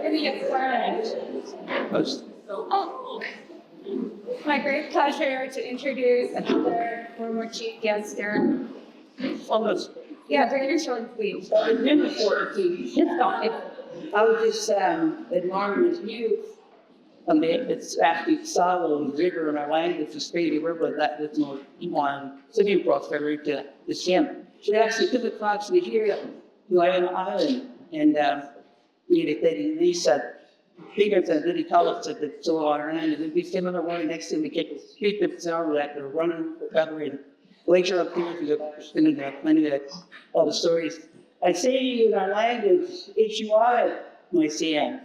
Any exploration. Oh, my great pleasure to introduce another former chief guest there. Yeah, very short speech. I was just admiring his youth. I mean, it's actually solid and vigor in our language, the state of river, that there's no one city prosperity to the him. She actually took a class to here, to an island, and they released figures that really tell us that it's so on our end, and it'd be similar one next to the kick, street that's out that they're running, recovering. Later up here, to spinning that, many of all the stories. I say to you in our language, HUI, my CM.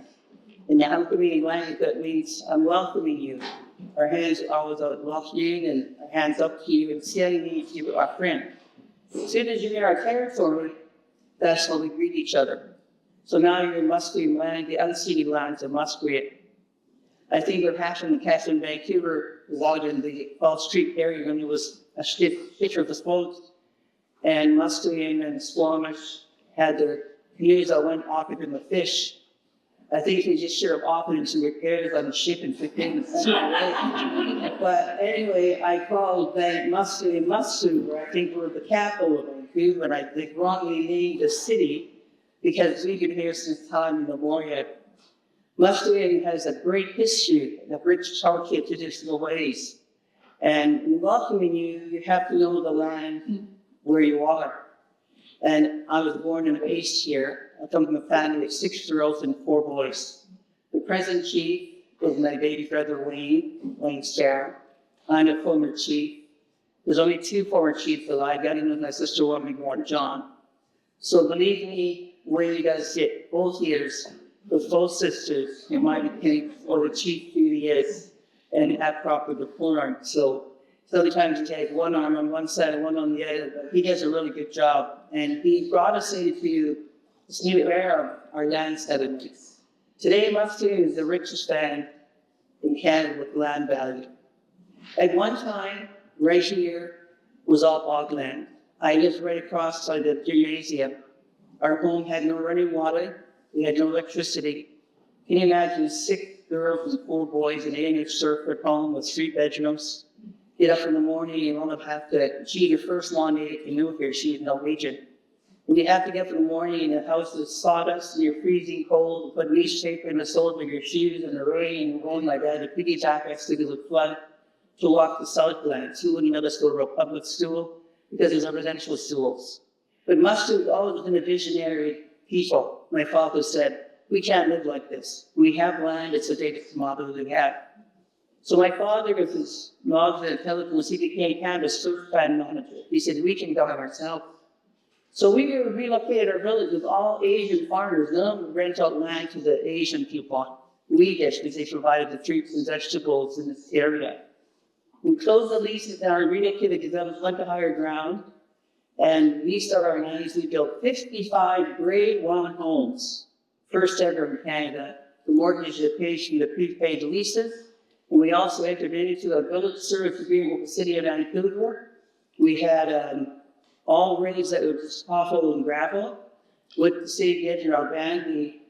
In the Alchemy language, that means I'm welcoming you. Our hands are always out welcoming and our hands up to you and saying to you, our friend. As soon as you're in our territory, that's how we greet each other. So now you're in Musqueam land, the unceded lands of Musqueam. I think what happened in Castle Vancouver was in the Fall Street area when it was a picture of the boats, and Musqueam and Squamish had their canoes that went off in the fish. I think they just share often some repairs on the ship and fit in the sea. But anyway, I called Musqueam, where I think we're the capital of Vancouver, and I think wrongly named the city because we've been here since time immemorial. Musqueam has a great history, a rich culture, traditional ways. And in welcoming you, you have to know the land where you are. And I was born and raised here. I come from a family of 6 girls and 4 boys. The present chief was my baby brother, Wayne Starr. I'm a former chief. There's only 2 former chiefs alive. I didn't know my sister wanted me born, John. So believe me, Wayne does it both years with both sisters in my opinion, or the chief duty is, and have proper decorum. So sometimes he takes one arm on one side and one on the other, but he does a really good job. And he brought us into this new era of our land settlements. Today, Musqueam is the richest land in Canada with land value. At one time, right here was all bogland. I lived right across by the gymnasium. Our home had no running water. We had no electricity. Can you imagine 6 girls and 4 boys in an English surfer home with 3 bedrooms? Get up in the morning and want to have to cheat your first long day at canoe here. She's Norwegian. And you have to get up in the morning and the house is sawdust and you're freezing cold, put newspaper in the soles of your shoes in the rain and going like that. The piggy jackets to the flood to walk the Southland. So wouldn't let us go to a public school because there's residential schools. But Musqueam has always been a visionary people. My father said, we can't live like this. We have land, it's a data commodity we have. So my father, with his knowledge and intelligence, he became Canada's first plan manager. He said, we can govern ourselves. So we relocated our village with all Asian farmers. None of them rent out land to the Asian people. We did, because they provided the fruits and vegetables in this area. We closed the leases and our relocated because that was like a higher ground. And we started our 90s, we built 55 grade 1 homes, first ever in Canada. The mortgage education, the prepaid leases. And we also entered into a village service agreement with the city of Vancouver. We had all roads that were asphalt and gravel. With the city edge in our band, we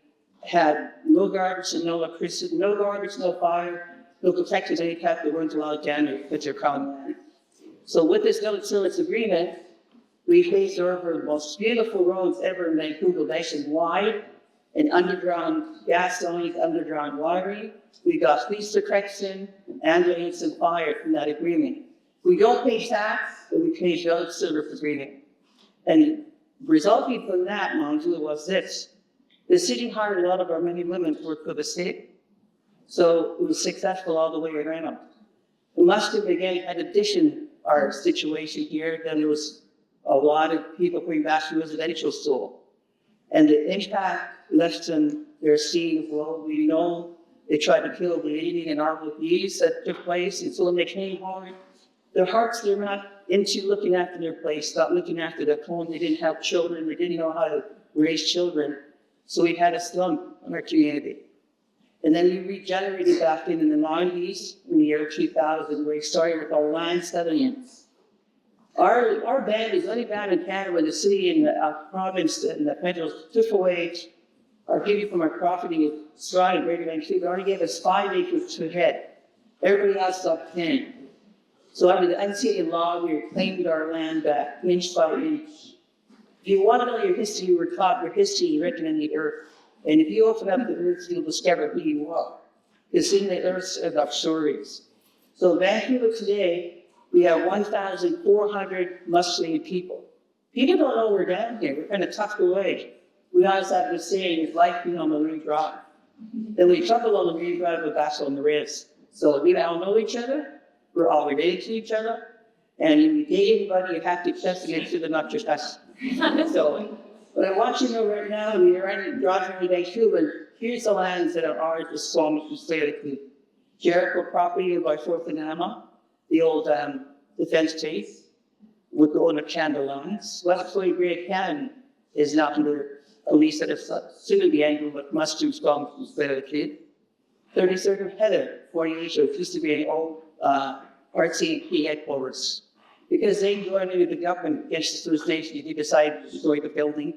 had no garbage and no electricity, no garbage, no fire, no protected any type. They weren't allowed down with their common. So with this village service agreement, we faced over the most beautiful roads ever in Vancouver nationwide, and underground gas lines, underground wiring. We got police protection, ambulance, and fire from that agreement. We don't pay tax, but we pay village service agreement. And resulting from that, Monju, was this. The city hired a lot of our men and women to work for the state, so it was successful all the way around. We must have again had addition our situation here, then there was a lot of people going back to residential school. And the impact left them, they're seeing, well, we know they tried to kill the Indian and RVPs that took place, and so when they came home, their hearts, they're not into looking after their place, not looking after their home. They didn't have children, they didn't know how to raise children. So we had a slump in our community. And then we regenerated back in the 90s, in the year 2000, where we started with our land settlements. Our band is the only band in Canada where the city and the province and the federal took away our people from our property surrounding Greater Vancouver only gave us 5 acres to head. Everybody else got 10. So under the unceded law, we claimed our land back inch by inch. If you want to know your history, you were taught your history written in the earth. And if you open up the earth, you'll discover who you are. Because in the earth are the stories. So Vancouver today, we have 1,400 Muslim people. People don't know we're down here. We're kind of tucked away. We always have this saying, it's like being on the Marine Drive. Then we travel on the Marine Drive with us on the wrist. So we all know each other. We're all related to each other. And if you date anybody, you have to accept it to them, not just us. So, but I want you to know right now, we're in driving Vancouver. Here's the lands that are ours, the Swami aesthetically. Jericho property by Fort Panama, the old defense base, would go on the Channel lines. West Point Great Canyon is not under police that is soon to be angled, but must do strong aesthetically. 33rd of Heather, 40 acres, used to be an old RCMP headquarters. Because they joined into the government against the First Nations, they decided to destroy the building.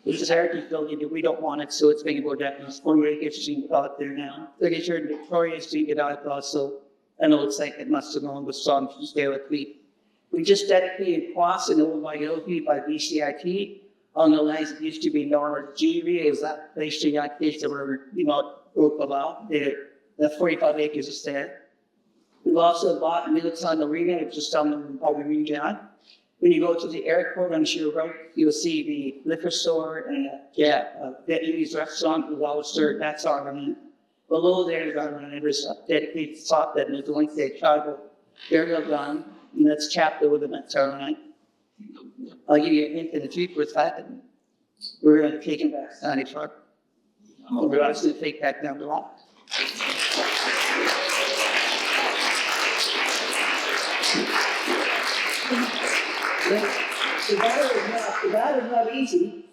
It's a heritage building that we don't want it, so it's being go down. It's 48 acres being developed there now. 33rd Victoria Street get out also. I know it's like it must have gone with some scale of fleet. We just dedicated Cross and over by Belkin by BCIT on the lands that used to be Northern Jewelry. It was that place to young kids that were, broke about. The 45 acres is there. We've also bought Mills on the Arena, which is down in the region. When you go to the airport on your road, you'll see the liquor store and Vietnamese restaurant with all served. That's our land. Below there is our land. There's a dedicated spot that is going to say Chicago burial ground, and that's chapter with them. That's our land. I'll give you a hint in the future with that. We're going to take it back 94. We're also going to take that down the line. The battle is not easy,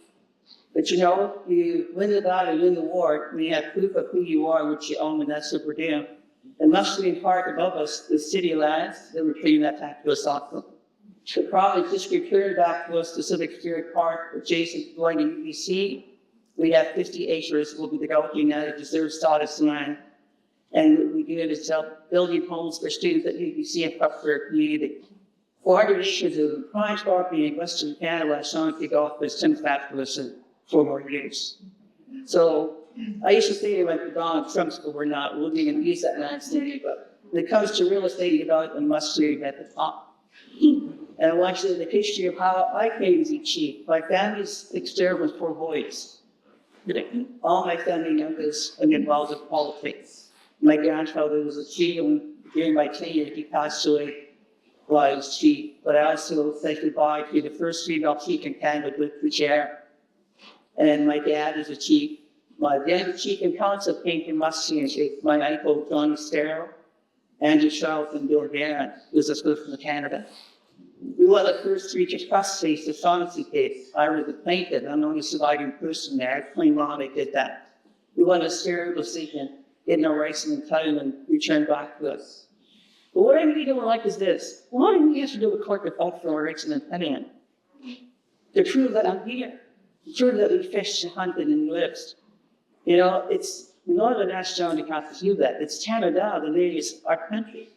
but you win the battle, you win the war, when you have proof of who you are, which you own, and that's what we're doing. And Muslim Park above us, the city lands, they were clearing that back to us also. The province just returned back to us the Civic Spirit Park, adjacent to going to UBC. We have 50 acres, we'll be developing that, it deserves status land. And what we do is building homes for students at UBC and up for our community. 400 acres of prime property in Western Canada, Sean kick off this since after us in 4 more years. So I used to say like Donald Trump, but we're not looking at use that land city, but when it comes to real estate development, must be at the top. And I want you to know the history of how I came to be chief. My family's external with 4 boys. All my family members are involved in politics. My grandfather was a chief, and during my tenure, he passed away. Was chief, but I also said goodbye to the first female chief in Canada with the chair. And my dad is a chief. My dad, chief in council, came from Muskie, my uncle, John Sterro, Andrew Charles, and Bill Barron, who was a school from Canada. We were the first to reach a trust case, the Shaughnessy case. I was the plaintiff, I'm the only surviving person there. I claim wrong they did that. We won a stereo decision, getting our rights and entitlement returned back to us. But what I really don't like is this. What do we have to do with corporate cultural rights and entitlement? To prove that I'm here. To prove that we fished and hunted and lived. It's not a national account to do that. It's Canada, the name is our country.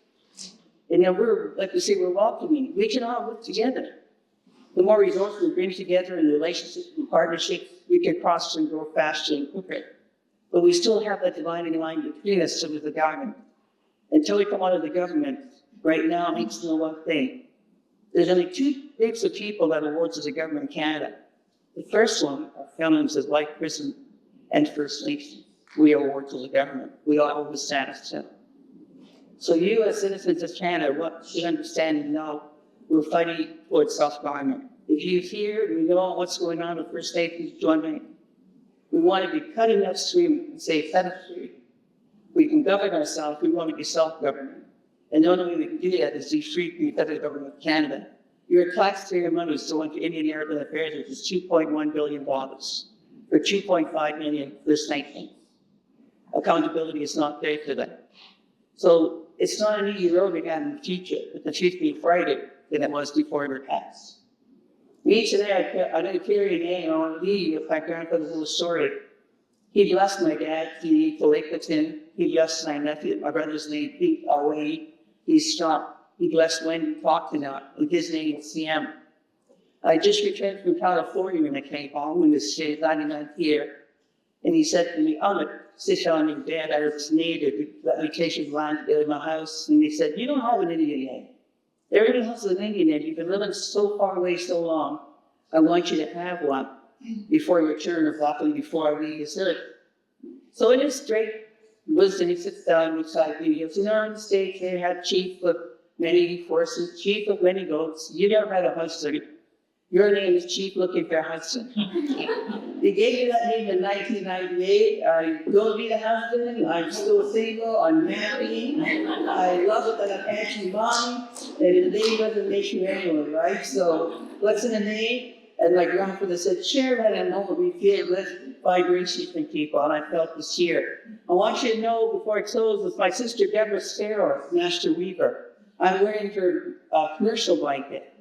And we're, like we say, we're welcoming. We can all work together. The more resources we bring together in relationships and partnerships, we can prosper and grow faster and quicker. But we still have that dividing line between us with the government. Until we come out of the government, right now, it needs to know one thing. There's only 2 groups of people that awards as a government in Canada. The first one are felons as white prison and First Nations. We award to the government. We all hold the status to. So you as citizens of Canada, what should understand and know, we're fighting towards self-government. If you hear and you know what's going on with First Nations, join me. We want to be cutting upstream and say, cut upstream. We can govern ourselves, we want to be self-government. And the only way we can do that is be free from the federal government of Canada. Your taxpayer money is going to Indian American Affairs, which is $2.1 billion for 2.5 million First Nations. Accountability is not there for them. So it's not an easy road we have in the future, but the future be brighter than it was before we were taxed. Me today, I didn't carry a name, I want to leave with my grandfather's little story. He blessed my dad, he collected him. He blessed my nephew, my brother's name, Pete Away. He's shot. He blessed Wendy Faulkner, and his name is CM. I just returned from California when I came home in this 99th year. And he said to me, Albert, sit down in bed. I was needed that vacation land in my house. And he said, you don't have an Indian name. Everybody has an Indian name. You've been living so far away so long. I want you to have one before your turn, or probably before I leave you. So in his straight wisdom, he sits down beside me. He goes, in our States, they had chief of many horses, chief of many goats. You never had a husband. Your name is Chief Looking for Hudson. They gave me that name in 1998. I don't need a husband. I'm still single. I'm married. I love it that I'm actually mommy. And the name doesn't make you anyone, right? So what's in the name? And my grandfather said, share that and know what we feel with vibration from people. And I felt this year. I want you to know before I close with my sister Deborah Sparrow, Master Weaver. I'm wearing her commercial blanket.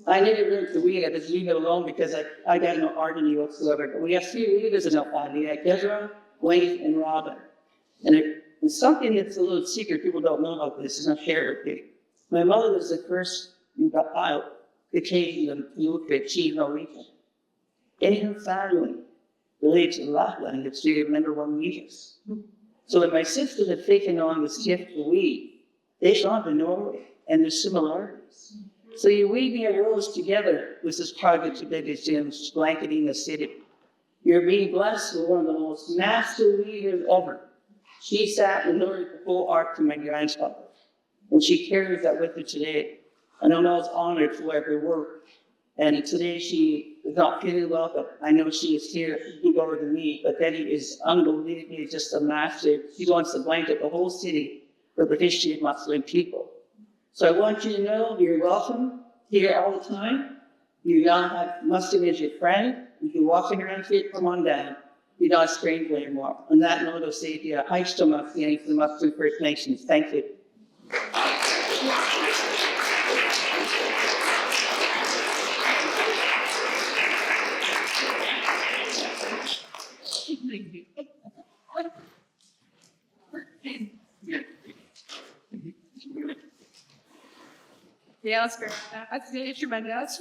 I never learned to weave it, just leave it alone because I got no art in you whatsoever. But we have three weavers in our family, like Desra, Wayne, and Robin. And it's something that's a little secret, people don't know about this, it's not shared with you. My mother was the first who got out, became the chief Norwegian. In her family, related to Lapland, it's the number one weavers. So when my sisters had taken on this gift to weave, they saw the Norway and the similarities. So you're weaving your rows together with this project of Belkin blanketing the city. You're being blessed with one of the most master weavers ever. She sat and learned the whole art from my grandfather. And she carries that with her today. And I'm always honored for every work. And today she is not feeling welcome. I know she is here to give over to me, but Betty is unbelievably just a master. She wants to blanket the whole city for the history of Muslim people. So I want you to know you're welcome here all the time. You don't have Muslim as your friend. You can walk around here, come on down. You're not a stranger anymore. On that note, I'll say to you, hi, so much, the Muslim First Nations. Thank you. Yeah, that's great. That's really tremendous.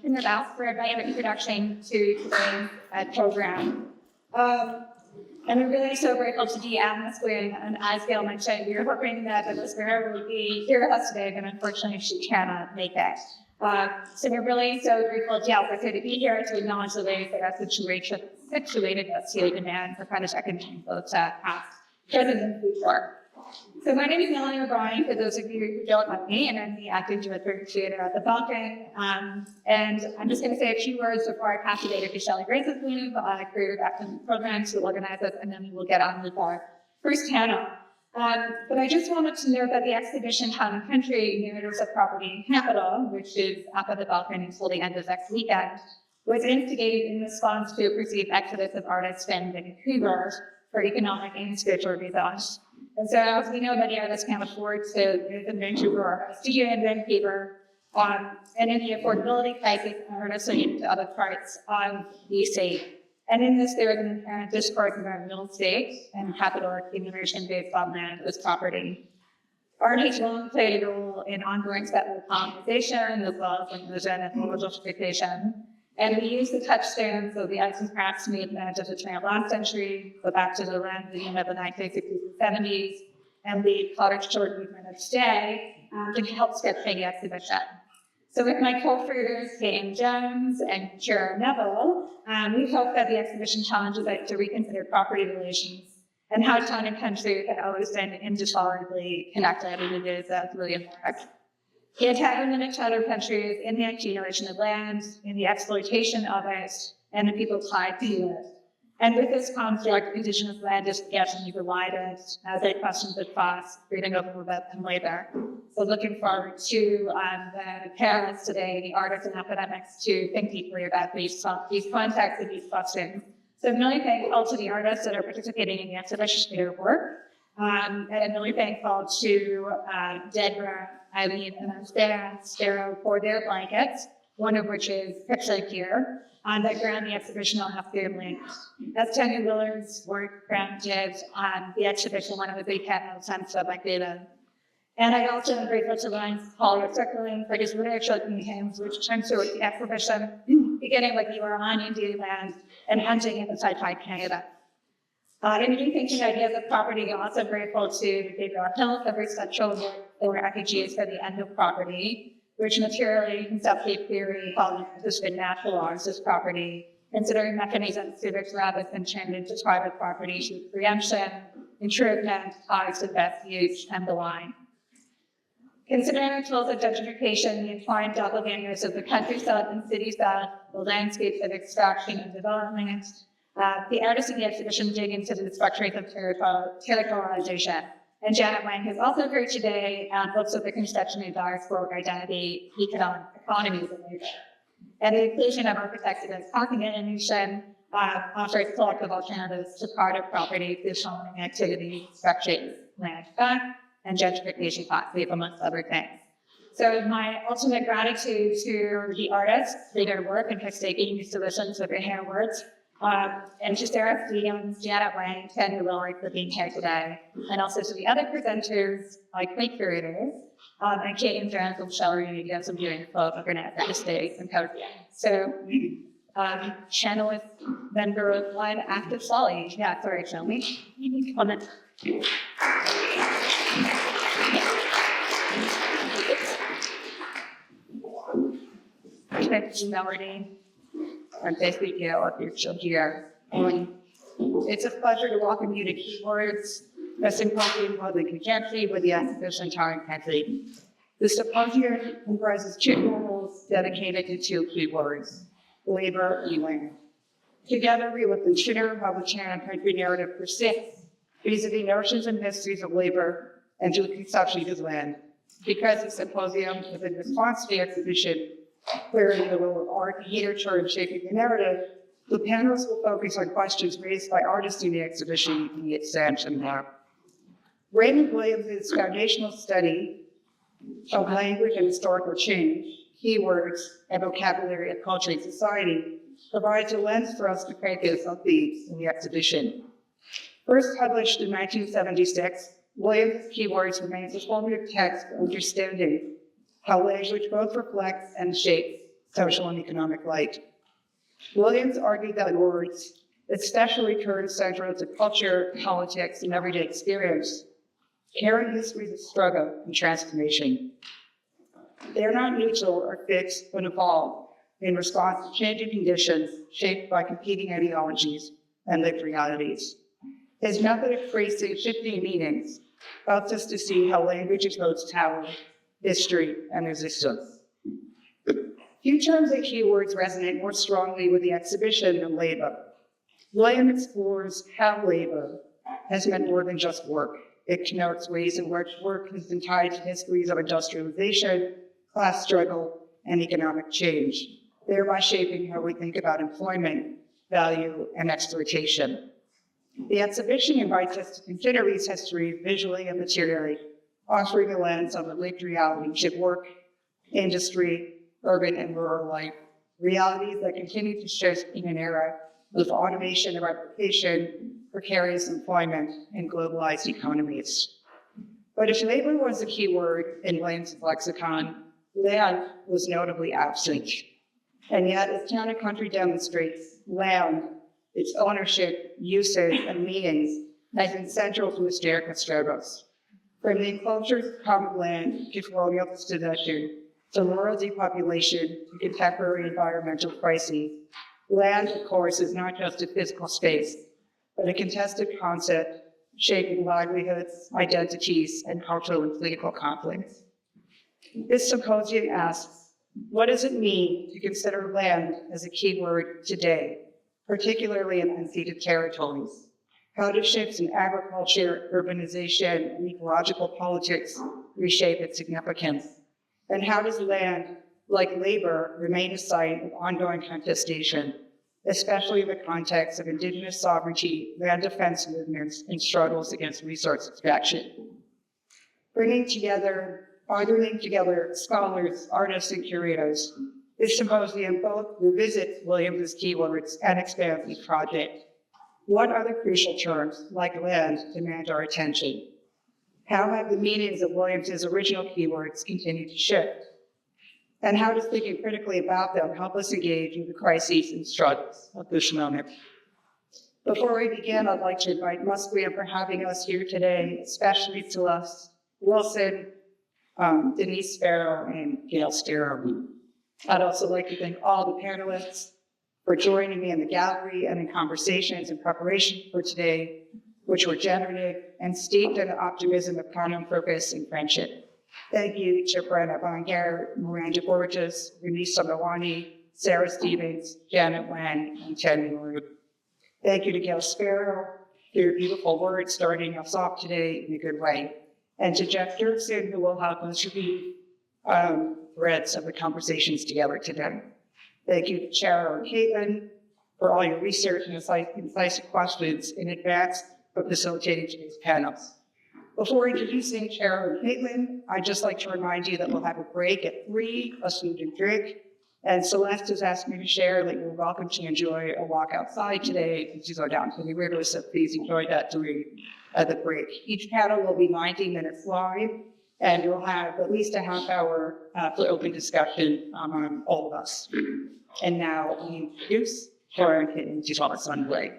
And that's for an introduction to today's program. And we're really so grateful to be at this way. And as Gail mentioned, we were hoping that the speaker would be here with us today, but unfortunately she cannot make it. So we're really so grateful to Alberta to be here to acknowledge the ways that our situated us to demand for Scottish economic both past, present, and future. So my name is Melanie O'Brien, for those of you who don't know me, and I'm the acting director at the Belkin. And I'm just going to say a few words before I pass it over to Shelley Grace's move, career acting program to organize it, and then we'll get on with our first panel. But I just wanted to note that the exhibition Town and Country, Narratives of Property and Capital, which is up at the Belkin until the end of next weekend, was instigated in response to a perceived exodus of artists from Vancouver for economic and spiritual reasons. And so, as we know, many artists can't afford to live in Vancouver or a studio in Vancouver, and in the affordability crisis, artists are moving to other parts of BC. And in this, there is an inherent discourse about real estate and capital accumulation based on land as property. Art has long played a role in ongoing settler colonization, as well as inclusion and rural gentrification. And we use the touchstones of the arts and crafts movement of the 20th century, go back to the Ramifies of the 1960s and 70s, and the cottage short movement of today to help script the exhibition. So with my co-creators, Kane Jones and Kira Neville, we hope that the exhibition challenges us to reconsider property relations and how town and country have always been indissolubly connected, and it is really important. The entanglement of town and country is in the accumulation of land, in the exploitation of it, and the people tied to it. And with this construct, Indigenous land is getting divided as a question of cost, reading over a bit and later. So looking forward to the parents today, the artists and academics, to think deeply about these contexts and these questions. So I'm really thankful to the artists that are participating in the exhibition for their work. And I'm really thankful to Deborah, Eileen, and Sparrow for their blankets, one of which is pictured here. on the ground the exhibition will have to link. That's Tony Willard's work grounded on the exhibition, one of the big panels on Vancouver. And I also am grateful to Ryan's Paul Circling for his literature campaigns, which turns to the exhibition, beginning with You Are on Indian Land and Hunting in the Sci-Fi Canada. In rethinking ideas of property, I'm also grateful to Gabriel Hill for his central work for refugees for the end of property, which materially conceptually theory following has been naturalized as property, considering mechanisms through which rabbits been turned into private property through preemption, improvement, ties of best use, and the line. Considering the tools of gentrification, the entwined doppelgangers of the countryside and city south, the landscapes of extraction and development, the artists in the exhibition dig into the structures of territorialization. And Janet Wang, who's also here today, looks at the construction of diasporic identity, economic economies of labor. And the inclusion of architecture and parking innovation offers collective alternatives to private property, through activities, structures, land back, and gentrification policy, amongst other things. So my ultimate gratitude to the artists for their work and for staking these solutions with their hand words, and to Sarah Stevens, Janet Wang, Tanya Willard for being here today, and also to the other presenters, like my curators, and Kate and Jan from Shelley, who has some doing club organized at the state symposium. So, channel is member one active Solly. Yeah, sorry, Shelby. Comment. Melody, and basically Gail up your show here. It's a pleasure to welcome you to Keywords, a symposium public contemporary with the exhibition Tarrant Country. The symposium comprises two panels dedicated to two keywords, labor and land. Together, we will consider how the Tarrant Country narrative persists vis-à-vis notions and histories of labor and to the conception of land. Because the symposium is in response to the exhibition, clearing the role of art and literature in shaping the narrative, the panels will focus on questions raised by artists in the exhibition in the extension lab. Raymond Williams' foundational study of language and historical change, keywords, and vocabulary of culture and society provides a lens for us to focus on themes in the exhibition. First published in 1976, Williams' Keywords remains a formative text for understanding how language both reflects and shapes social and economic life. Williams argued that words, especially terms central to culture, politics, and everyday experience, carry histories of struggle and transformation. They are not neutral or fixed, but evolve in response to changing conditions shaped by competing ideologies and lived realities. His method of tracing shifting meanings helps us to see how language is both talent, history, and resistance. Few terms and keywords resonate more strongly with the exhibition than labor. Williams explores how labor has meant more than just work. It connotes ways in which work has been tied to histories of industrialization, class struggle, and economic change, thereby shaping how we think about employment, value, and exploitation. The exhibition invites us to consider these histories visually and materially, offering a lens on the lived realities of work, industry, urban and rural life, realities that continue to shift in an era of automation and replication, precarious employment, and globalized economies. But if labor was a key word in Williams' lexicon, land was notably absent. And yet, as Town and Country demonstrates, land, its ownership, usage, and meanings has been central to historical struggles. From the enclosures of common land to colonial possession, to rural depopulation to contemporary environmental crises, land, of course, is not just a physical space, but a contested concept shaping livelihoods, identities, and cultural and political conflicts. This symposium asks, what does it mean to consider land as a key word today, particularly in unceded territories? How do shifts in agriculture, urbanization, and ecological politics reshape its significance? And how does land, like labor, remain a site of ongoing contestation, especially in the context of Indigenous sovereignty, land defense movements, and struggles against resource extraction? Bringing together scholars, artists, and curators, This symposium both revisits Williams's keywords and expands the project. What other crucial terms, like land, demand our attention? How have the meanings of Williams's original keywords continued to shift? And how does thinking critically about them help us engage in the crises and struggles of this moment? Before we begin, I'd like to invite Musqueam for having us here today, especially Celeste Wilson, Denise Sparrow, and Gail Starrow. I'd also like to thank all the panelists for joining me in the gallery and in conversations in preparation for today, which were generative and steeped in the optimism of common purpose and friendship. Thank you to Brenna Bonger, Miranda Borges, Renisa Mawani, Sarah Stevens, Janet Wen, and Chen Moore. Thank you to Gail Sparrow for your beautiful words starting us off today in a good way. And to Jeff Dirksen, who will help us read threads of the conversations together today. Thank you to Chara and Caitlin for all your research and incisive questions in advance of facilitating today's panels. Before introducing Chara and Caitlin, I'd just like to remind you that we'll have a break at 3, a food and drink. And Celeste has asked me to share that you're welcome to enjoy a walk outside today as you go down to the river, so please enjoy that during the break. Each panel will be 90 minutes long, and you'll have at least a half hour for open discussion among all of us. And now we introduce Chara and Caitlin to talk us on way.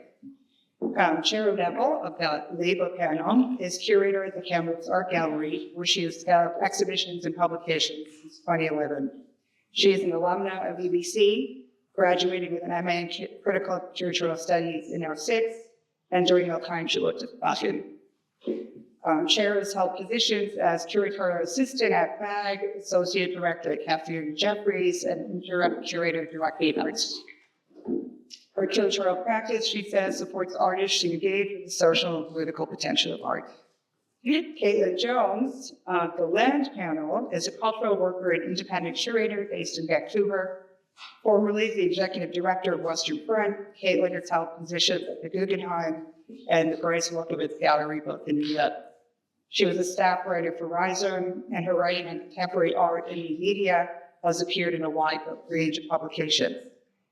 Chara Neville of the Labor panel is curator at the Kamloops Art Gallery, where she has held exhibitions and publications since 2011. She is an alumna of UBC, graduating with an MA in Critical Cultural Studies in 2006, and during that time she worked at Belkin. Chara has held positions as curatorial assistant at BAG, associate director at Cafe and Jeffries, and curator director at Arts. Her curatorial practice, she says, supports artists to engage with the social and political potential of art. Caitlin Jones, the Land panel, is a cultural worker and independent curator based in Vancouver. Formerly the executive director of Western Front, Caitlin has held positions at the Guggenheim and the Bryce Wolkowitz Gallery, both in New York. She was a staff writer for Rhizome, and her writing on contemporary art and new media has appeared in a wide range of publications.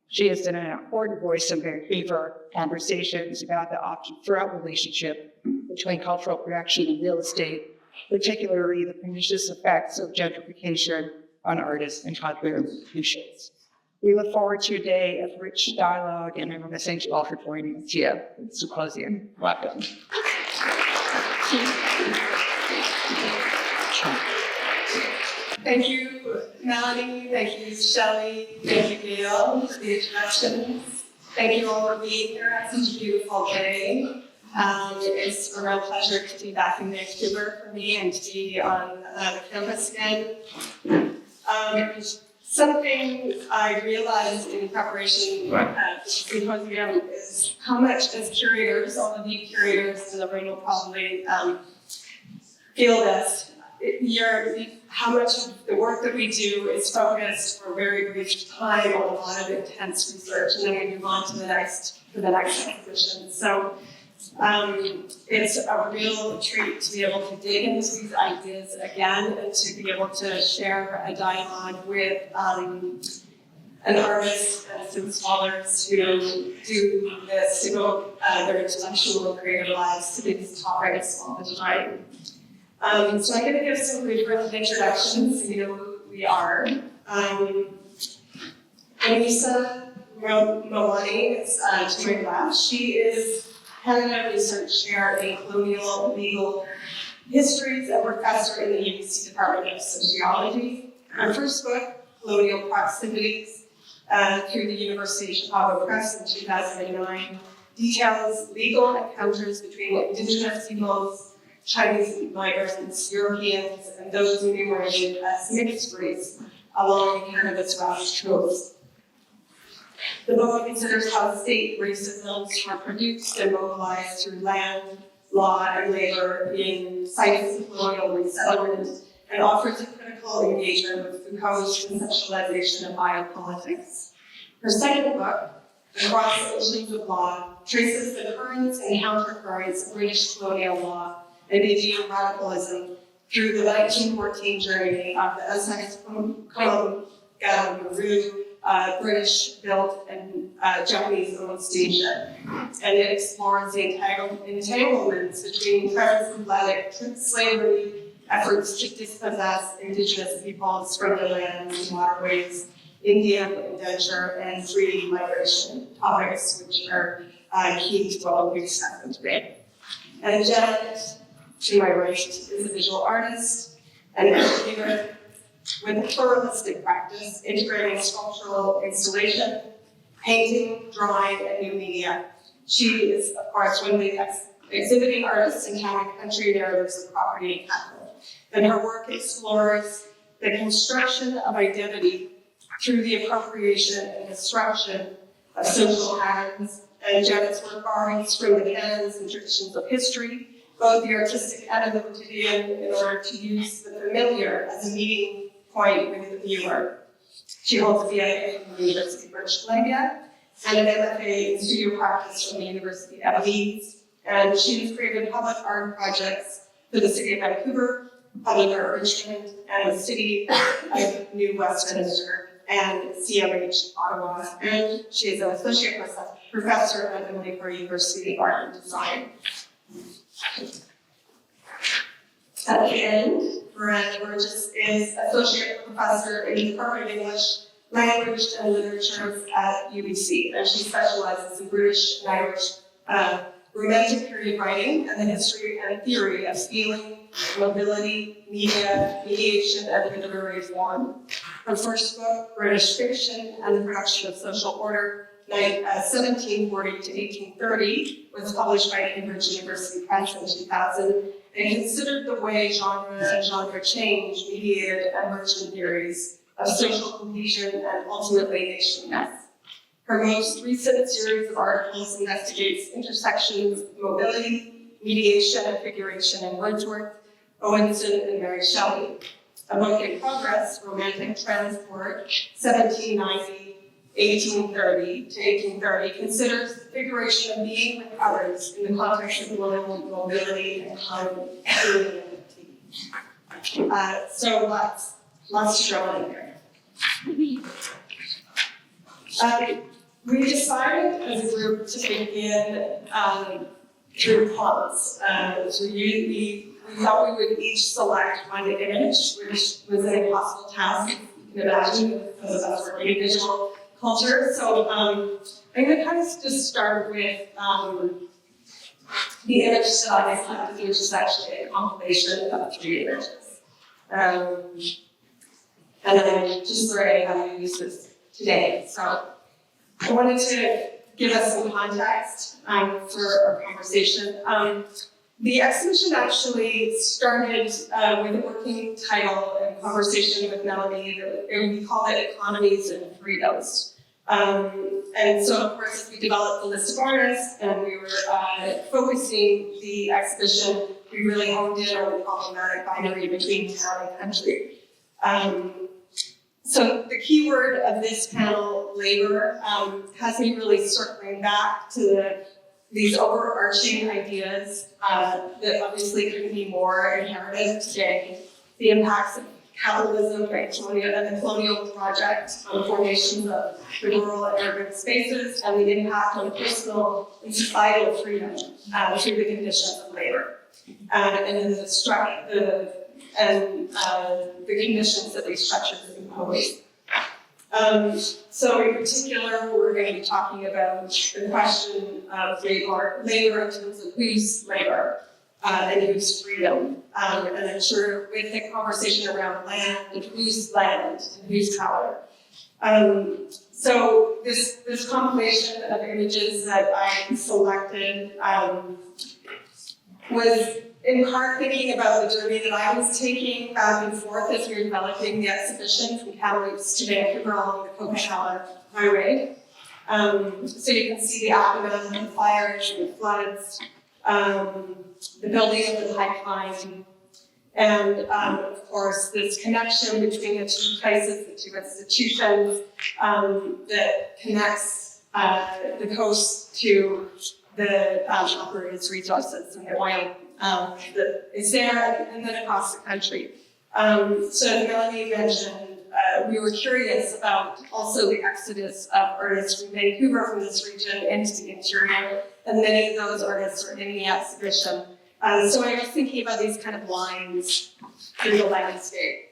She has been an important voice in Vancouver conversations about the often fraught relationship between cultural production and real estate, particularly the pernicious effects of gentrification on artists and cultural institutions. We look forward to a day of rich dialogue, and I want to thank you all for joining us here at the Symposium. Welcome. Thank you, Melanie. Thank you, Shelley. Thank you, Gail, for the introductions. Thank you all for being here on such a beautiful day. It's a real pleasure to be back in Vancouver for me and to be on the campus again. Something I realized in preparation for the symposium is how much as curators, all of you curators in the room will probably feel this. How much of the work that we do is focused for a very brief time on a lot of intense research, and then we move on to the next exhibition. So it's a real treat to be able to dig into these ideas again and to be able to share a dialogue with an artist and some scholars who do this, devote their intellectual and creative lives to these topics all the time. So I'm going to give some brief introductions so you know who we are. Renisa Mawani is to my left. She is Canada Research Chair in Colonial Legal Histories and professor in the UBC Department of Sociology. Her first book, Colonial Proximities, through the University of Chicago Press in 2009, details legal encounters between Indigenous peoples, Chinese migrants, Europeans, and those enumerated as mixed race along Canada's West Coast. The book considers how state racisms are produced and mobilized through land, law, and labor in sites of colonial resettlement, and offers a critical engagement with Foucault's conceptualization of biopolitics. Her second book, Across Oceans of Law, traces the currents and countercurrents of British colonial law and Indian radicalism through the 1914 journey of the Essex Maru, British-built and Japanese-owned steamship. And it explores the entanglements between transatlantic slavery, efforts to dispossess indigenous peoples from their lands and waterways, Indian indenture, and free migration topics, which are key to what we've discussed today. And Janet, to my right, is a visual artist and educator with a pluralistic practice, integrating sculptural installation, painting, drawing, and new media. She is, of course, one of the exhibiting artists in counting country narratives of property and capital. And her work explores the construction of identity through the appropriation and destruction of social patterns. And Janet's work borrows from the canons and traditions of history, both the artistic and the quotidian, in order to use the familiar as a meeting point with the viewer. She holds a BA from the University of British Columbia and an MFA in studio practice from the University of vis-à-vis. And she has created public art projects for the City of Vancouver, public art Richmond, and the City of New Westminster, and CMH Ottawa. And she is an associate professor at the Vancouver University of Art and Design. At the end, Miranda Burgess is associate professor in the Department of English, Language and Literatures at UBC, and she specializes in British and Irish Romantic period writing and the history and theory of feeling, mobility, media, mediation, and literary form. Her first book, British Fiction and the Production of Social Order, 1740 to 1830, was published by Cambridge University Press in 2000, and considered the way genre and genre change mediated emergent theories of social cohesion and ultimately nationness. Her most recent series of articles investigates intersections of mobility, mediation, and figuration in Wordsworth, Owenson, and Mary Shelley. A book in progress, Romantic Transport, 1790 1830 to 1830, considers the figuration of being with others in the context of global mobility and community. So lots to draw in there. We decided as a group to begin through prompts. So we thought we would each select one image, which was an impossible task, you can imagine, because of us working in digital culture. So I'm going to kind of just start with the image that I selected, which is actually a compilation of 3 images. And I'm just learning how to use this today. So I wanted to give us some context for our conversation. The exhibition actually started with a working title and conversation with Melanie. We call it Economies and Freedoms. And so, of course, we developed the list of artists and we were focusing the exhibition. We really honed in on the problematic binary between town and country. So the key word of this panel, labor, has me really circling back to these overarching ideas that obviously couldn't be more inherited today. The impacts of capitalism, right, and the colonial project on the formation of the rural and urban spaces, and the impact on personal and societal freedom through the conditions of labor, and the conditions that these structures impose. So in particular, we're going to be talking about the question of labor in terms of whose labor and whose freedom. And I'm sure with the conversation around land and whose land and whose power. So this compilation of images that I selected was in part thinking about the journey that I was taking back and forth as we were developing the exhibition from Kamloops to Vancouver along the Coquihalla Highway. So you can see the aftermath of the fires and the floods, the building of the pipeline, and of course this connection between the 2 places, the 2 institutions that connects the coast to the operator's resources and the oil that is there and then across the country. So Melanie mentioned we were curious about also the exodus of artists from Vancouver, from this region, into the interior, and many of those artists are in the exhibition. So I was thinking about these kind of lines through the landscape.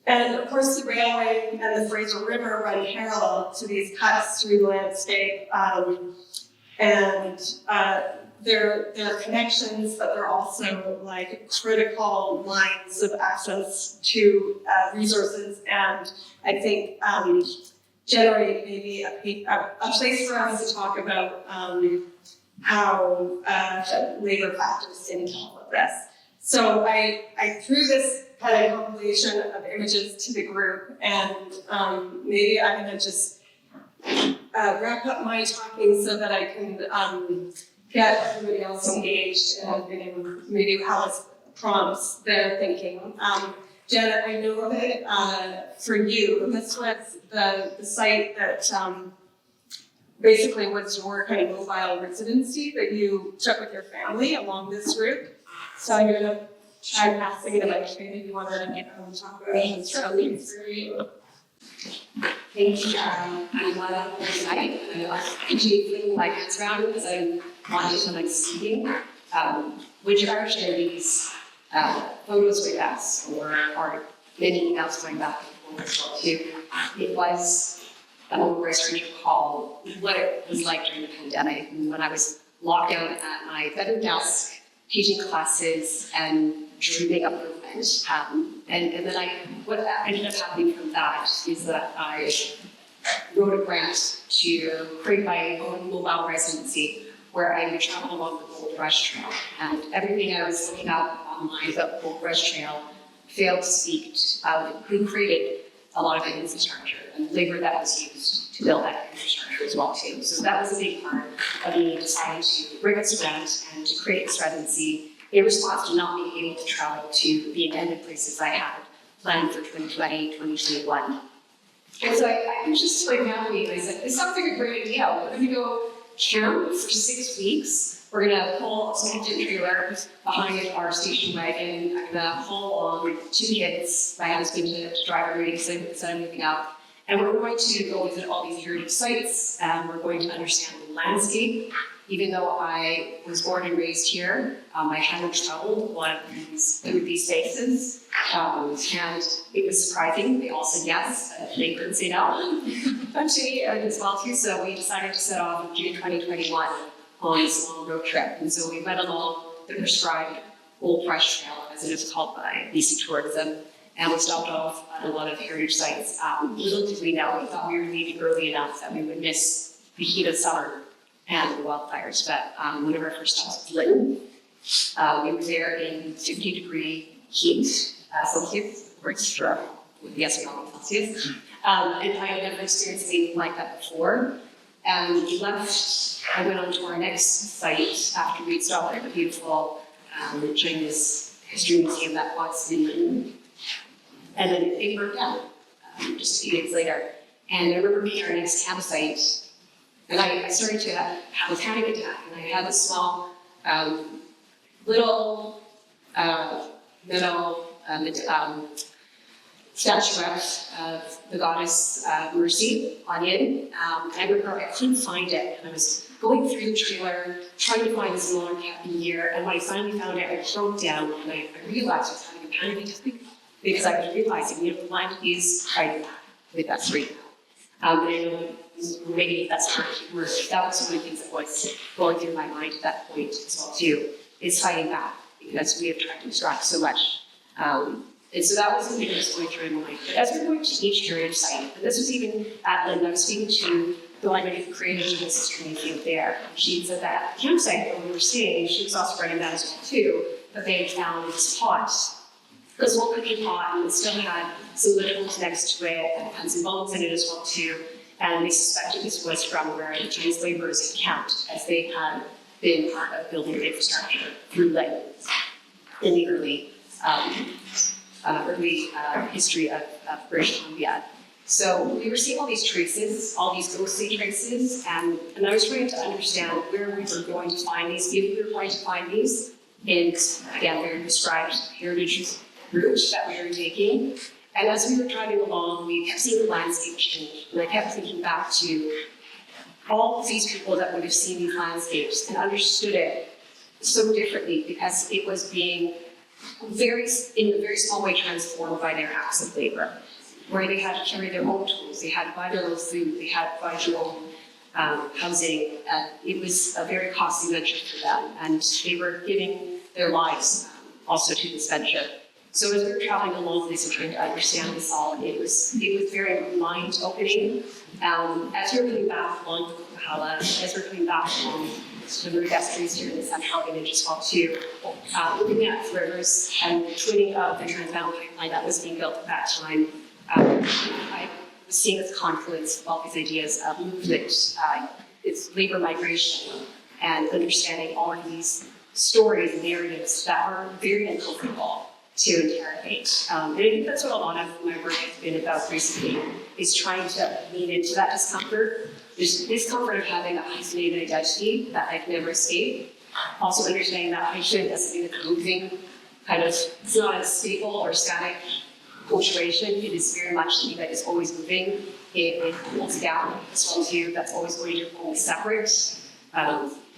And of course, the railway and the Fraser River run parallel to these cuts through the landscape. There are connections, but they're also like critical lines of access to resources, and I think generate maybe a place for us to talk about how labor factors into all of this. So I threw this kind of compilation of images to the group, and maybe I'm going to just wrap up my talking so that I can get everybody else engaged and maybe how this prompts their thinking. Janet, I know of it for you. This was the site that basically was your kind of mobile residency that you took with your family along this route. So I'm going to try passing it about maybe you want to talk about it. Thank you. I'm on the site. I'm feeling like it's around because I'm wanting to like speaking. Would you ever share these photos with us or many emails going back and forth as well too? It was a moment where I started to recall what it was like during the pandemic when I was locked out at my bedroom desk, teaching classes and dreaming up movement. And then what ended up happening from that is that I wrote a grant to create my own mobile residency where I would travel along the Gold Rush Trail. And everything I was looking up online about the Gold Rush Trail failed to speak of who created a lot of the infrastructure and labor that was used to build that infrastructure as well too. So that was a big part of me deciding to bring this grant and to create this residency in response to not being able to travel to the intended places I had planned for 2020, 2021. And so I was just like family, and I said, this sounds like a great idea. We're going to go camp for 6 weeks. We're going to pull a second trailer behind our station wagon. I'm going to pull along 2 kids, my husband to drive everybody because I set everything up. And we're going to go visit all these heritage sites, and we're going to understand the landscape. Even though I was born and raised here, I hadn't traveled through these spaces, and it was surprising. They all said yes, they couldn't say no to me as well too. So we decided to set off in June 2021 on this long road trip, and so we went along the prescribed Gold Rush Trail, as it is called by BC Tourism, and we stopped off at a lot of heritage sites. Little did we know, we thought we were leaving early enough that we would miss the heat of summer and the wildfires, but one of our first stops was Lytton. We were there in 50-degree heat, Celsius, or it's yes, Celsius. And I had never experienced anything like that before. And we left, I went on to our next site after we'd stopped at the beautiful Chinese history museum that was in Lytton. And then it burnt down just a few days later. And I remember being at our next campsite. And I started to have a panic attack, and I had this small, little metal statuette of the goddess Mercy on it. And I remember I couldn't find it, and I was going through the trailer, trying to find this long cabin gear, and when I finally found it, I broke down, and I realized I was having a panic attack because I was realizing, the land is fighting back with that street. And I know maybe that's hard to work. That was one of the things that was going through my mind at that point as well too, is fighting back because we have tried to extract so much. And so that was the thing that was going through my mind. But as we were going to each heritage site, and this was even at Lytton, I was speaking to the library who created the history museum there. She said that campsite where we were staying, she was also writing that as well too, but they had found this pot, this whole cooking pot, and it still had some liquids next to it, and had some bones in it as well too. And they suspected this was from where the Chinese laborers had camped, as they had been part of building the infrastructure through Lytton in the early history of British Columbia. So we were seeing all these traces, all these ghostly traces, and I was trying to understand where we were going to find these, if we were going to find these in, again, very described heritage route that we were taking. And as we were driving along, we kept seeing the landscape change. And I kept thinking back to all of these people that would have seen these landscapes and understood it so differently because it was being in a very small way transformed by their acts of labor, where they had to carry their own tools, they had to buy their own food, they had to buy their own housing. It was a very costly venture for them, and they were giving their lives also to this venture. So as we were traveling along this and trying to understand this all, it was very mind-opening. As we were coming back along the Kohala, as we were coming back along the route streets here in the central village as well too, looking at the rivers and twinning up the Trans Mountain pipeline that was being built at that time, I was seeing this confluence of all these ideas of movement, it's labor migration, and understanding all of these stories and narratives that are very uncomfortable to interrogate. And I think that's what a lot of my work has been about recently, is trying to lean into that discomfort. There's discomfort of having a isolated identity that I can never escape. Also understanding that I shouldn't necessarily be moving, it's not a stable or static punctuation. It is very much something that is always moving. It pulls down as well too. That's always going to hold separate.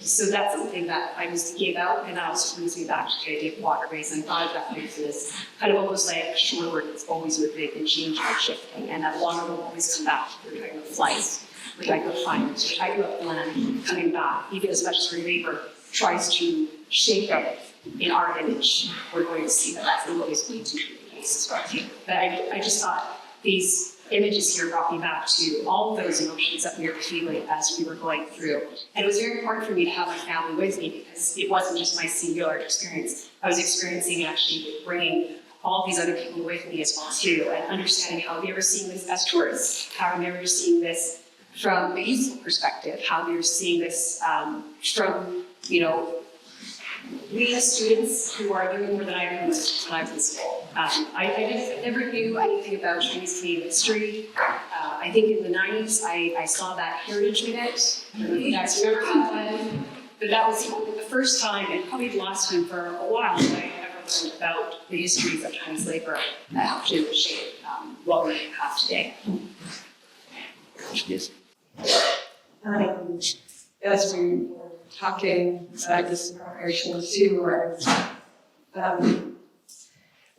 So that's something that I was thinking about, and that also brings me back to the idea of waterways. And I thought of that place as kind of almost like a shore where it's always moving and changing and shifting, and that water will always come back. We're talking about flights, we're talking about fires, we're talking about the land coming back, even as much as our labor tries to shape it in our image. We're going to see that that's always going to be the case as well too. But I just thought these images here brought me back to all of those emotions that we were feeling as we were going through. And it was very important for me to have my family with me because it wasn't just my singular experience. I was experiencing actually bringing all these other people with me as well too, and understanding how they were seeing this as tourists, how they were seeing this from the youthful perspective, how they were seeing this from, we as students who are learning more than I knew when I was in school. I never knew anything about Chinese Canadian history. I think in the 90s, I saw that Heritage Minute. I don't know if you guys remember that one. But that was the first time, and probably the last time for a while, that I ever learned about the histories of Chinese labor that helped to shape what we have today. Yes. As we were talking, this preparation too, where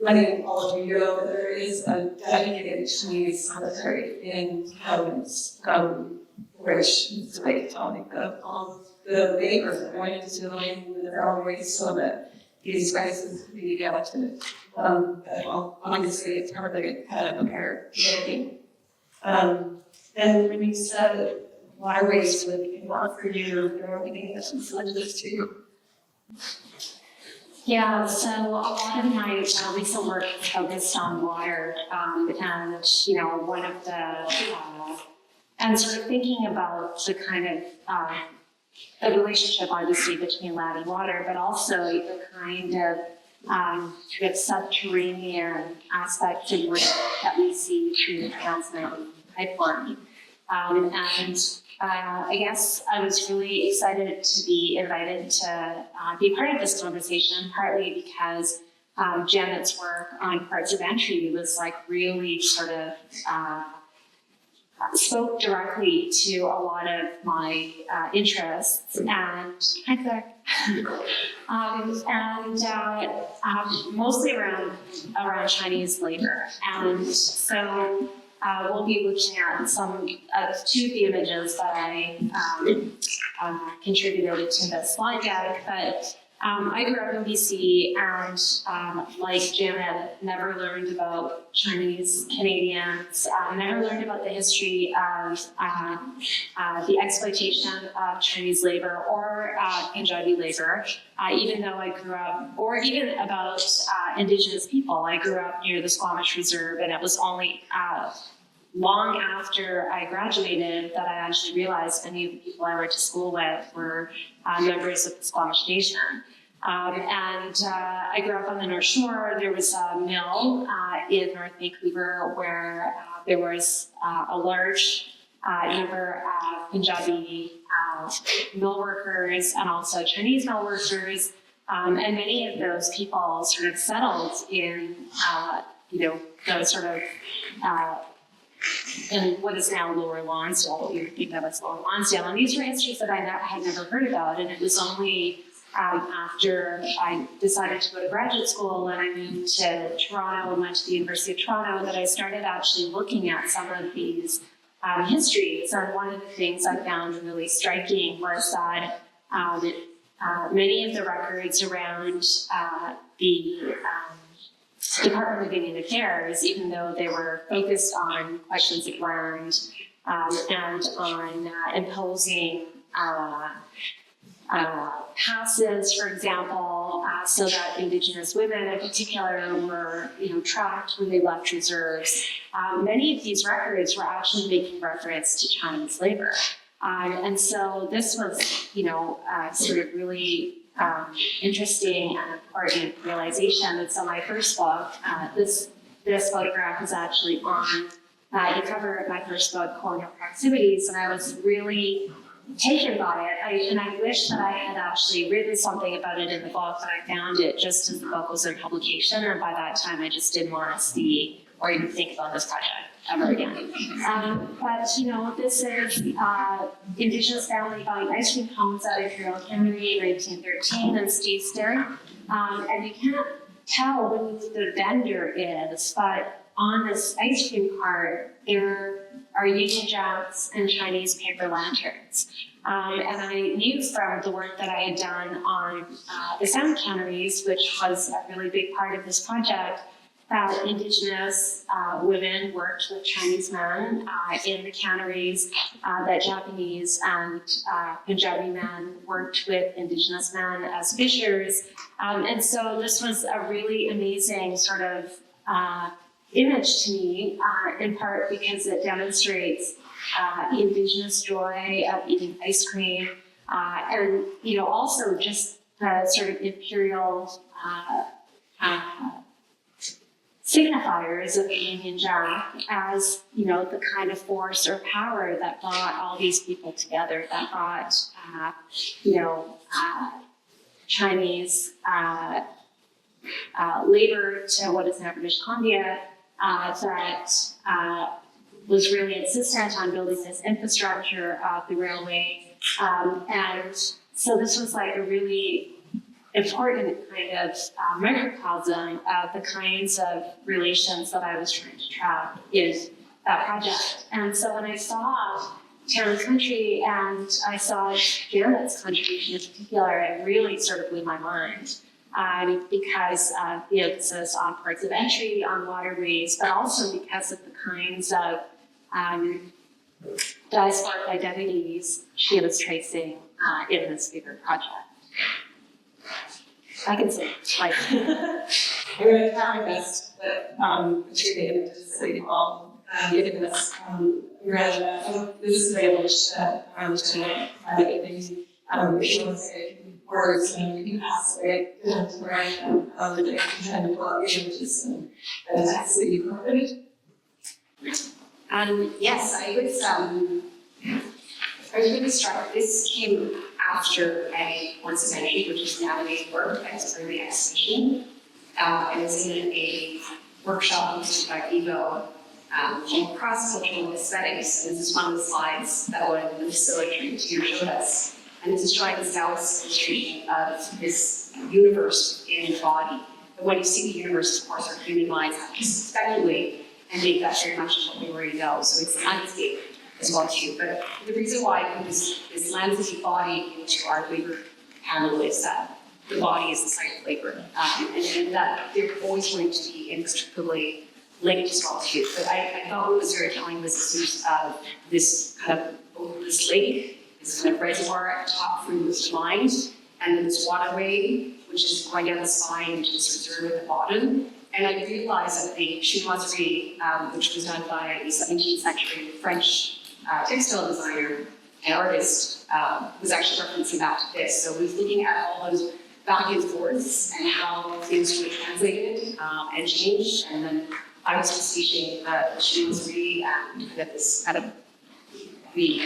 letting all of you know that there is a dedicated Chinese cemetery in Kamloops, which is based on the neighbors that went into the land with their own ways so that these spaces could be egalitarian. Obviously, it's probably kind of compared to and when you said waterways would be one for you, there are many lessons on this too. Yeah, so a lot of my recent work is focused on water, and one of the and sort of thinking about the kind of the relationship, obviously, between land and water, but also the kind of subterranean aspect of work that we see through the Trans Mountain pipeline. I guess I was really excited to be invited to be part of this conversation, partly because Janet's work on parts of entry was really sort of spoke directly to a lot of my interests, and mostly around Chinese labor. And so we'll be looking at two of the images that I contributed to the slide deck. But I grew up in BC, and like Janet, never learned about Chinese Canadians, never learned about the history of the exploitation of Chinese labor or Punjabi labor, even though I grew up, or even about Indigenous people. I grew up near the Squamish Reserve, and it was only long after I graduated that I actually realized many of the people I went to school with were members of the Squamish Nation. I grew up on the North Shore. There was a mill in North Vancouver where there was a large number of Punjabi mill workers and also Chinese mill workers And many of those people sort of settled in, the sort of, in what is now Lower Lonsdale, what we would think of as Lower Lonsdale. And these were histories that I had never heard about, and it was only after I decided to go to graduate school and I moved to Toronto and went to the University of Toronto that I started actually looking at some of these histories. And one of the things I found really striking was that many of the records around the Department of Indian Affairs, even though they were focused on questions of land and on imposing passes, for example, so that Indigenous women in particular were, tracked when they left reserves. Many of these records were actually making reference to Chinese labor. And so this was, sort of really interesting and important realization. And so my first book, this photograph was actually on the cover of my first book, Colonial Proximities, and I was really taken by it. And I wish that I had actually written something about it in the book, but I found it just as the book was in publication, and by that time I just didn't want to see or even think about this project ever again. But this is Indigenous family buying ice cream cones at Imperial Cannery in 1913 in Steveston. And you can't tell who the vendor is, but on this ice cream cart, there are Union Jacks and Chinese paper lanterns. And I knew from the work that I had done on the sound canneries, which was a really big part of this project, that Indigenous women worked with Chinese men in the canneries, that Japanese and Punjabi men worked with Indigenous men as fishers. And so this was a really amazing sort of image to me, in part because it demonstrates Indigenous joy of eating ice cream, and also just the sort of imperial signifiers of the Union Jack as the kind of force or power that brought all these people together, that brought Chinese labor to what is now British Columbia, that was really insistent on building this infrastructure of the railway. And so this was like a really important kind of microcosm of the kinds of relations that I was trying to track in that project. And so when I saw Town Country and I saw Janet's contribution in particular, it really sort of blew my mind. Because of the emphasis on ports of entry, on waterways, but also because of the kinds of diasporic identities she was tracing in this bigger project. I can say, like, I'm going to try my best, but to be able to say, given this, this is very much that tonight, she wants to say words and we can pass away to where I am on the day and what images and that's that you covered. Yes, I was really struck. This came after a once a century, which is nowadays work as part of the exhibition. I was in a workshop hosted by Evo called Cross-Cultural Aesthetics. And this is one of the slides that one of the facilitators here showed us. And this is showing the Taoist history of this universe in body. But when you see the universe, of course, our human minds have to speculate and make that very much what we already know. So it's a landscape as well too. But the reason why I put this landscape body into our labor panel is that the body is the site of labor, and that they're always going to be inextricably linked as well too. But I thought what was very telling was this use of this kind of this lake, this kind of reservoir at the top through this line, and then this waterway, which is going down the spine into this reserve at the bottom. And I realized that the chinoiserie, which was done by a 17th century French textile designer and artist, was actually referencing back to this. So we was looking at all those back and forths and how things were translated and changed. And then I was just teaching chinoiserie and kind of this kind of the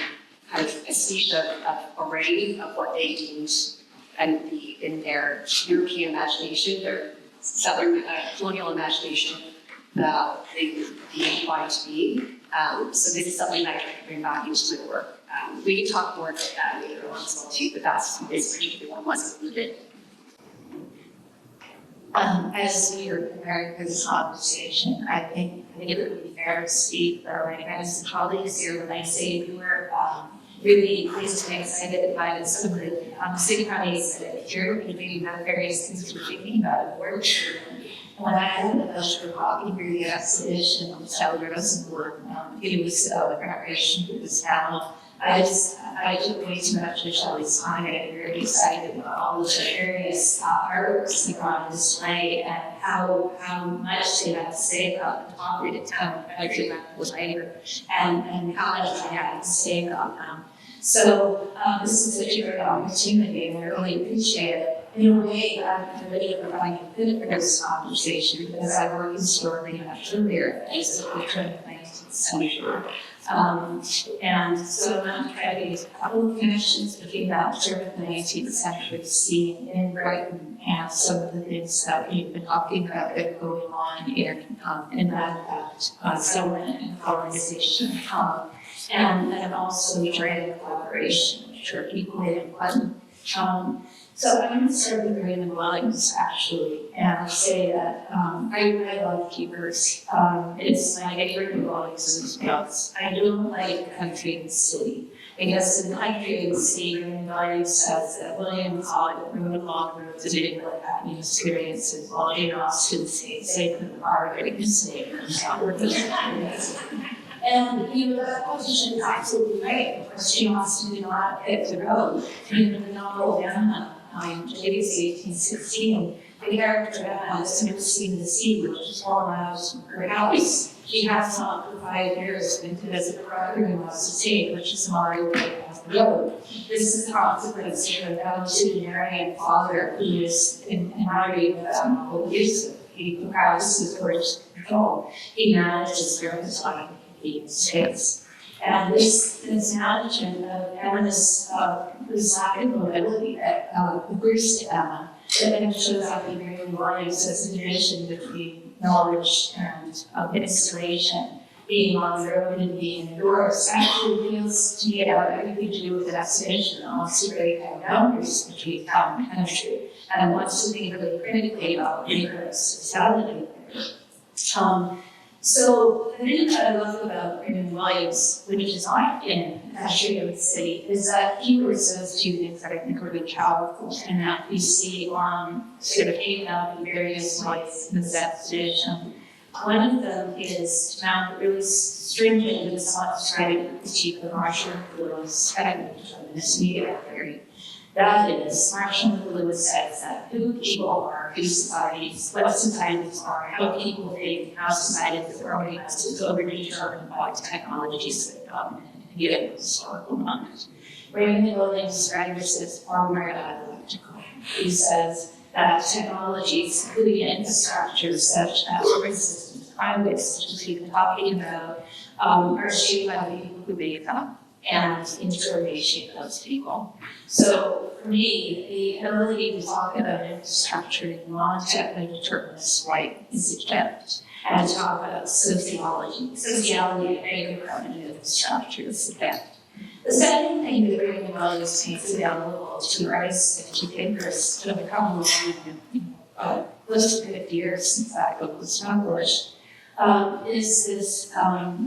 kind of aesthetic of array of what they deemed and the deeply in their European imagination, their Southern colonial imagination about the implied to be. So this is something that I can bring back into my work. We can talk more about that later on as well too, but that's basically one was included. As we were preparing for this conversation, I think it would be fair to speak for my friends and colleagues here when I say we were really pleased and excited by some of the city projects that here we have various things we're thinking about at work. And when I had the pleasure of walking through the exhibition on Salvador's work a few weeks ago in preparation for this panel, I took way too much of Shelley's time. I got very excited about all of the various artworks that were on display and how much they had to say about the poverty of town, actually that was later, and how much they had to say about them. So this is such a great opportunity, and I really appreciate it. In a way, I'm ready to provide a bit for this conversation because I work historically much earlier as a picture of the 19th century. And so I'm going to try to use a couple of connections between that sort of the 19th century scene in Brighton and some of the things that we've been talking about that are going on in that settlement and colonization. And also trade collaboration, which are equally important. So I'm going to start with Raymond Williams, actually, and I'll say that I love keepers. It's my favorite of Williams' books. I don't like Country and City, because in Country and City, Raymond Williams says that William Collett wrote long roads and didn't let that new experiences, while Jane Austen safe in the car, getting his name and that position is absolutely right. Of course, Jane Austen did not pick the road. Even the novel Emma, David's 1816, the character Emma has never seen the sea, which is 4 miles from her house. She has not for 5 years been to visit her brother-in-law's estate, which is a mile away off the road. This is a consequence of her valetudinarian father, who is entirely abusive. He practices coercive control. He manages various states. And this management of Emma's this lack of mobility that occurs to Emma, that then shows up in Raymond Williams as a division between knowledge and installation, being on the road and being indoors, actually feels to me about everything to do with the exhibition, almost to break down boundaries between town and country, and wants to think really critically about neighborhood society. So the thing that I love about Raymond Williams, which is not in Country of the City, is that he works those two things that I think are really powerful, and that we see sort of taken up in various ways in this exhibition. One of them is found really stringent and self-describing critique of Marshall McLuhan's feminist media theory. That is, Marshall McLuhan says that who people are, who societies, what societies are, how people think, how societies are organized is overdetermined by technologies that dominate and given historical moment. Raymond Williams describes this far more dialectical. He says that technologies, including infrastructures such as, for instance, highways, which we've been talking about, are shaped by the people who make them and information of those people. So for me, the ability to talk about infrastructure in non-technical terms, like is a gift, and to talk about sociology. Sociology of agricultural infrastructure is a gift. The second thing that Raymond Williams makes available to artists and to thinkers to become close to 50 years since that book was published, is this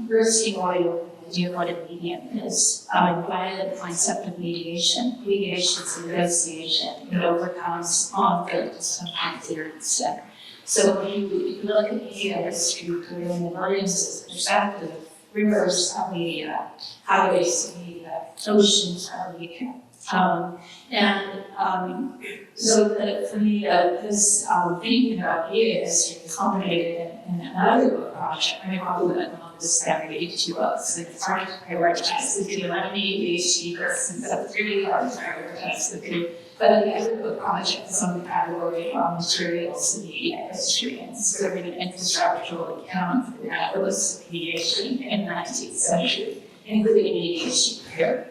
bursting oil idea of what a medium is, via the concept of mediation. Mediation is a negotiation. It overcomes conflict, sometimes here instead. So if you look at media history through Raymond Williams' perspective, rivers are media, highways are media, oceans are media. So that for me, this thinking about media history is culminated in another book project. I call it this family 2 books. It's hard to prioritize the two. I'm ADHD person, so it's really hard to prioritize the two. But the other book project is on the category of materials and media history, and sort of an infrastructural account for the catalyst of mediation in the 19th century, including mediation here.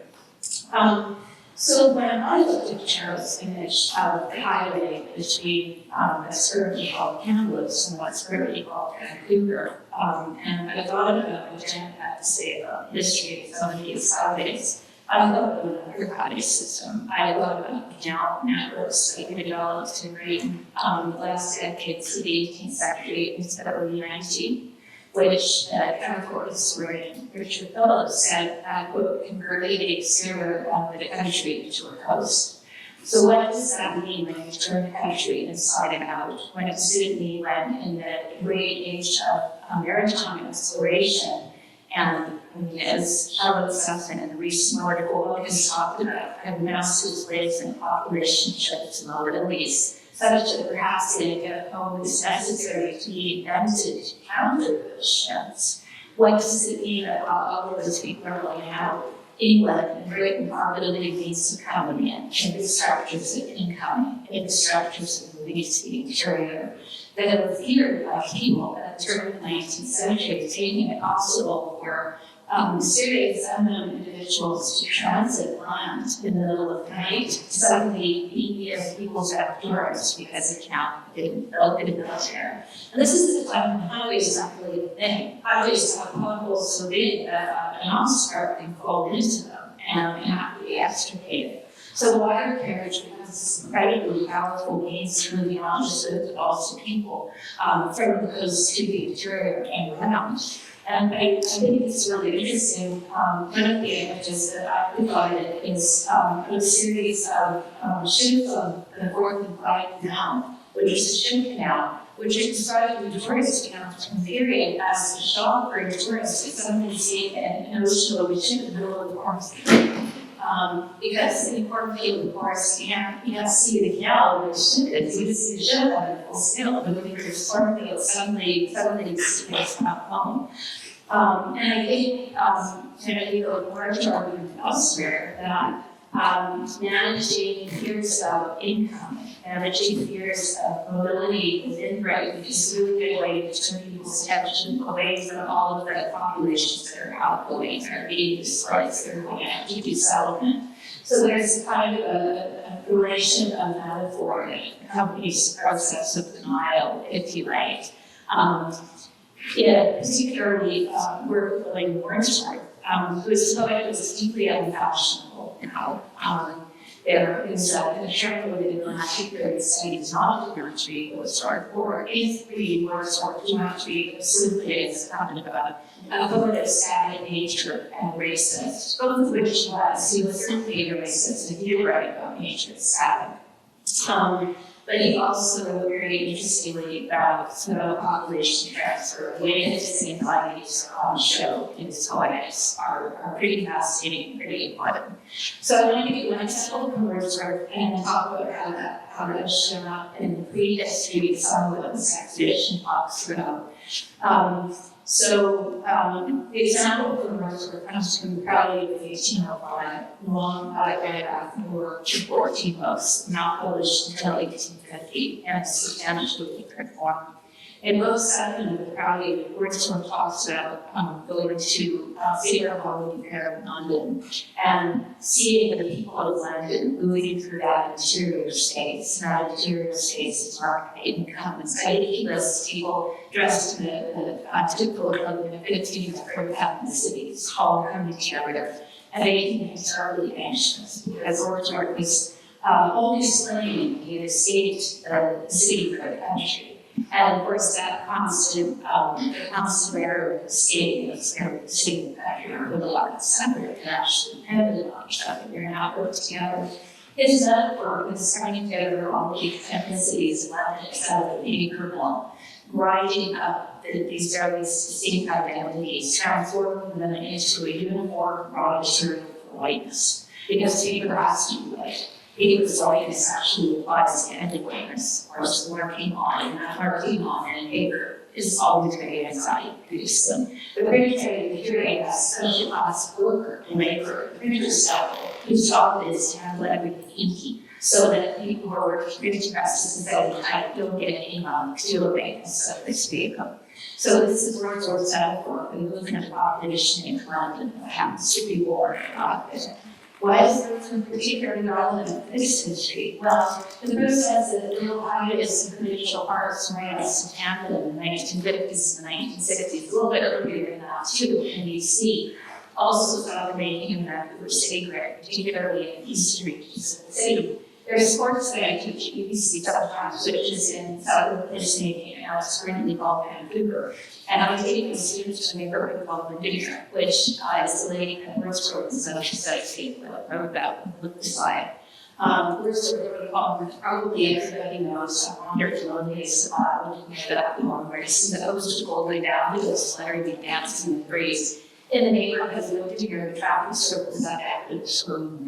So when I looked at Cheryl's image of the highway between what's currently called Kamloops and what's currently called Vancouver, and I thought about what Jen had to say about the history of some of these highways, I thought about an undercutting system. I thought about canal networks that were developed to create the last decades of the 18th century instead of early 19th, which transport historian Richard Phillips said, quote, converted the exterior of the country into a coast. So what does that mean when you turn the country inside and out? When it suited me when in the great age of maritime exploration, and as Howard Sutton in the recent article has talked about, have massive displays in population shifts in the Middle East, such that perhaps the dichotomy is necessary to be invented to counter those shifts. What does it mean that while all of those people are going out, England and Britain are building means of coming in, infrastructures of incoming, infrastructures of moving to the interior, that were feared by people at the turn of the 19th century, taking it possible for serious unknown individuals to transit land in the middle of the night, suddenly be in people's outdoors because the town didn't build there. And this is the time when highways is not really a thing. Highways have potholes so big that an ostrich can fall into them and have to be extricated. So water carriage becomes this incredibly powerful means to moving not just goods but also people from the coast to the interior and around. And I think it's really interesting. One of the images that I provided is a series of ships on the 4th and 5th Canal, which is a ship canal, which is described in tourist accounts from the period as a shock for tourists if somebody seeing an ocean of a ship in the middle of the forest. Because in cornfield, of course, you can't see the canal where the ship is. You can see the ship on a full scale, but when there's cornfield, suddenly it's not home. And I think, you go more to elsewhere that managing fears of income, managing fears of mobility within Britain is a really good way to turn people's attention away from all of the populations that are outgoing, that are being displaced, that are going out to do settlement. So there's kind of a relation of metaphor that accompanies the process of denial, if you like. Particularly, we're feeling Wordsworth, who is a poet who was deeply unfashionable now. There is a chapter in the last period study is not a poetry, it was sort of for basically Wordsworth poetry simply as kind of a poet of sad nature and racist, both of which was, he was simply a racist and he did write about nature as sad. But he also very interestingly about population transfer. The way his anxieties show in his poetics are pretty fascinating, pretty important. So I want to give you an example from Wordsworth and talk about how that showed up in the prehistory of some of those exhibition talks about. The example from Wordsworth comes from probably 1805, long autobiograph for 14 books, not published until 1850, and substantially different form. In book 7 of the probably Wordsworth talks about going to St. Colony Fair in London and seeing the people of London moving through that interior space. And that interior space is marked by income. And so he lists people dressed in the typical clothing of 15 different ethnicities, all coming together and making him terribly anxious because Wordsworth was only explaining the estate, the city for the country. And of course, that constant error of escape is kind of the same factor with a lot of separate and actually dependent on each other. They're not work together. His metaphor is coming together all the ethnicities, Latinx, out of the acre wall, grinding up these various distinct identities, transforming them into a uniform raw material for whiteness. Because paper has to be white. Because whiteness actually applies to any whiteness, or just working on and paper is always very anxiety produced them. The printer period has social class worker and labor, printer cycle, whose job is to handle everything inky, so that people who are working printing presses instead of type don't get any exuberance of this vehicle. So this is Wordsworth's metaphor for the movement of population in London that happens to be war and profit. Why is this particularly relevant in this history? Well, the book says that Ohio is some digital arts rights happened in the 1950s and the 1960s, a little bit earlier than that too, and you see also celebrating in Vancouver city grant, particularly in history of the city. There's sports that I teach at UBC sometimes, which is in southern Pennsylvania, and now it's currently called Vancouver. And I was taking the students to a neighborhood called Vancouver, which is a lady that works for the social studies that I wrote about with the slide. We're sort of probably everybody knows wonderful days that long race and the coast all the way down to this Larry B. dancing in the breeze. In the neighborhood has lived here, the traffic circles that active school.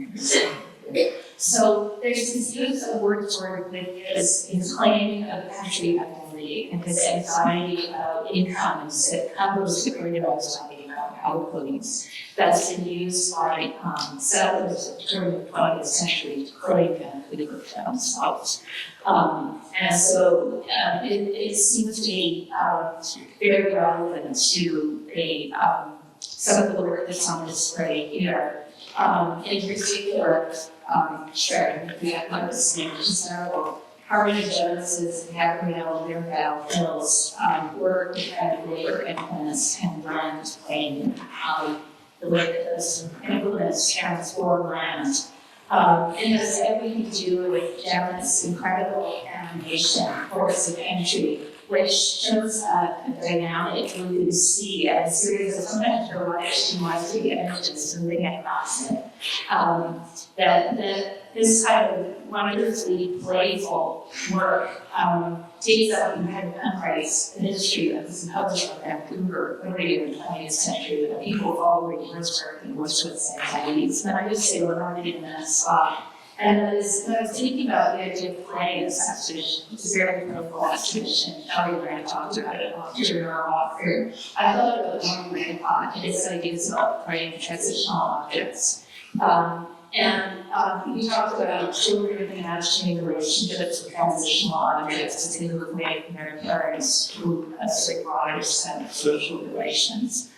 So there's this use of wordsworth with his claiming of the country identity and his anxiety about income and Kamloops supported also about outputs that's been used by settlers during the 20th century to claim Vancouver for themselves. And so it seems to be very relevant to some of the work that's on display here. In particular, sharing the Atlas name several Harmony Jones's and Gabrielle Mirabel Hill's work at labor implements and land claim, the way that those implements transform land. It has everything to do with Gemma's incredible animation, Force of Entry, which shows a dynamic you can see a series of sometimes derived to images and they get lost in it. That this kind of wonderfully playful work takes up in kind of embrace the history of the Symposium of Vancouver earlier in the 20th century, that people following his work and was with anxieties. And I just say we're already in that spot. And I was thinking about the idea of play as exhibition. It's a very critical exhibition. Ellie Grant talked about it during our walk through. I thought about one way and its ideas about play and transitional objects. We talked about children imagining relationships with transitional objects as they move away from their parents to a sort of broader set of social relations.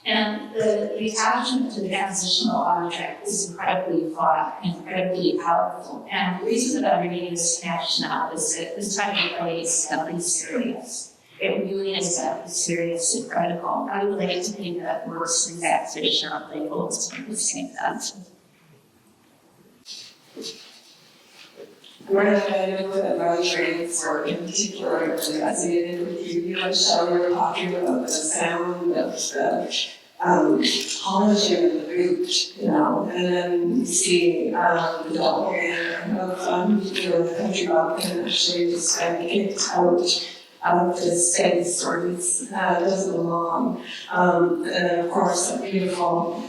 And the attachment to the transitional object is incredibly fraught and incredibly powerful. And the reason that I'm reading this connection out is that this kind of play is definitely serious. It really is definitely serious and critical. I would like to think that works in that exhibition are labels in the same sense. One of the I know that Valerie's work in particular really resonated with you. You and Shelley were talking about the sound of the polishing of the boot, you know, and then you see the doppelganger of the country Belkin actually just kicked out of his space where he doesn't belong. And then of course a beautiful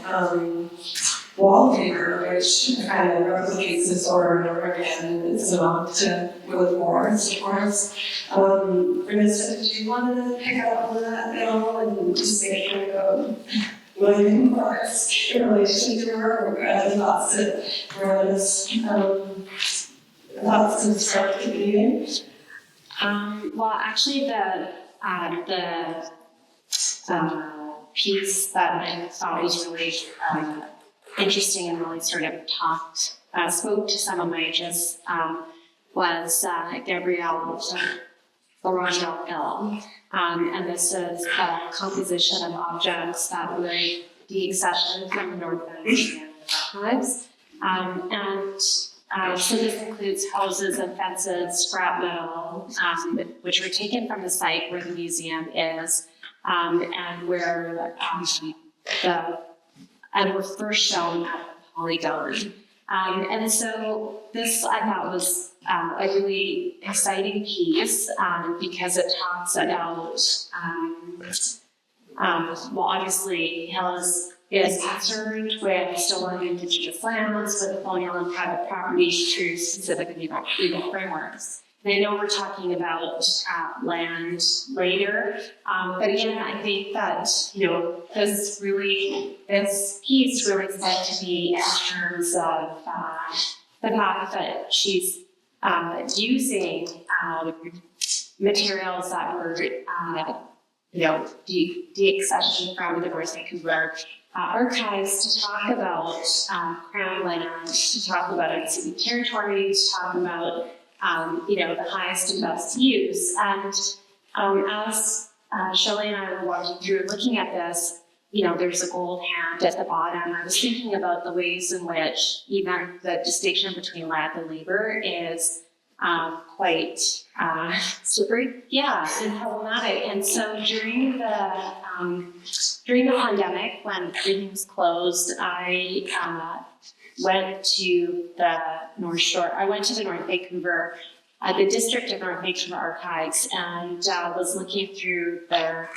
wallpaper, which kind of replicates this over and over again, and it's an ode to Willie Morris, of course. Vanessa, did you want to pick up on that at all and just say kind of William Morris in relation to her thoughts that Verona's thoughts and start to be? Well, actually, the piece that I thought was really interesting and really sort of spoke to some of my ideas was Gabrielle Laurent Hill. And this is a composition of objects that were deaccessioned from the North Vancouver archives. So this includes houses and fences, scrap metal, which were taken from the site where the museum is, and where and were first shown at the Polygon. And so this I thought was a really exciting piece because it talks about, well, obviously Hill is concerned with stolen Indigenous lands, with colonial and private property through specifically legal frameworks. And I know we're talking about land later, but again, I think that, this piece really said to me in terms of the fact that she's using materials that were de-accession from the North Vancouver archives to talk about crown land, to talk about unceded territory, to talk about the highest and best use. And as Shelley and I were walking through looking at this, there's a gold hand at the bottom. I was thinking about the ways in which even the distinction between land and labor is quite slippery, and problematic. And so during the pandemic, when everything was closed, I went to the North Shore. I went to the North Vancouver, the district of North Vancouver archives, and was looking through their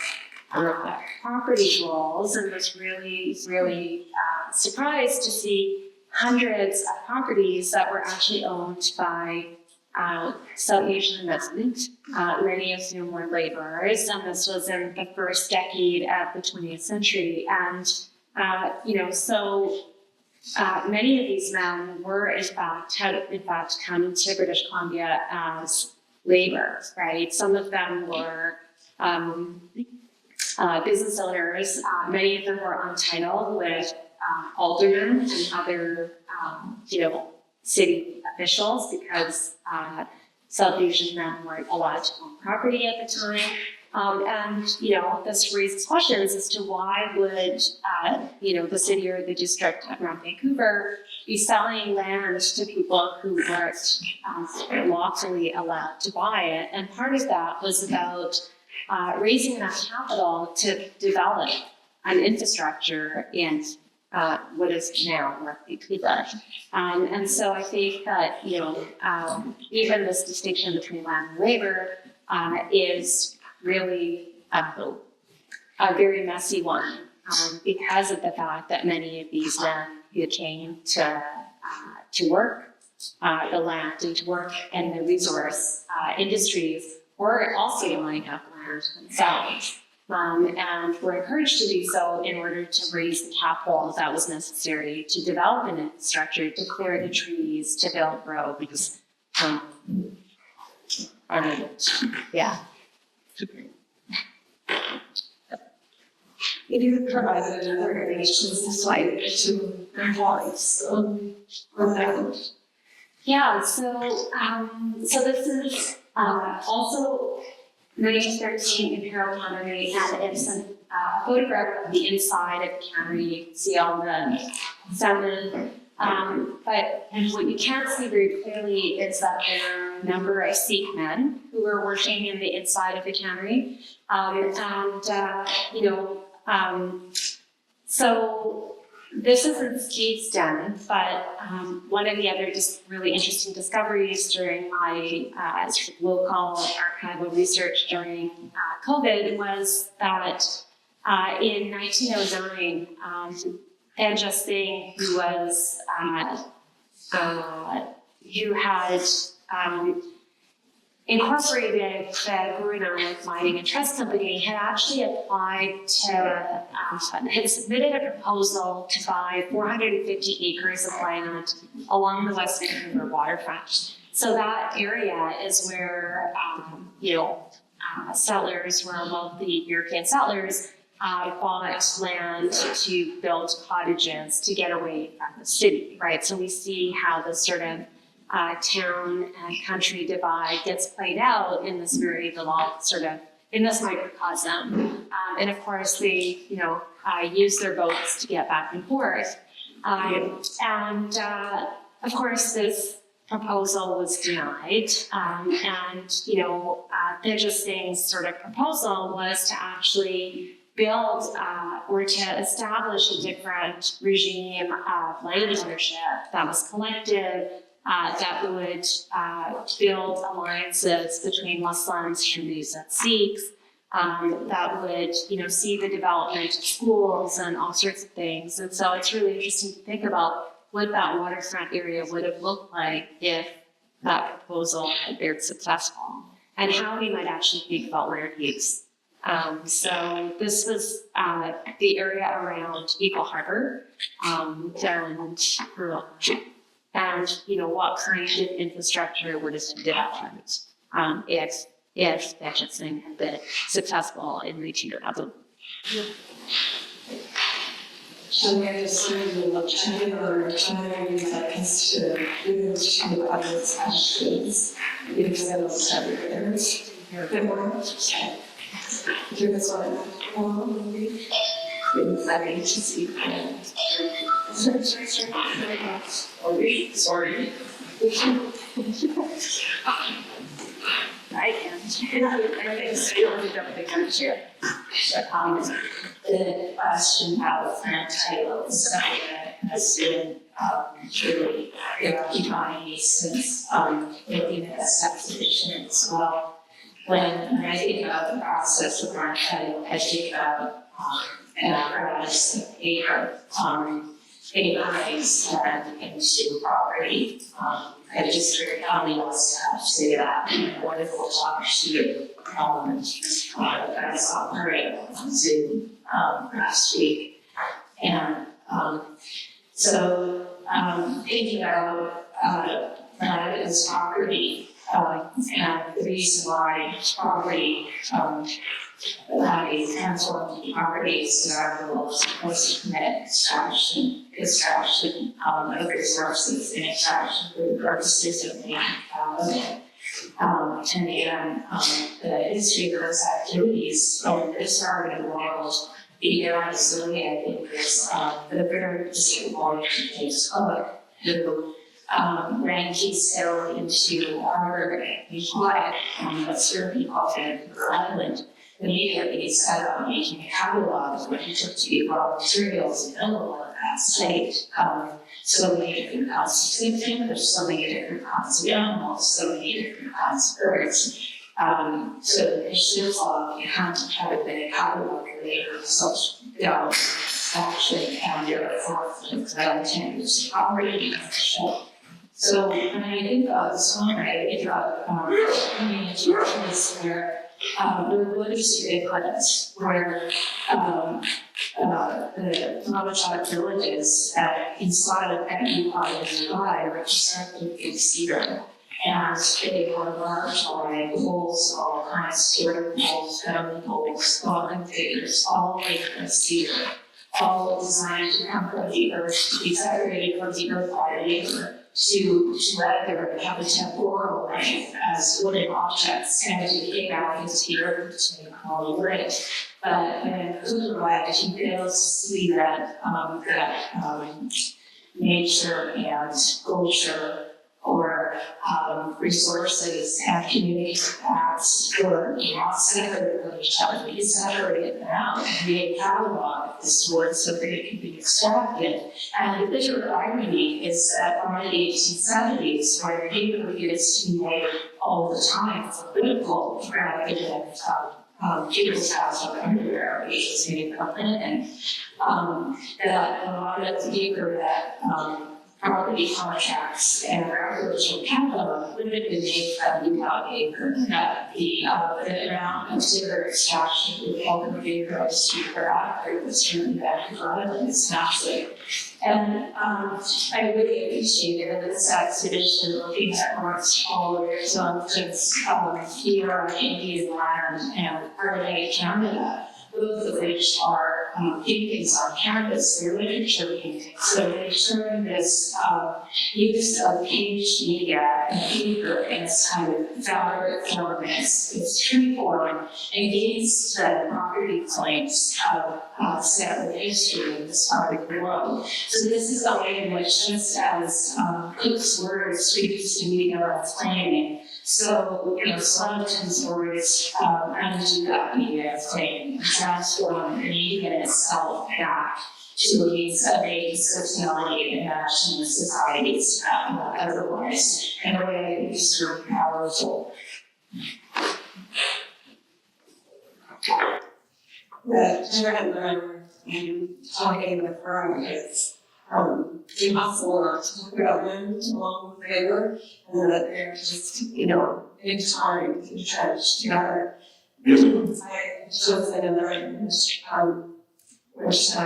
property rolls, and was really, really surprised to see hundreds of properties that were actually owned by South Asian residents, many of whom were laborers, and this was in the first decade of the 20th century. And, so many of these men were, had in fact come to British Columbia as laborers, right? Some of them were business owners. Many of them were on title with aldermen and other, city officials, because South Asian men weren't allowed to own property at the time. And this raises questions as to why would, the city or the district around Vancouver be selling land to people who weren't lawfully allowed to buy it. And part of that was about raising enough capital to develop an infrastructure in what is now North Vancouver. And so I think that, even this distinction between land and labor is really a very messy one, because of the fact that many of these men who came to work the land and to work in the resource industries were also buying up land themselves. And were encouraged to do so in order to raise the capital that was necessary to develop an infrastructure, to clear the trees, to build roads, because, If you could provide another image to this slide to their voice on that. Yeah, so this is also 1913 Imperial Cannery, and it's a photograph of the inside of the cannery. You can see all the salmon. And what you can't see very clearly is that there are a number of Sikh men who were working in the inside of the cannery. So this isn't Steve's den, but one of the other just really interesting discoveries during my local archival research during COVID was that in 1909, Anja Singh, who was who had incorporated the Guru Nanak Mining and Trust Company, had actually applied to, had submitted a proposal to buy 450 acres of land along the West Vancouver waterfront. So that area is where, settlers, where wealthy European settlers bought land to build cottages to get away from the city, right? So we see how this sort of town and country divide gets played out in this very developed sort of, in this microcosm. And of course they, use their boats to get back and forth. Of course this proposal was denied. Just Singh's sort of proposal was to actually build or to establish a different regime of land ownership that was collective, that would build alliances between Muslims, Hindus, and Sikhs, that would, see the development of schools and all sorts of things. And so it's really interesting to think about what that waterfront area would have looked like if that proposal had been successful, and how we might actually think about land use. So this was the area around Eagle Harbor, and what kind of infrastructure would have been developed if if Vancouver had been successful in reaching their outcome. So I assume the China that has to move to other sections because I don't have it there. Bit more. Do this one. That agency. Sorry. I can. I the question of title is something that has been truly occupying me since looking at this exhibition as well. When I think about the process of our title, I think about an apparatus of paper, paper rights and into property. I just heard Kamloops say that in a wonderful talk to you. I saw her on Zoom last week. And so thinking about that as property, and the reason why property having transformed property is desirable is supposed to permit extraction of resources and extraction for the purposes of making development. And again, the history of those activities in this part of the world began recently, I think, is the very distinct one James Cook, who ran Keystone into harbor and quiet on the survey of Vancouver Island. Immediately set about making a catalog of what he took to be raw materials available in that state. So many different kinds of things, there's so many different kinds of animals, so many different kinds of birds. So the initiatives of you have to have a catalog of labor, such action, and therefore things that I tend to see already in the show. So when I think about this one, I think about coming into a place where there were interesting clinics where the Kamloops villages inside of that Yukon nearby were constructed in cedar. And they were large like poles, all kinds of sort of poles, family poles, long figures, all made from cedar, all designed to come from the earth, to be separated from the earth by labor, to either have a temporal life as wooden objects and to take out his ear to make all the wood. But in Vancouver, he fails to see that nature and culture or resources and community impacts were not separate from each other. We separated them out and made a catalog of this wood so that it could be extracted. And the bitter irony is that by the 1870s, where paper used to be made all the time for political rather than people's house of underwear, which was made from linen, that a lot of the paper that property contracts and records from Canada would have been made from Utah paper. That the amount of timber extraction with all the paper of super accurate was from Vancouver Island is massive. And I really appreciated this exhibition looking at North scholars on things here on Indian land and early Canada, both of which are paintings on canvas, they're literature paintings. So they're showing this use of page media and paper in this kind of fabric form, it's tree form, against the property claims of settler history in this part of the world. So this is a way in which, just as Cook's words speaks to media of claiming, so, Slotin's words undo that media of claiming and transform the media itself back to a means of making sociality and action in societies otherwise in a way that is really powerful. The Sharon and talking with her is impossible to talk about them along with labor, and that they're just, entwined and trenched together. I chosen in the right which I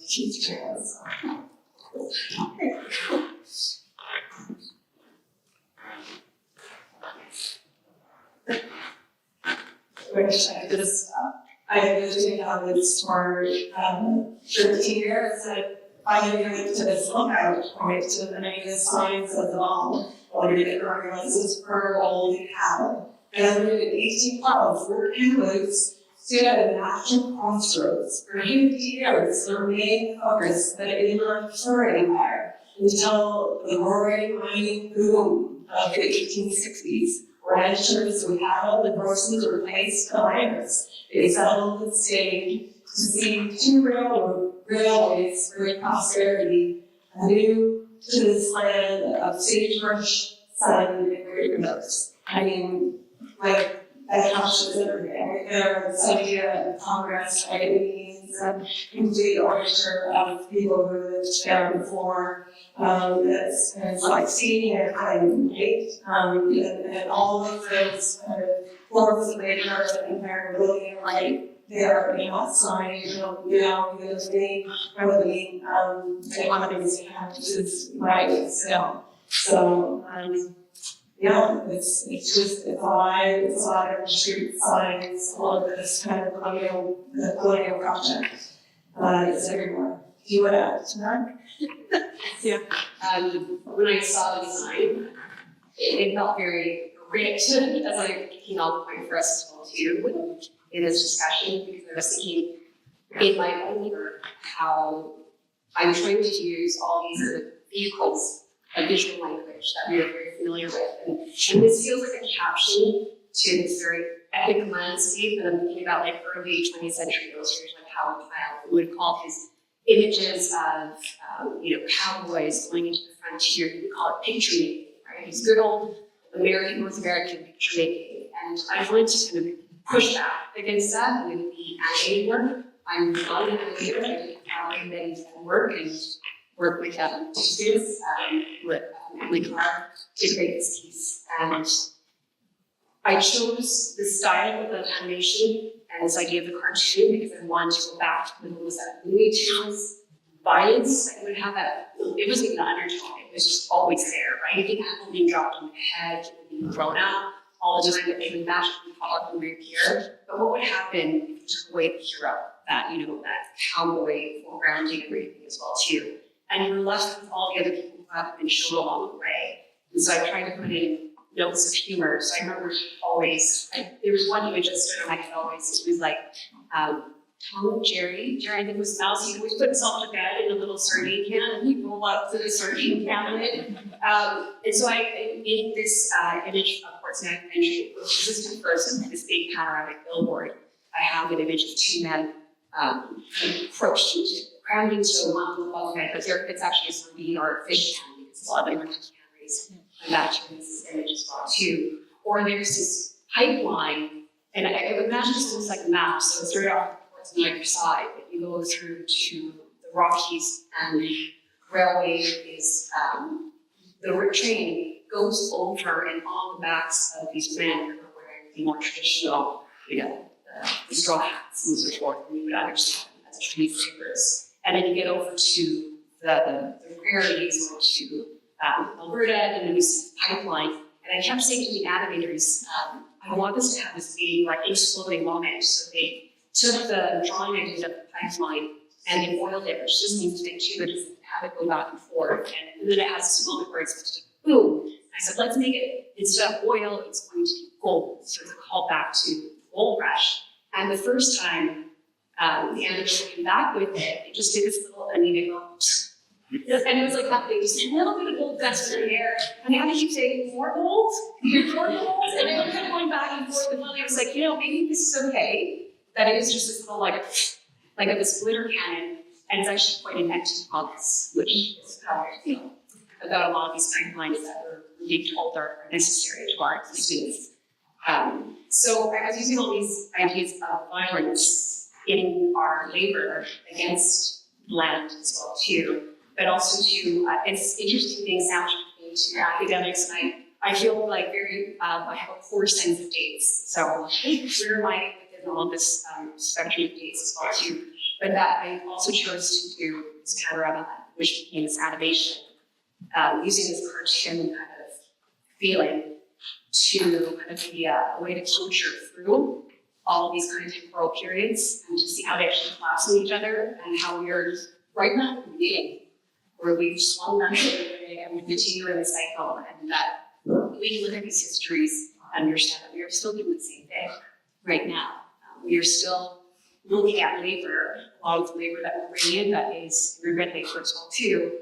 teach as. which I just, I lived in Kamloops for 13 years, and finally went to this lookout point to the native signs of the mall, where the organizes per old cattle. And I lived in 1812, where Kamloops stood at a national crossroads. For 50 years, the main focus that inland fur empire until the roaring mining boom of the 1860s. Ranchers and cattle and horses replaced the miners. They settled and stayed to see two railways bring prosperity anew to this land of sagebrush, sun, and greenhouse. I mean, like, that captures everything. Right there, this idea of progress, means and complete orchard of people who lived there before. It's like seeing and kind, right? And all of those kind of forms of labor and they're really like they are outside, because they probably economies is right still. So yeah, it's alive, it's a lot of street signs, all of this kind of colonial project. It's everywhere. Do you want to add to that? When I saw the design, it felt very rich as a kicking off point for us as well too in this discussion, because I was thinking in my own work how I'm trying to use all these vehicles of visual language that we are very familiar with, and this feels like a caption to this very epic landscape that I'm thinking about, like early 20th century illustration, like Howard Pyle would call his images of cowboys going into the frontier. He would call it picture making, right? It's good old North American picture making. And I wanted to kind of push back against that with the animated work. I'm not an animator, but I did animated work and work with students with Emily Carr to create this piece. And I chose the style of animation and this idea of the cartoon because I wanted to go back to when it was that Looney Tunes violence. I would have that, it wasn't even an undertone, it was just always there, right? You think apple being dropped on the head, being thrown out all the time, that they would magically pop up and reappear. But what would happen if you took away the hero, that cowboy foregrounding and everything as well too? And you're left with all the other people who haven't been shown along the way. And so I tried to put in notes of humor. So I remember always, there was one image that stood out, I could always, it was like, Tom and Jerry, I think was a mouse, he'd always put himself to bed in a little sardine can, and he'd roll up to the sardine can lid. And so I made this image of Portsmouth Entry, which is just first, this big panoramic billboard. I have an image of two men approached into crammed into one bulkhead, but it's actually a sardine or a fish can, because a lot of American canneries come back to this image as well too. Or there's this pipeline, and I would imagine this looks like a map, so it started off on either side, but you go through to the Rockies, and the railway is, the train goes over and on the backs of these men who are wearing the more traditional, the straw hats and so forth, and you would understand as tree sweepers. And then you get over to the prairies or to Alberta, and then we see the pipeline. And I kept saying to the animators, I want this to have this big, like, exploding moment. So they took the drawing I did of the pipeline and they oiled it, which just means they tube it, have it go back and forth. And then it has this moment where it's just boom. I said, let's make it, instead of oil, it's going to be gold. So it's a call back to the gold rush. And the first time the animators came back with it, it just did this little, and it was like happening, just a little bit of gold dust in the air. And they had to keep saying, more gold, more gold. And they were kind of going back and forth. And finally I was like, maybe this is okay. That it was just this little, like this glitter cannon. And it's actually quite an empty box, which is how I feel about a lot of these pipelines that we're being told are necessary to our existence. So I was using all these ideas of violence in our labor against land as well too, but also to, it's interesting things now to academics, and I feel like I have a poor sense of dates. So where am I within all this spectrum of dates as well too? But that I also chose to do this panorama, which became this animation, using this cartoon kind of feeling to kind of be a way to culture through all these kind of temporal periods and to see how they actually collapse on each other and how we are right now at the beginning where we've swung that and we continue in the cycle, and that we look at these histories and understand that we are still doing the same thing right now. We are still looking at labor, all the labor that we're bringing in, that is immigrant labor as well too,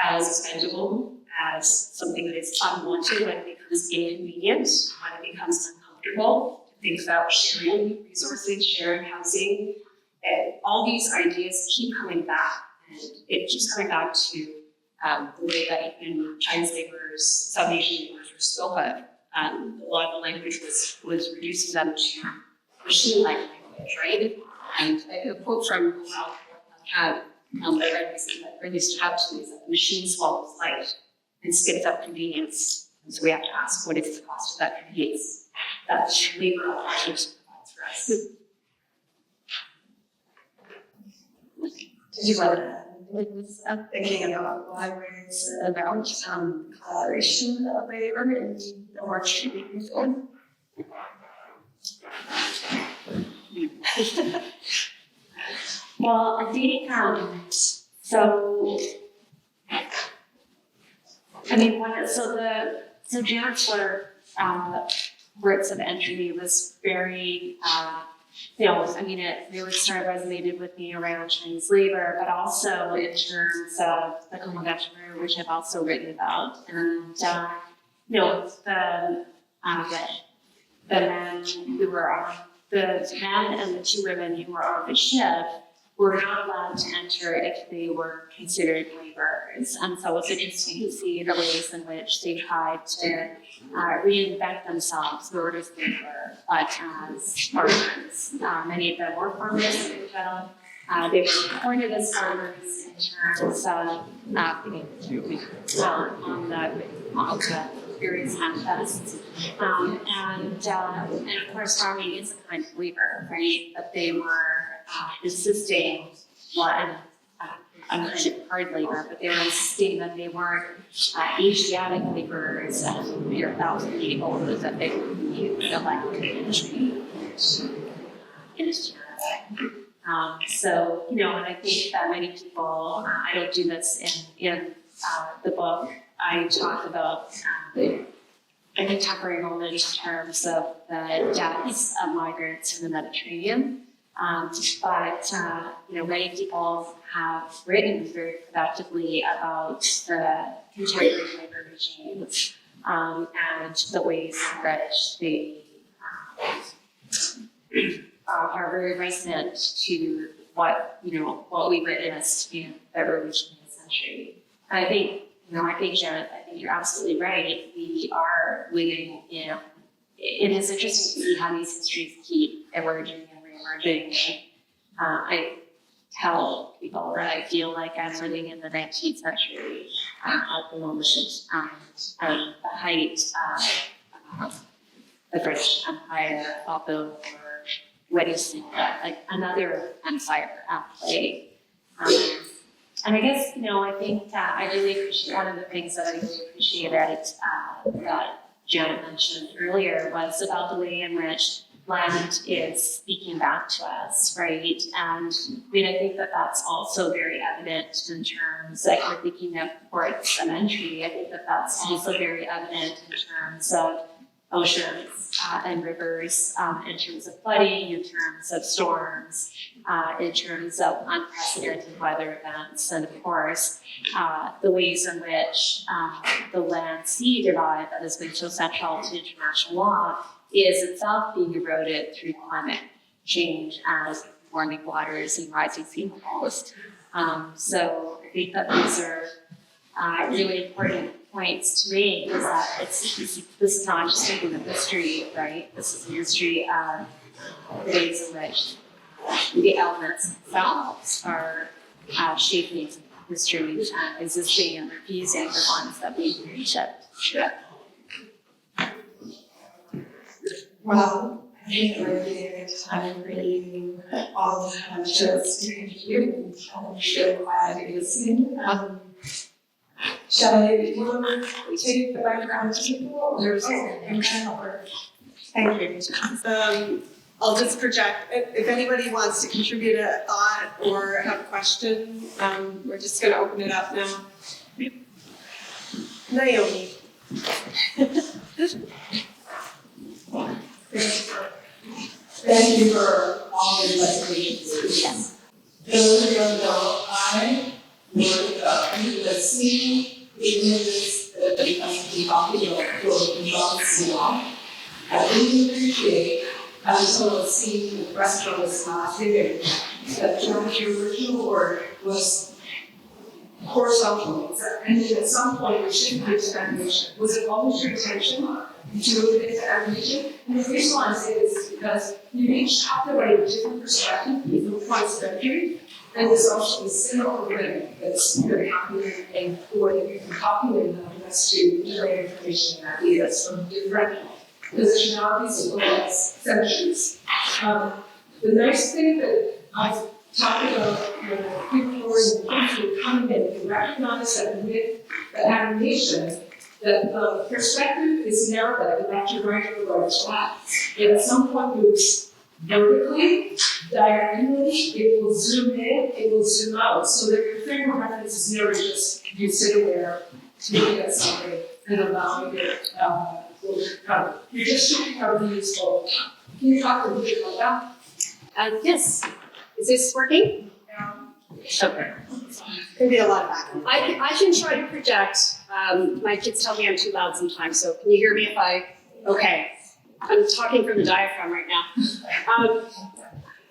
as expendable, as something that is unwanted when it becomes inconvenient, when it becomes uncomfortable. Think about sharing resources, sharing housing, and all these ideas keep coming back. And it keeps coming back to the way that even Chinese laborers, South Asian laborers were still have. A lot of the language was reducing them to machine-like language, right? And a quote from that I read recently that really stood out to me is that the machine swallows life and spits out convenience. And so we have to ask, what is the cost of that convenience that labor opportunities provides for us? Did you want to? I'm thinking about libraries, about collaboration of labor and the work should be useful. Well, I think, so, I mean, so Janet's works of entry was very, I mean, it really started resonated with me around Chinese labor, but also in terms of the Kamloops, which I've also written about. And, the men who were on, the men and the two women who were on the ship were not allowed to enter if they were considered laborers. And so it's interesting to see the ways in which they tried to reinvent themselves, not as labor, but as farmers. Many of them were farmers in general. They were appointed as farmers in terms of on the various manifests. And of course, farming is a kind of labor, right? But they were insisting, I'm hard labor, but they were insisting that they weren't Asiatic laborers and they were 1,000 people that they would use the language industry. So, and I think that many people, I don't do this in the book, I talk about a contemporary moment in terms of the deaths of migrants in the Mediterranean. But many people have written very productively about the contemporary labor regimes and the ways in which they are very resonant to what we witnessed in the early 20th century. And I think Janet, you're absolutely right. We are living in. It is interesting to see how these histories keep emerging and reemerging. I tell people that I feel like I'm living in the 19th century at the moment, the height of the British Empire, although we're witnessing another empire at play. And I guess, I think I really appreciate, one of the things that I really appreciated that Janet mentioned earlier was about the way in which land is speaking back to us, right? And I think that that's also very evident in terms, like we're thinking of ports and entry, I think that that's also very evident in terms of oceans and rivers, in terms of flooding, in terms of storms, in terms of unprecedented weather events, and of course, the ways in which the land-sea divide that has been so central to international law is itself being eroded through climate change as warming waters and rising sea levels. So I think that these are really important points to make, is that this is not just a human history, right? This is a history of the ways in which the elements themselves are shaping history and existing and refusing the ones that we reshaped. Well, I think we're really a good time reading all the shows to contribute, and I'm really glad you're listening. Shall I take the background to people? There's a channel. Thank you. I'll just project, if anybody wants to contribute a thought or have a question, we're just gonna open it up now. Naomi. Thank you for all the presentations. Yes. Those who don't know, I would see images that become popular for John's law. I really appreciate until seeing the restaurants not hidden that John's original work was horizontal, and then at some point we shifted it to animation. Was it always your intention to move it into animation? And the reason why I say this is because you each have to write a different perspective, different points of entry, and there's also the cynical ring that's very happening and what you're talking about us to integrate information and ideas from different positionalities as well as centuries. The nice thing that I've talked about when people were coming in, we recognize that with the animation, that the perspective is narrow, that you're going to go flat. And at some point moves vertically, diagonally, it will zoom in, it will zoom out, so that your frame of reference is never just you sit aware to look at something and allowing it you're just shooting out the useful. Can you talk a little bit about that? Yes. Is this working? Okay. Could be a lot of back. I can try to project. My kids tell me I'm too loud sometimes, so can you hear me if okay. I'm talking from the diaphragm right now.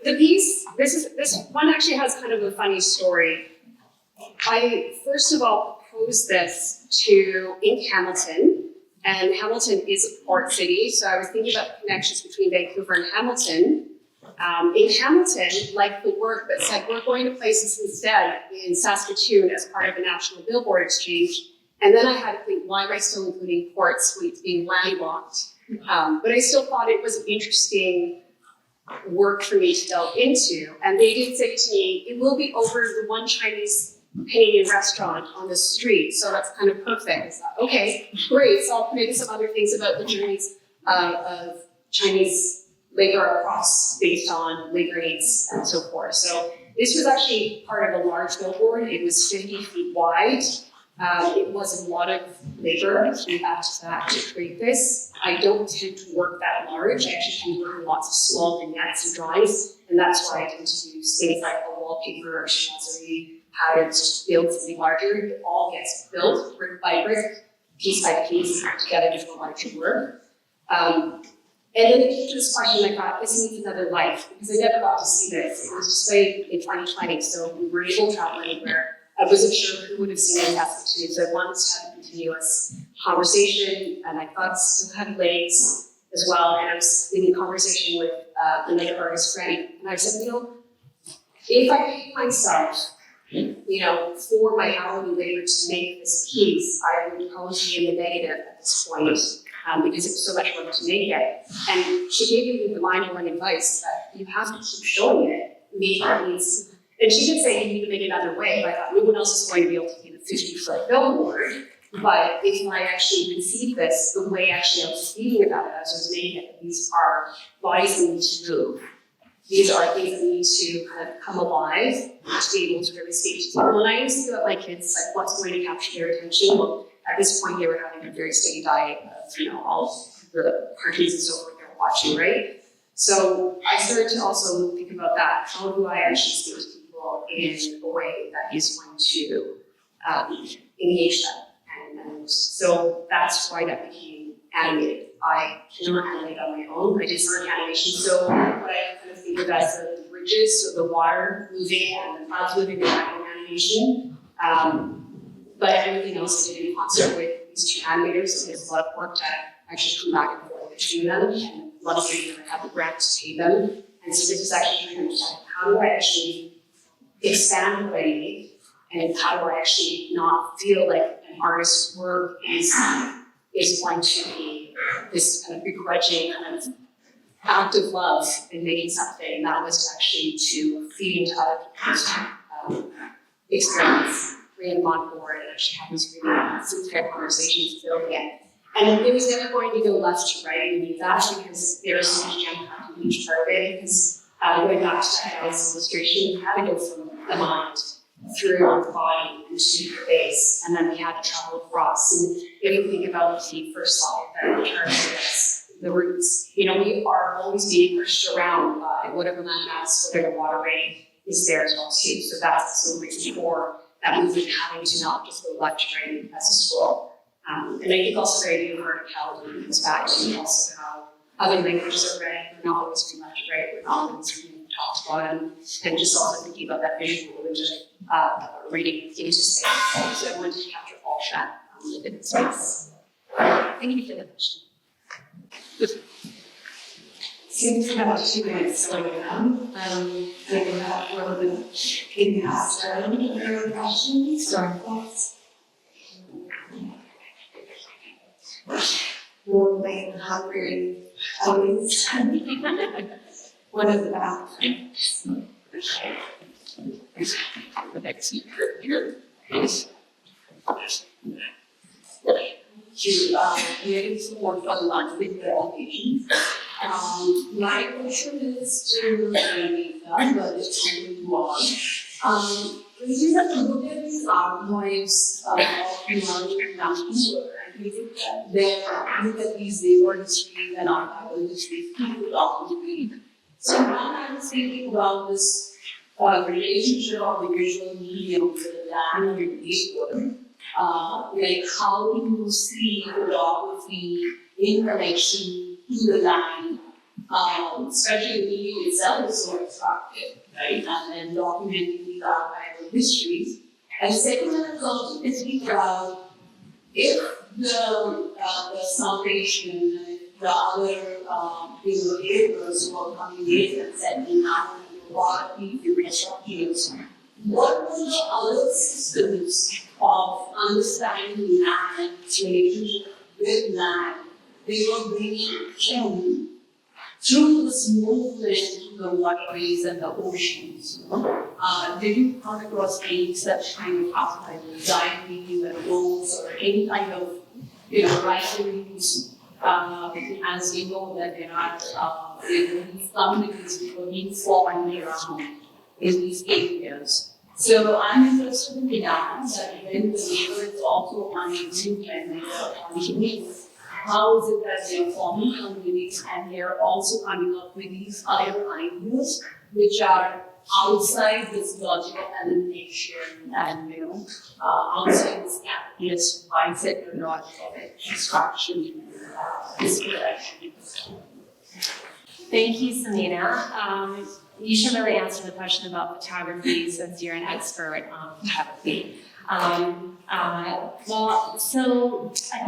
The piece, this one actually has kind of a funny story. I first of all proposed this in Hamilton, and Hamilton is a port city, so I was thinking about the connections between Vancouver and Hamilton. In Hamilton, like the work that said we're going to place this instead in Saskatoon as part of a national billboard exchange, and then I had to think, why am I still including ports when it's being landlocked? But I still thought it was an interesting work for me to delve into, and they did say to me, it will be over the one Chinese Canadian restaurant on the street, so that's kind of perfect. I thought, okay, great, so I'll put in some other things about the journeys of Chinese labor across based on labor needs and so forth. So this was actually part of a large billboard. It was 50 feet wide. It was a lot of labor to create this. I don't tend to work that large. I actually can work in lots of small vignettes and drawings, and that's why I tend to use things like a wallpaper or chinoiserie patterns to build something larger. It all gets built brick by brick, piece by piece, to get a different larger work. And then it came to this question, I thought, this needs another life, because I never got to see this. It was displayed in 2020, so we were able to travel anywhere. I wasn't sure who would have seen it in Saskatoon, so I wanted to have a continuous conversation, and I thought it still had legs as well. And I was in a conversation with another artist friend, and I said, if I paid myself, for my hourly labor to make this piece, I would probably be in the negative at this point, because it was so much work to make it. And she gave me the mind-blowing advice that you have to keep showing it, make these. And she did say you need to make it another way, but I thought no one else is going to be able to get a 50-foot billboard. But if I actually conceive this the way actually I was speaking about it as I was making it, these are bodies that need to move. These are things that need to kind of come alive to be able to really speak to people. And I used to think about my kids, like what's going to capture their attention. Well, at this point they were having a very steady diet of, all the cartoons and so forth they were watching, right? So I started to also think about that. How do I actually speak to people in a way that is going to engage them? And so that's why that became animated. I cannot animate on my own. I did some animation. So what I kind of think of as the bridges, so the water moving and the clouds moving, the animation. But everything else I did in concert with these two animators. So there's a lot of work to actually come back and forth between them. And luckily, I have the grant to pay them. And so this is actually trying to understand how do I actually expand what I make, and how do I actually not feel like an artist's work is going to be this kind of begrudging kind of act of love in making something. That was actually to feed into other people's experience, bring them on board, and actually have these really sincere conversations building it. And it was never going to go left to right. I mean, that's because there's so much jam-packed a huge part of it, because going back to Kyle's illustration, we had to go from the mind through the body into the face, and then we had to travel across. And if you think about the first slide, that term is the roots. You know, we are always being pushed around by whatever landmass, whatever waterway is there to us too. So that's so much more that we've been having to not just go left to right as a school. And I think also the idea of verticality comes back to also how other languages are read. We're not always from left to right, we're not always from top to bottom. And just also thinking about that visual image reading into space. So I wanted to capture all that within space. Thank you for the question. Seems to have 2 minutes slowing down. Maybe we have a little bit in the past earlier questions or thoughts. Lonely, hungry, always. What is it about? The next here is Creating support for lunch with the occasion. My question is to Anita, but it's only one. We have to look at these archives of humanity Vancouver, and we think that they look at these labor histories and archival histories, people often read. So when I'm thinking about this relationship of the visual medium with the land and people, like how do you see photography in relation to the land, especially the medium itself is so attractive, right? And then documenting these archival histories. And second, when it comes to thinking about if the salvation and the other laborers who are coming in and settling out and what the restructures, what were the other systems of understanding land, relationship with land, they were bringing in through this movement to the waterways and the oceans. Did you come across any such kind of outside anxiety and goals or any kind of, writings, as you know that there are these communities which were being formed around in these areas. So I'm interested in the data that when the labor is also on YouTube and communities, how is it that they're forming communities and they're also coming up with these other ideas which are outside this logical elimination and outside this capitalist mindset or not of extraction, disconnection. Thank you, Samina. You should really answer the question about photography since you're an expert on photography. So I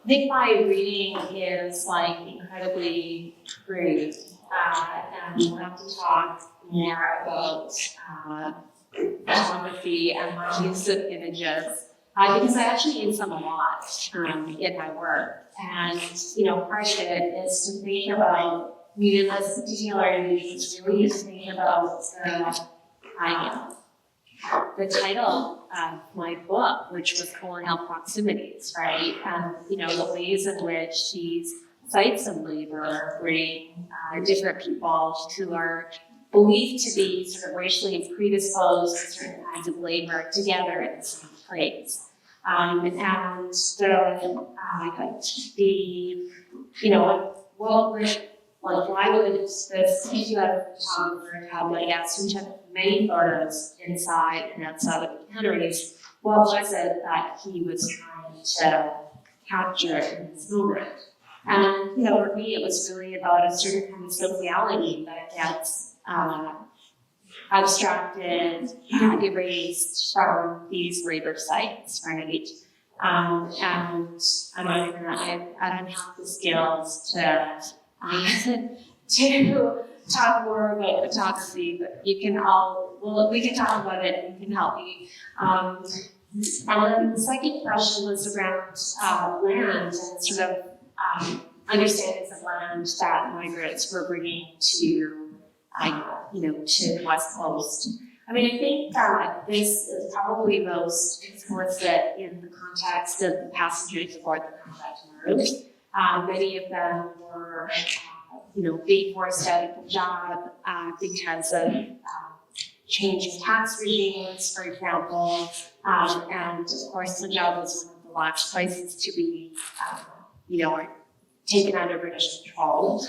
think my reading is like incredibly crude, and we'll have to talk more about photography and my use of images. Because I actually use them a lot in my work. And, part of it is to think about, this particular image is really to think about the title of my book, which was Colonial Proximities, right? And, the ways in which these sites of labor bring different people who are believed to be sort of racially predisposed to certain kinds of labor together in the same place. Why would this particular photographer have, who took many photos inside and outside of the canneries? What was it that he was trying to capture in this moment? And, for me, it was really about a certain kind of sociality that gets abstracted and erased from these labor sites, right? And I don't have the skills to talk more about photography, but we can talk about it and you can help me. And then the second question was around land and sort of understandings of land that migrants were bringing to the West Coast. I think that this is probably most explicit in the context of the passengers aboard the Kamloops. Many of them were, being forced out of the job because of changing tax regimes, for example. And of course, the job was one of the last places to be, taken under British control.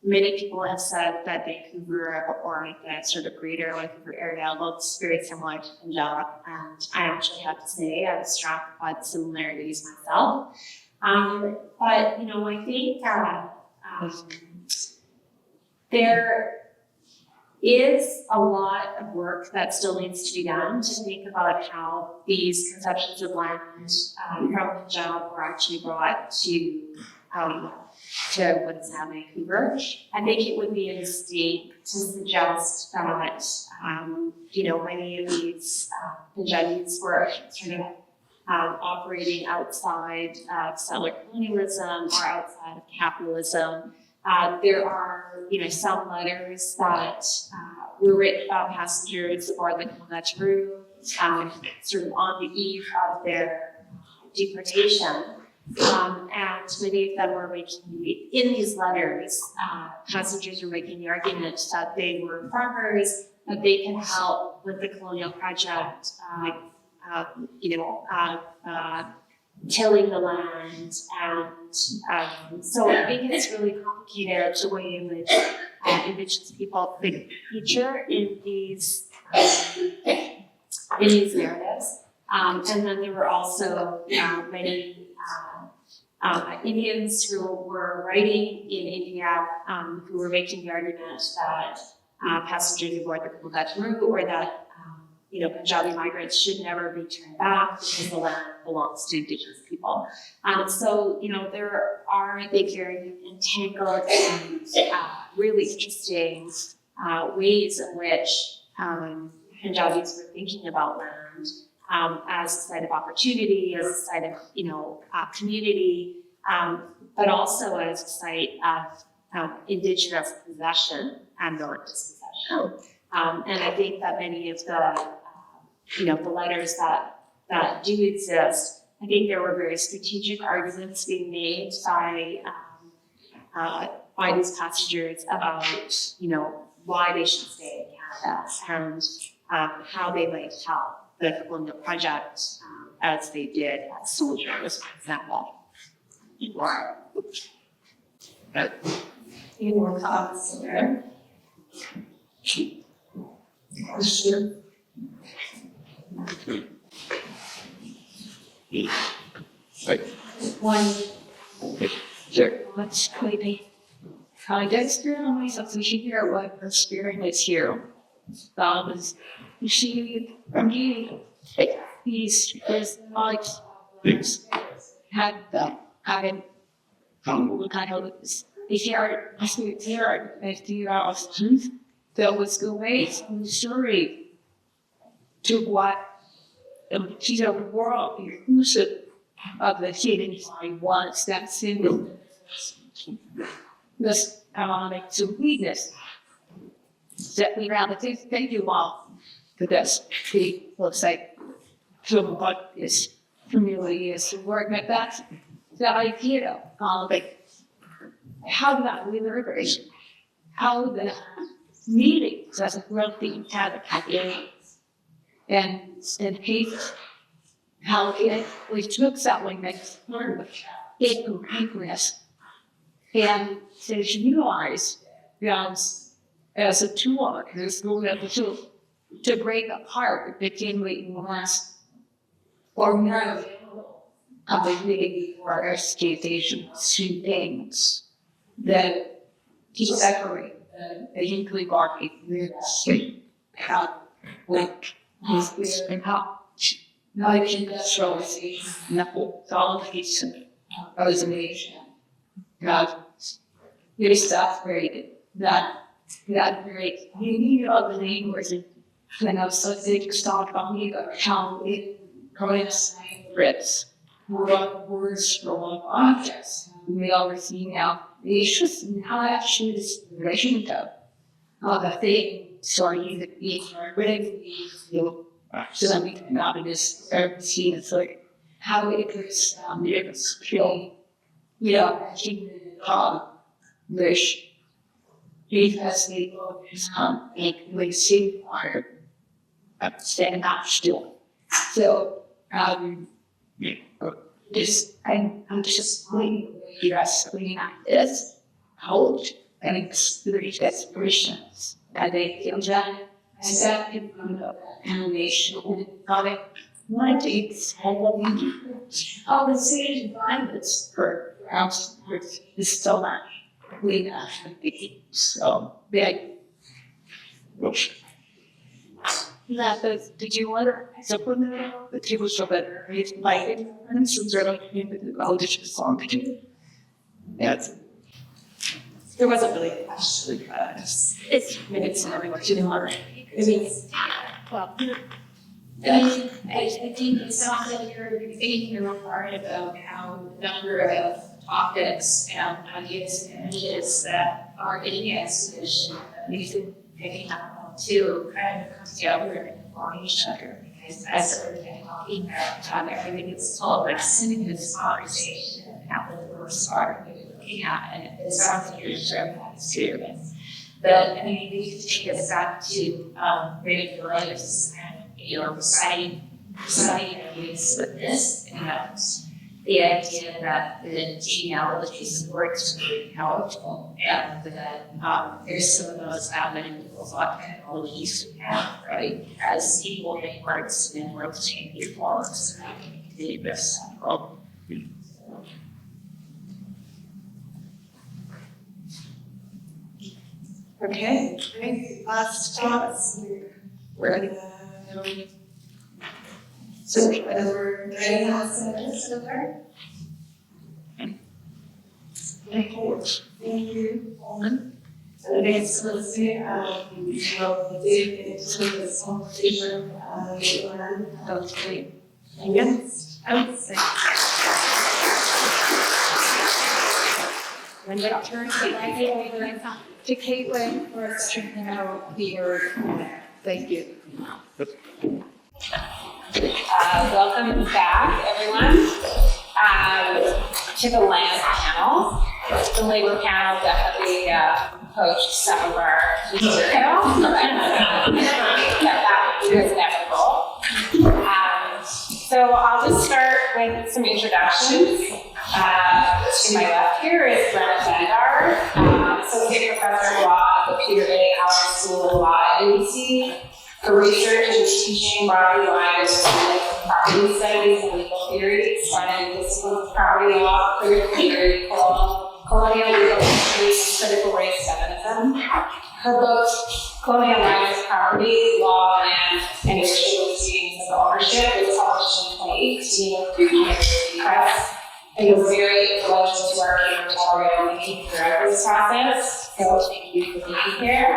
Many people have said that Vancouver or the sort of greater Vancouver area looks very similar to Punjab, and I actually have to say I was struck by the similarities myself. But I think there is a lot of work that still needs to be done to think about how these conceptions of land from Punjab were actually brought to what is now Vancouver. I think it would be a mistake to suggest that, many of these Punjabis were sort of operating outside of settler colonialism or outside of capitalism. There are, some letters that were written about passengers aboard the Kamloops, sort of on the eve of their deportation. And many of them were in these letters, passengers were making the argument that they were farmers, that they can help with the colonial project, tilling the land. And so I think it's really complicated the way in which Indigenous people feature in these narratives. And then there were also many Indians who were writing in India who were making the argument that passengers aboard the Kamloops or that Punjabi migrants should never be turned back because the land belongs to Indigenous people. So there are, I think, very entangled and really interesting ways in which Punjabis were thinking about land as a site of opportunity, as a site of community, but also as a site of Indigenous possession and not dispossession. And I think that many of the letters that do exist, I think there were very strategic arguments being made by these passengers about, why they should stay in Canada and how they might help the colonial project as they did as soldiers, for example. Any more comments there? Question? One, Sure. what's creepy? Dexter and myself, we should hear what the spirit is here. You see, from you, these, there's like, had the, having, kind of, if you are, if you are students, there was the ways and the story to what the world inclusive of the hidden side was that symbol. This to weakness that we rather thank you all for this. We will say from what is familiar is the word that that's the idea of it. How that we liberation, how the meetings as a wealthy Catholic and peace, how it we took something that's it progress and to utilize as a tool, this tool to break apart the tingling glass or more of the need for exploitation to things that separate the usually market how like this and how like industrial solidation of the nation. God, you're separated. That great. You need other language. And I was so sick to talk about me about how it comes Brits. Words from objects. We already see now. It's just how that should is relation to the thing. So you could be really so that we can out of this see it's like how it is it's feel keep wish because they always make me see hard stand up still. So I'm just going wrestling at this hold and experience expressions that they feel that I step in front of animation of it. One takes all the same violence for house is so much. We have to be so big. Did you want to supplement the table so better? It's like, and since they're like, I'll just song to you. Yes. There wasn't really a question, but It's minutes and everyone should know already. it means Well, I think it sounds like you're thinking a part about how the number of topics and ideas and images that are in the exhibition that we've been picking up on too kind of comes together and inform each other. Because as we're talking about everything is all listening to this conversation and how the diverse are looking at, and it sounds like you're sharing that experience. But I mean, we could take it back to Raven Williams and reciting ideas with this, and the idea that the genealogies works really powerful, and that there's some of those analytical thought technologies we have, right? As people make works and works change forms, they this problem. okay. Maybe last thoughts. Ready? So we're getting last minutes so far. Thank you. Thanks for listening. We'll dig into this conversation later on. That was great. Yes. When we turn to Caitlin for us to know the word. Thank you. Welcome back, everyone, to the land panel. The labor panel definitely poached some of our material, but that was inevitable. So I'll just start with some introductions. To my left here is Brent Bendar, Associate Professor of Law at the Peter A. Howard School of Law at UBC. For research and teaching broadly aligned with property studies and legal theory, spanning disciplines of property law, critical theory, colonial legal history, critical race feminism. Her book, Colonial Rights, Property, Law, Land, and Issue Schemes of Ownership, was published in 2018 through University Press. And was very influential to our curatorial thinking throughout this process. So thank you for being here.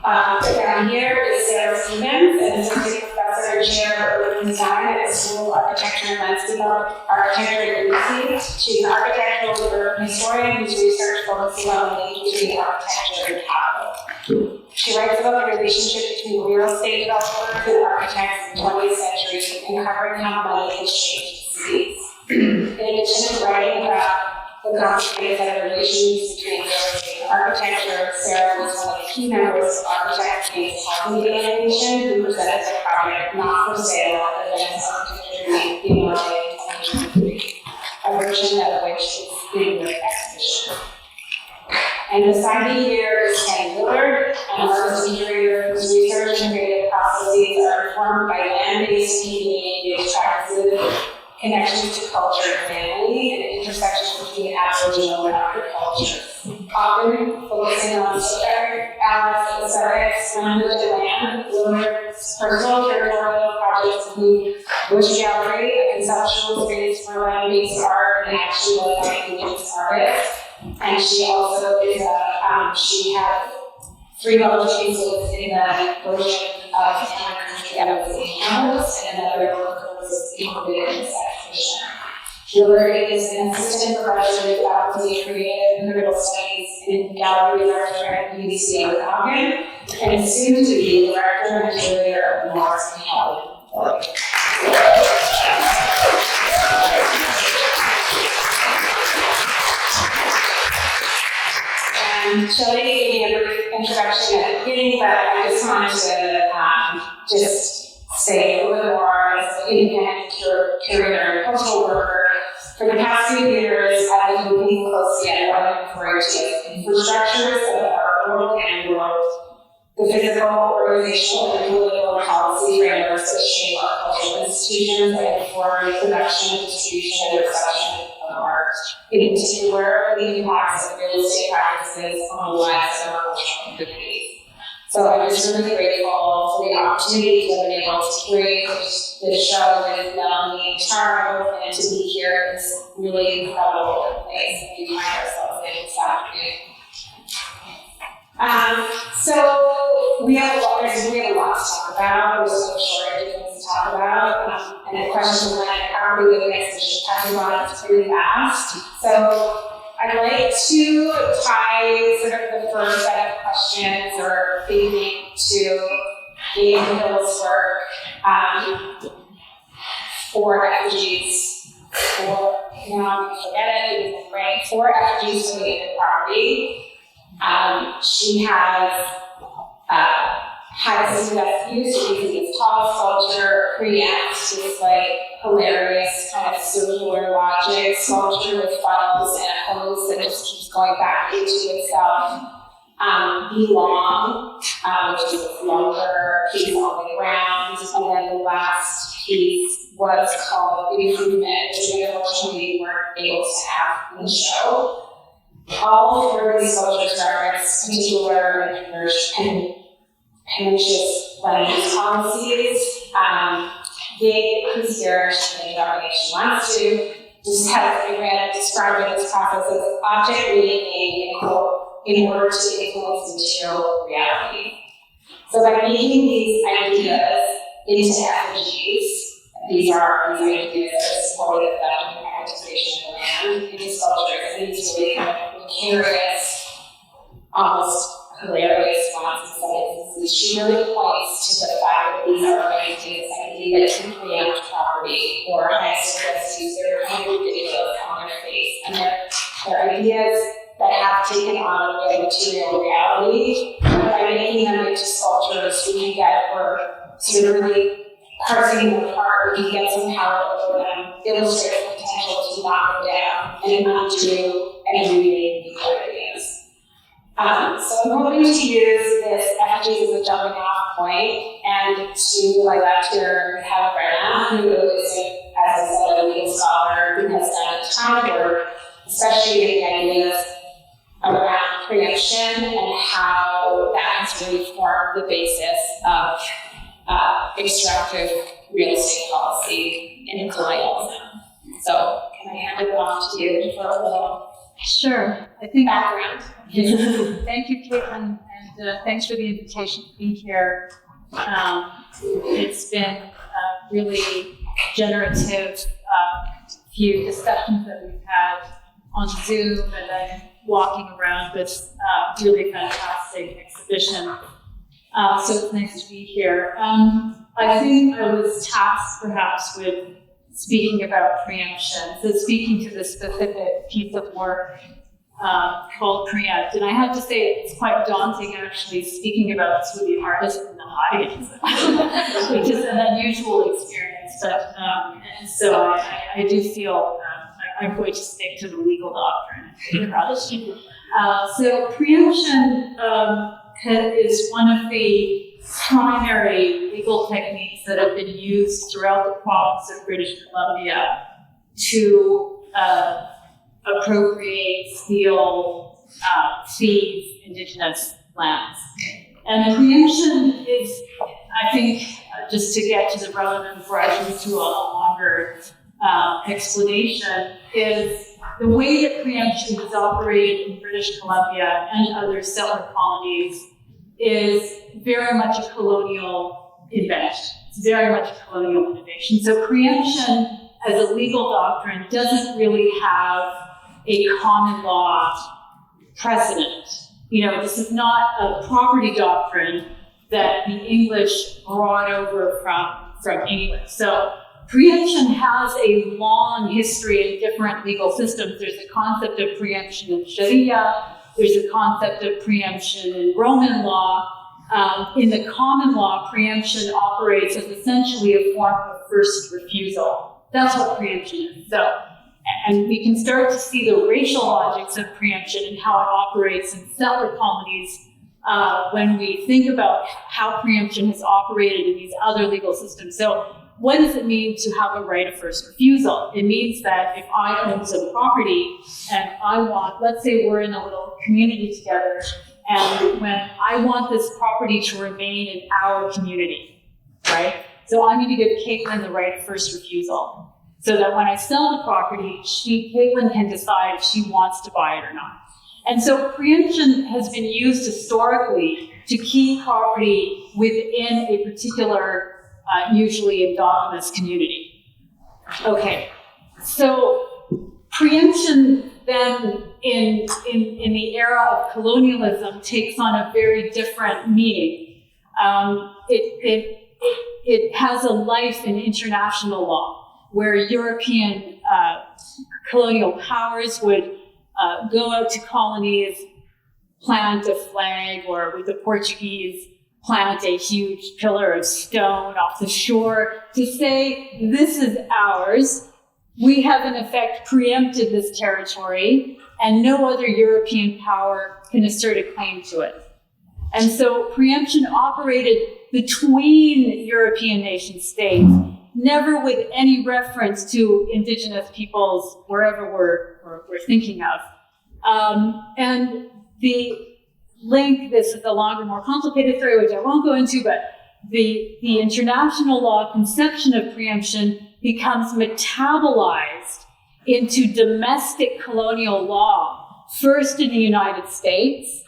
Down here is Sarah Stevens, an associate professor and chair of urban design at the School of Architecture and Landscape Architecture at UBC. She's an architectural and urban historian whose research focuses on the link between architecture and capital. She writes about the relationship between real estate developers and architects in the 20th century, and covering how money has changed cities. In addition to writing about the complicated set of relations between real estate and architecture, Sarah was one of the key members of Architects Against Housing Alienation, who presented the project Not for Sale at Advanced Architecture Week in May 2023, a version of which is in the exhibition. And beside me here is Ken Willard, an artist and curator whose research and creative processes are informed by land-based community-based practices, connections to culture and family, and intersections between Aboriginal and other cultures. Often focusing on aesthetics, language, and land, Willard's personal curatorial projects include Bush Gallery, a conceptual space for land-based art and actual indigenous artists. And she also is she had 3 published pieces in the version of Country that was in Kamloops, and another book was included in this exhibition. Willard is an assistant professor in faculty of creative and critical studies in gallery and art at UBC in Belkin, and is soon to be director and curator of the Morris and Howard. Shelley gave me a brief introduction at the beginning, but I just wanted to just say a little more as an independent curator and cultural worker. For the past few years, I've been looking closely at what I'm referring to as infrastructures of our world and world. The physical, organizational, and political policy frameworks that shape our cultural institutions that inform production, distribution, and reception of art. In particular, the impacts of real estate practices on the lives of our cultural communities. So I'm just really grateful for the opportunity to have been able to curate this show with Melanie and Charles and to be here in this really incredible place that we find ourselves in this afternoon. So we have a lot to talk about. There's no shortage of things to talk about. And the question when how are we doing this? It's just talking about it pretty fast. So I'd like to tie sort of the first set of questions or thinking to Dave Hill's work for effigies, for, now I'm going to forget it, because it's great, for effigies related property. She has had some use using this tall sculpture, preamps, this like hilarious kind of circular logic sculpture with funnels and a hose that just keeps going back into itself. Belong, which is this longer piece on the ground, and then the last piece was called Improvement, which we unfortunately weren't able to have in the show. All four of these sculptures reference particular and pernicious land policies. Gabe, who's here, she can talk if she wants to, just has described this process as object making in order to influence material reality. So by making these ideas into effigies, these ideas are supported that privatization of land into sculptures, and these really kind of precarious, almost hilarious ones in some instances. She really points to the fact that these are ideas to preempt property or high-security. They're kind of ridiculous on their face, and they're ideas that have taken on a material reality. By making them into sculptures, we get, or sort of really parsing them apart, we get some power over them, illustrate the potential to knock them down and undo and remake these ideas. So I'm hoping to use this effigies as a jumping off point, and to my left here we have Brenna, who is, as I said, a legal scholar who has done a ton of work, especially in the ideas around preemption and how that has really formed the basis of extractive real estate policy in colonialism. So can I hand it off to you for a little Sure. I think background? Thank you, Caitlin, and thanks for the invitation to be here. It's been a really generative few discussions that we've had on Zoom, and then walking around this really fantastic exhibition. So it's nice to be here. I think I was tasked perhaps with speaking about preemption, so speaking to this specific piece of work called Preempt. And I have to say it's quite daunting actually speaking about this with the artist in the audience, which is an unusual experience. But, and so I do feel I'm going to stick to the legal doctrine. So preemption is one of the primary legal techniques that have been used throughout the province of British Columbia to appropriate, steal, seize Indigenous lands. And preemption is, I think, just to get to the relevant before I move to a longer explanation, is the way that preemption is operated in British Columbia and other settler colonies is very much a colonial invention. It's very much a colonial innovation. So preemption as a legal doctrine doesn't really have a common law precedent. You know, this is not a property doctrine that the English brought over from England. So preemption has a long history in different legal systems. There's a concept of preemption in Sharia, There's a concept of preemption in Roman law. In the common law, preemption operates as essentially a form of first refusal. That's what preemption is. So, and we can start to see the racial logics of preemption and how it operates in settler colonies when we think about how preemption has operated in these other legal systems. So what does it mean to have a right of first refusal? It means that if I own some property and I want, let's say we're in a little community together, and when I want this property to remain in our community, right? So I'm going to give Caitlin the right of first refusal, so that when I sell the property, Caitlin can decide if she wants to buy it or not. And so preemption has been used historically to keep property within a particular, usually endogamous community. Okay, so preemption then in the era of colonialism takes on a very different meaning. It has a life in international law, where European colonial powers would go out to colonies, plant a flag, or with the Portuguese, plant a huge pillar of stone off the shore to say, this is ours. We have in effect preempted this territory, and no other European power can assert a claim to it. And so preemption operated between European nation states, never with any reference to indigenous peoples wherever we're thinking of. And the link, this is a longer, more complicated story, which I won't go into, but the international law conception of preemption becomes metabolized into domestic colonial law, first in the United States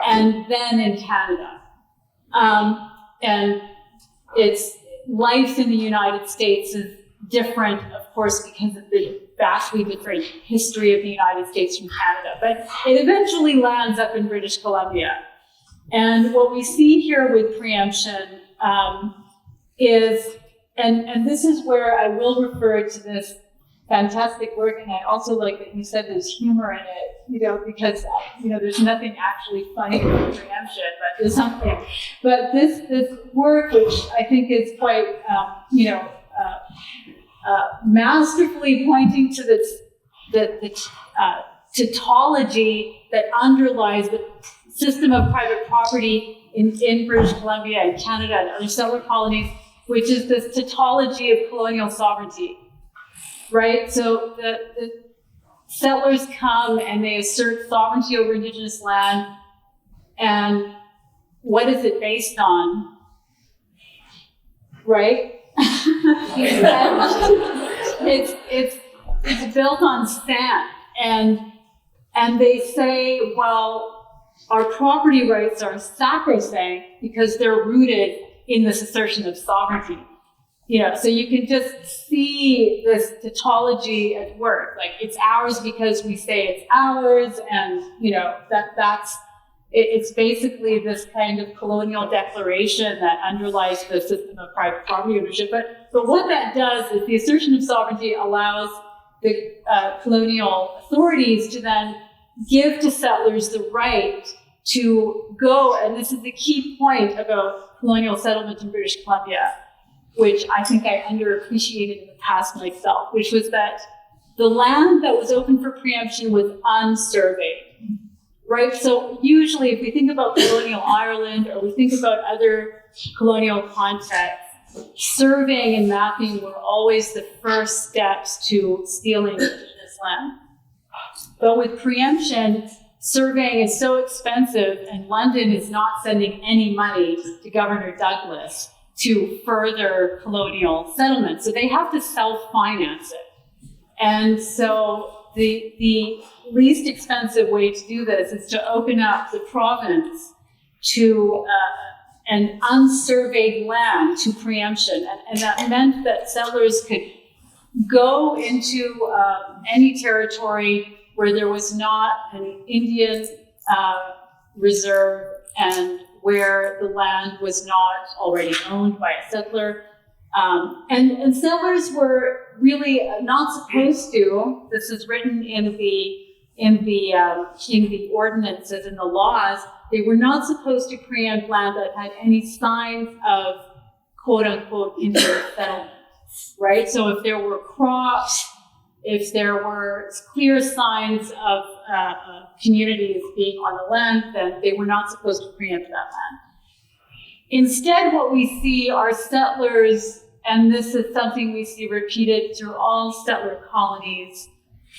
and then in Canada. And its life in the United States is different, of course, because of the vastly different history of the United States from Canada. But it eventually lands up in British Columbia. And what we see here with preemption is, and this is where I will refer to this fantastic work, and I also like that you said there's humor in it, because, there's nothing actually funny about preemption, but there's something. But this work, which I think is quite, masterfully pointing to the tautology that underlies the system of private property in British Columbia and Canada and other settler colonies, which is this tautology of colonial sovereignty, right? So the settlers come and they assert sovereignty over Indigenous land, and what is it based on, right? It's built on sand, and they say, well, our property rights are sacrosanct because they're rooted in this assertion of sovereignty. So you can just see this tautology at work. Like, it's ours because we say it's ours, and it's basically this kind of colonial declaration that underlies the system of private property ownership. But what that does is the assertion of sovereignty allows the colonial authorities to then give to settlers the right to go, and this is the key point about colonial settlement in British Columbia, which I think I underappreciated in the past myself, which was that the land that was open for preemption was unsurveyed, right? So usually if we think about colonial Ireland, or we think about other colonial contexts, surveying and mapping were always the first steps to stealing Indigenous land. But with preemption, surveying is so expensive, and London is not sending any money to Governor Douglas to further colonial settlement. So they have to self-finance it. And so the least expensive way to do this is to open up the province to an unsurveyed land to preemption. And that meant that settlers could go into any territory where there was not an Indian reserve and where the land was not already owned by a settler. And settlers were really not supposed to, this is written in the in the ordinances and the laws, they were not supposed to preempt land that had any signs of quote unquote Indian settlement, right? So if there were crops, if there were clear signs of communities being on the land, then they were not supposed to preempt that land. Instead, what we see are settlers, and this is something we see repeated through all settler colonies,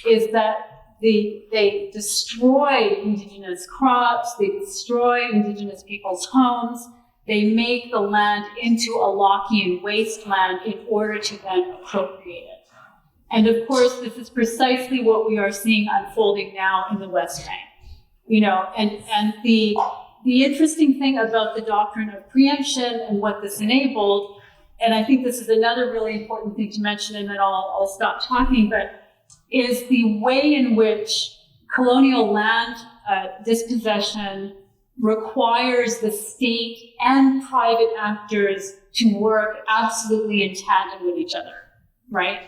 is that they destroy indigenous crops, they destroy indigenous people's homes, they make the land into a Lockean wasteland in order to then appropriate it. And of course, this is precisely what we are seeing unfolding now in the West Bank. You know, and the interesting thing about the doctrine of preemption and what this enabled, and I think this is another really important thing to mention, and then I'll stop talking, but is the way in which colonial land dispossession requires the state and private actors to work absolutely in tandem with each other, right?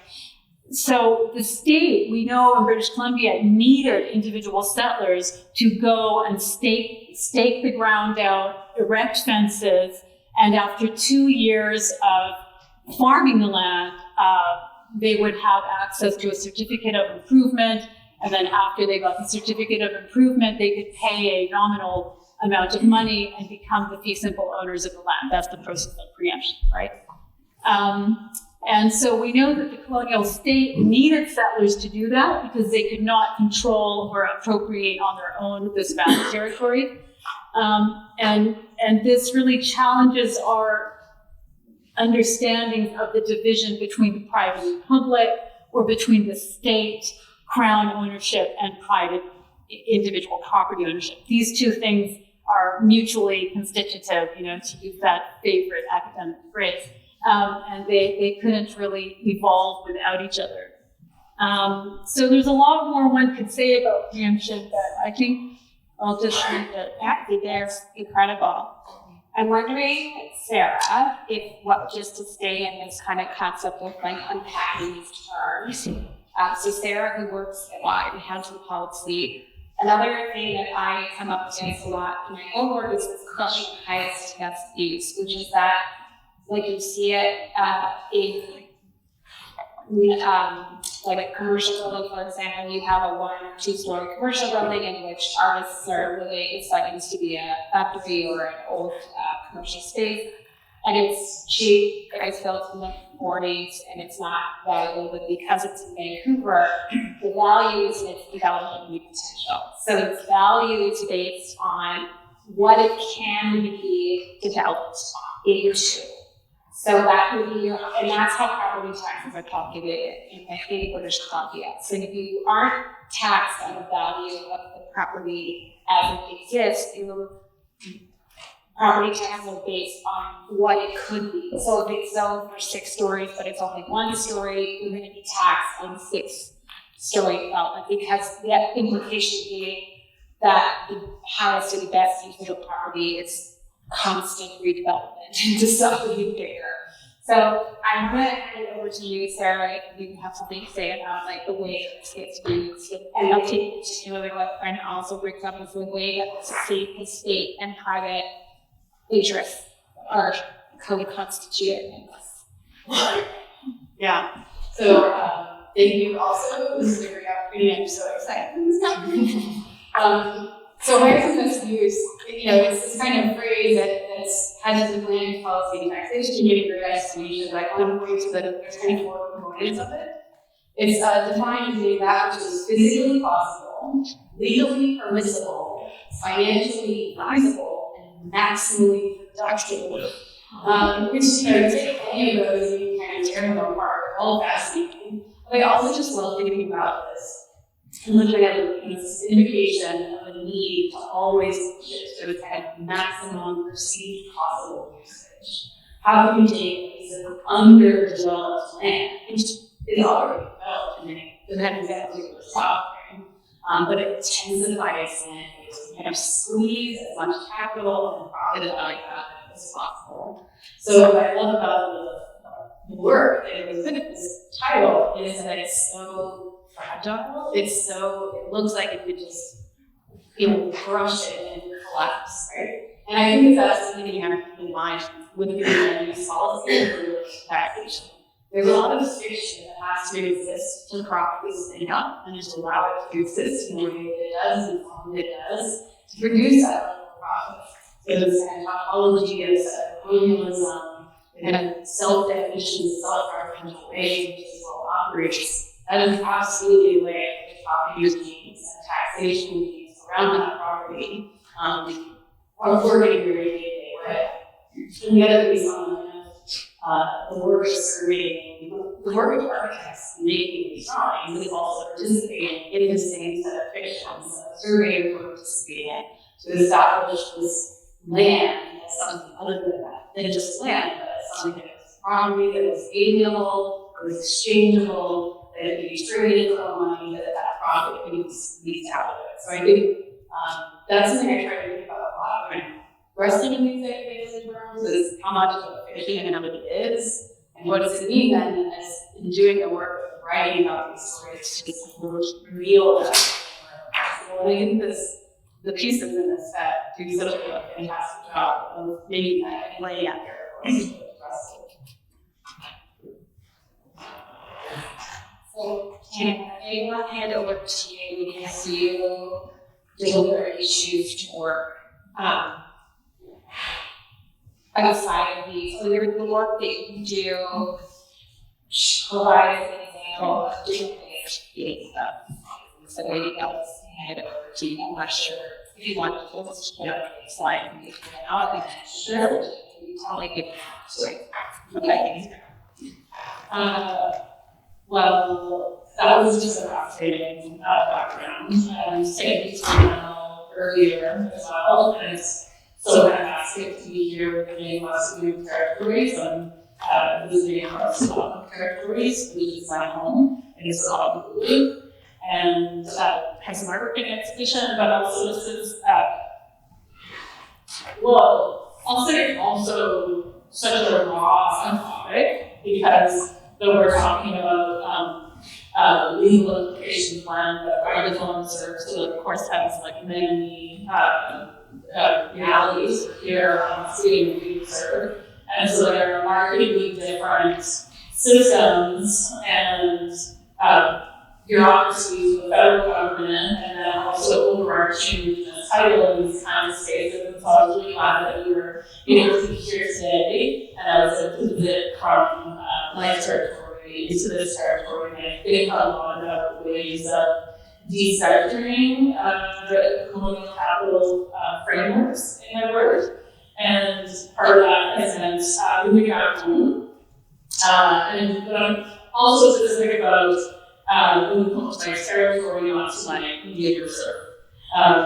So the state, we know in British Columbia, needed individual settlers to go and stake the ground out, erect fences, and after 2 years of farming the land, they would have access to a certificate of improvement, and then after they got the certificate of improvement, they could pay a nominal amount of money and become the fee simple owners of the land. That's the process of preemption, right? And so we know that the colonial state needed settlers to do that because they could not control or appropriate on their own this vast territory. And this really challenges our understanding of the division between the private and public, or between the state, crown ownership, and private individual property ownership. These two things are mutually constitutive, you know, to use that favorite academic phrase. And they couldn't really evolve without each other. So there's a lot more one could say about preemption, but I think I'll just leave it. Actually, they're incredible. I'm wondering, Sarah, if just to stay in this kind of concept of like unpacking these terms. So Sarah, who works a lot in housing policy, another thing that I come up against a lot in my own work is this question of highest best use, which is that, like you see it in like a commercial building, for example, you have a 1 or 2 story commercial building in which artists are really, it's like used to be a factory or an old commercial space, and it's cheap, it's built in the 40s, and it's not valuable, but because it's in Vancouver, the value is in its development potential. So its value is based on what it can be developed into. So that would be and that's how property taxes are calculated in British Columbia. So if you aren't taxed on the value of the property as it exists, property taxes are based on what it could be. So if it's zoned for 6 stories, but it's only 1 story, you're going to be taxed on 6-story development, because the implication being that the highest and best use of the property is constant redevelopment into something bigger. So I'm going to hand it over to you, Sarah, if you have something to say about like the way this gets used. And I'll take particularly what Brent also brings up is the way that the state and private interests are co-constituted in this. Yeah. So thank you also. This is a great opportunity. I'm so excited for this conversation. So highest and best use, you know, it's this kind of phrase that has to do with land policy and taxation, getting great estimation, like one point that there's kind of 4 components of it. It's defined as that which is physically possible, legally permissible, financially feasible, and maximally productive. Which, you know, take any of those and you kind of tear them apart. They're all fascinating. But I also just love thinking about this. And looking at it as this indication of a need to always push to its kind of maximum perceived possible usage. How can we take a piece of underdeveloped land, which is already developed, and it depends exactly what it's offering, but it intensifies land to kind of squeeze as much capital and profit out of that as possible. So what I love about the work, and this title, is that it's so fragile. It looks like it could just, crush it and collapse, right? And I think that's something you have to keep in mind when you're doing use policy and taxation. There's a lot of fiction that has to exist to prop this thing up and just allow it to exist in the way that it does and the form that it does to produce that level of profit. So this kind of tautology of colonialism and self-definition, self-referential ways in which this all operates, that is absolutely the way that property regimes and taxation regimes around that property are working in a day-to-day way. And the other piece on the work of surveying, the work of architects making these drawings is also participating in the same set of fictions that surveyors were participating in to establish this land as something other than just land, but as something that was property, that was alienable, that was exchangeable, that could be traded for money, that profit leads out of it. So I think that's something I try to think about a lot when I'm wrestling in these database terms is how much of a fiction and how much it is, and what does it mean then as in doing the work of writing about these stories to reveal that. So I think the pieces in this that do such a fantastic job of maybe kind of laying out there for us to address it. So, I want to hand over to you as you deliberately choose to work outside of these. So the work that you do provides an example of different ways to create stuff. So maybe else hand it over to you. I'm not sure if you want to post slide and make it out. I'm sure you tell me if okay. Well, that was just a fascinating background. Same earlier as well, and it's so fantastic to be here with the name of new territories and visiting across territories, which is my home, and it's Kamloops. And has my work in exhibition, but also this is, well, I'll say also such a raw topic because though we're talking about legal implications land that article serves, so of course has like many realities here on sitting being served. And so there are markedly different systems and bureaucracies of the federal government, and then also overarching title in these kinds of spaces. And so I was really glad that we were able to be here today, and I was able to visit from my territory into this territory, and I think a lot of ways of deciphering the colonial capital frameworks in my work. And part of that has meant moving back home. But I'm also specific about my territory, not to my Indian Reserve.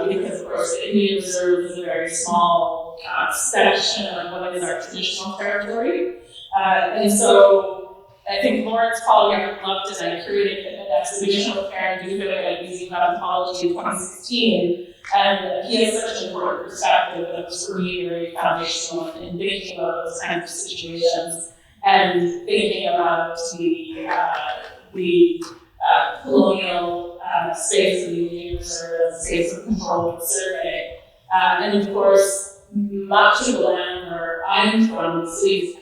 Because of course the Indian Reserve is a very small section of what is our traditional territory. And so I think Lawrence Collier loved it, and I created an exhibition with Karen Dufour at Museum of Anthropology in 2016. And he has such an important perspective that was for me very foundational in thinking about those kinds of situations and thinking about the colonial space of the Indian Reserve, space of control of the survey. And of course, much of the land where I'm from, the city's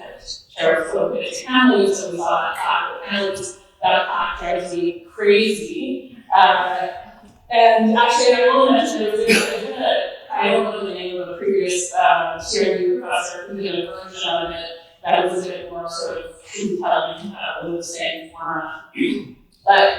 territory, it's Kamloops, so we saw that Kamloops, that plaque drives me crazy. And actually, I will mention there was I don't know the name of the previous shared professor who did a version of it that was a bit more sort of compelling with the same format. But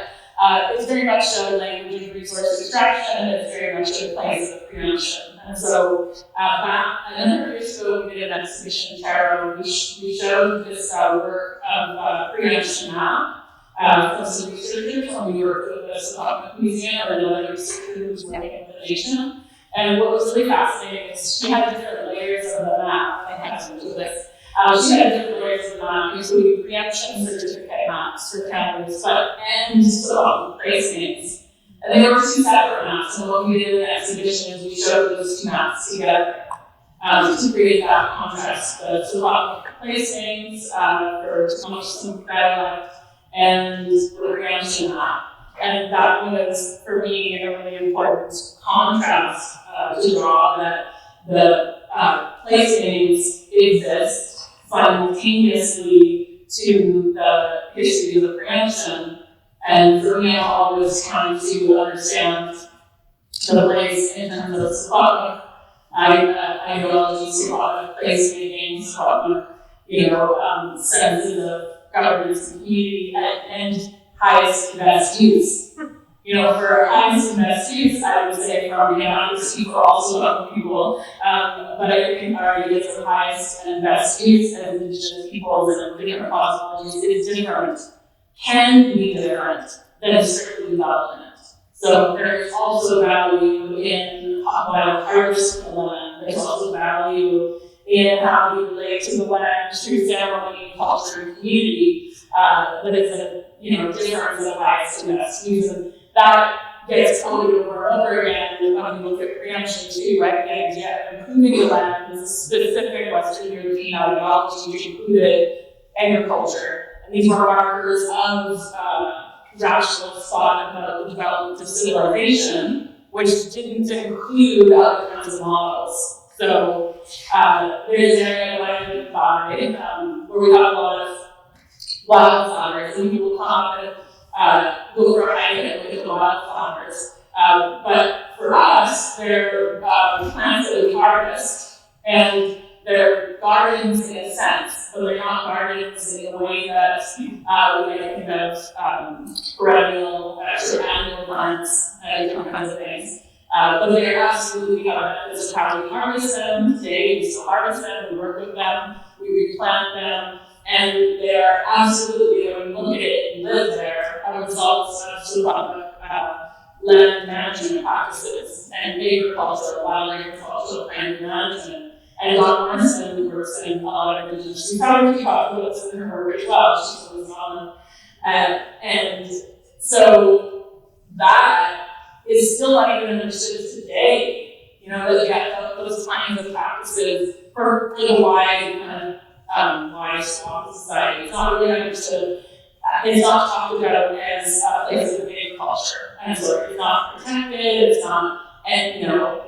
it's very much a language of resource extraction, and it's very much a place of preemption. And so back a number of years ago, we did an exhibition in Tarot. We showed this work of preemption map. From some researchers when we worked with the Symposium Museum and another researcher who was working with the nation. And what was really fascinating is she had different layers of the map. I had to do this. She had different layers of the map, including preemption certificate maps for counties, and so place names. And they were two separate maps. And what we did in the exhibition is we showed those two maps together to create that contrast. The place names for Kamloops dialect and the preemption map. And that was, for me, a really important contrast to draw, that the place names exist simultaneously to the history of the preemption. And for me, I'm always trying to understand the place in terms of Squatma, ideology, Squatma, place making, Squatma, senses of governance and community, and highest and best use. For highest and best use, I would say from the speak for also other people, but I think our ideas of highest and best use as Indigenous peoples and different cosmologies is different, can be different than strictly development. So there's also value in wild harvest of the land. There's also value in how we relate to the land through ceremony, culture, and community. But it's a difference of highest and best use. And that gets quoted over and over again when we look at preemption too, right? The idea of improving the land is a specific Western European ideology which included agriculture. And these were markers of rationalist thought about the development of civilization, which didn't include other kinds of models. So there's an area that I live by where we have a lot of wildflowers, and people come and go for a hike and look at the wildflowers. But for us, they're plants that we harvest, and they're gardens in a sense, but they're not gardens in a way that we might think of perennial, annual plants, and different kinds of things. But they're absolutely methods of how we harvest them. Today, we still harvest them, we work with them, we replant them, and they're absolutely, when you look at it and live there, a result of sort of land management practices and agriculture, wild agriculture, and management. And Dr. Morrison, who works in a lot of Indigenous recovery, talked about this in her work as well. She was on, and so that is still not even understood today. That we have those kinds of practices for the wide wide swath of society. It's not really understood. It's not talked about as places of agriculture, and so it's not protected. It's not, and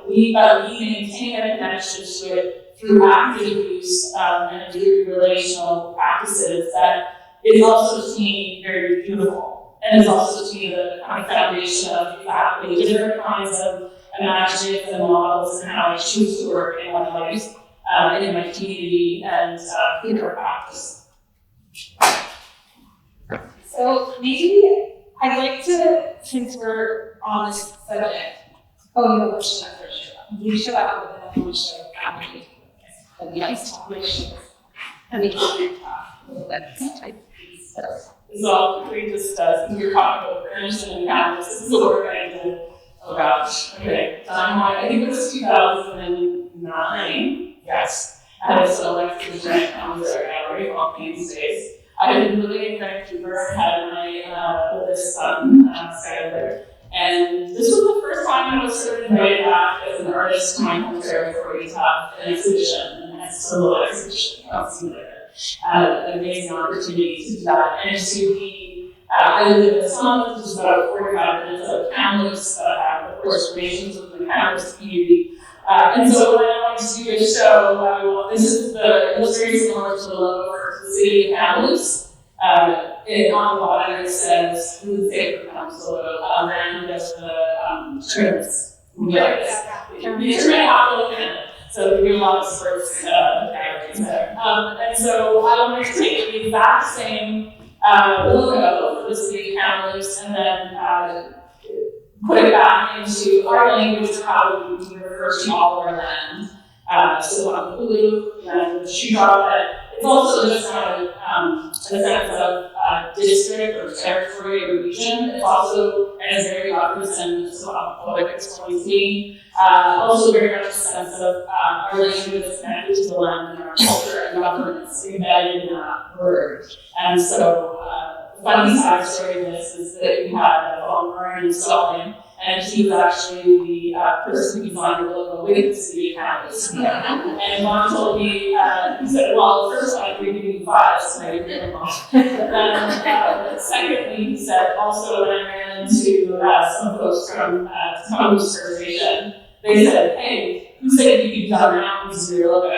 we maintain a connection to it through active use and through relational practices that is also to me very beautiful, and is also to me the kind of foundation of exactly different kinds of imaginative and models and how I choose to work in my life, in my community, and in our practice. So maybe I'd like to, since we're on this subject, we should have a motion of the exploitation. And we can talk a little bit type. So we just you're talking about preemption and Kamloops. This is the work I did. Oh gosh. Okay. I think it was 2009. Yes. I was selected to the giant Kamloops Art Gallery on these days. I had been living in Vancouver, had my oldest son, Skyler, and this was the first time I was sort of invited back as an artist to my home territory to have an exhibition, a solo exhibition. An amazing opportunity to do that, and to be, I live in Symposium, which is about 45 minutes out of Kamloops, of course, relations with the Kamloops community. And so when I wanted to do a show, this is it's very similar to the logo for the city of Kamloops. On the bottom it says, who the favorite Kamloops logo, and there's the tourists. The tourist capital of Canada. So we do a lot of sports galleries there. And so I wanted to take the exact same logo for the city of Kamloops and then put it back into our language of how we refer to all of our land. So on Hulu, and the shoe drop, it's also just not a sense of district or territory or region. It's also, as very representative of public explains also very much a sense of our language is connected to the land and our culture and governance embedded in that word. And so, the funny side story of this is that we had a volunteer installing and he was actually the person who designed the logo with the city of Kamloops. And Vaughn told me, he said, well, first I agreed to give you 5, so I didn't get them. And secondly, he said, also when I ran into some folks from Kamloops Reservation, they said, hey, who said you could design mountains with your logo?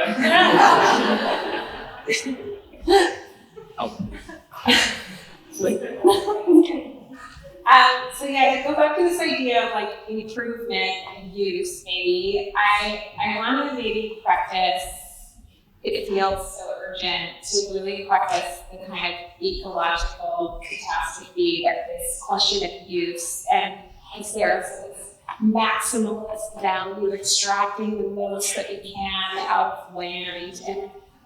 So yeah, to go back to this idea of like improvement and use, maybe I want to maybe practice. It feels so urgent to really practice the kind of ecological catastrophe that this question of use and there's this maximalist value, extracting the most that we can out of land,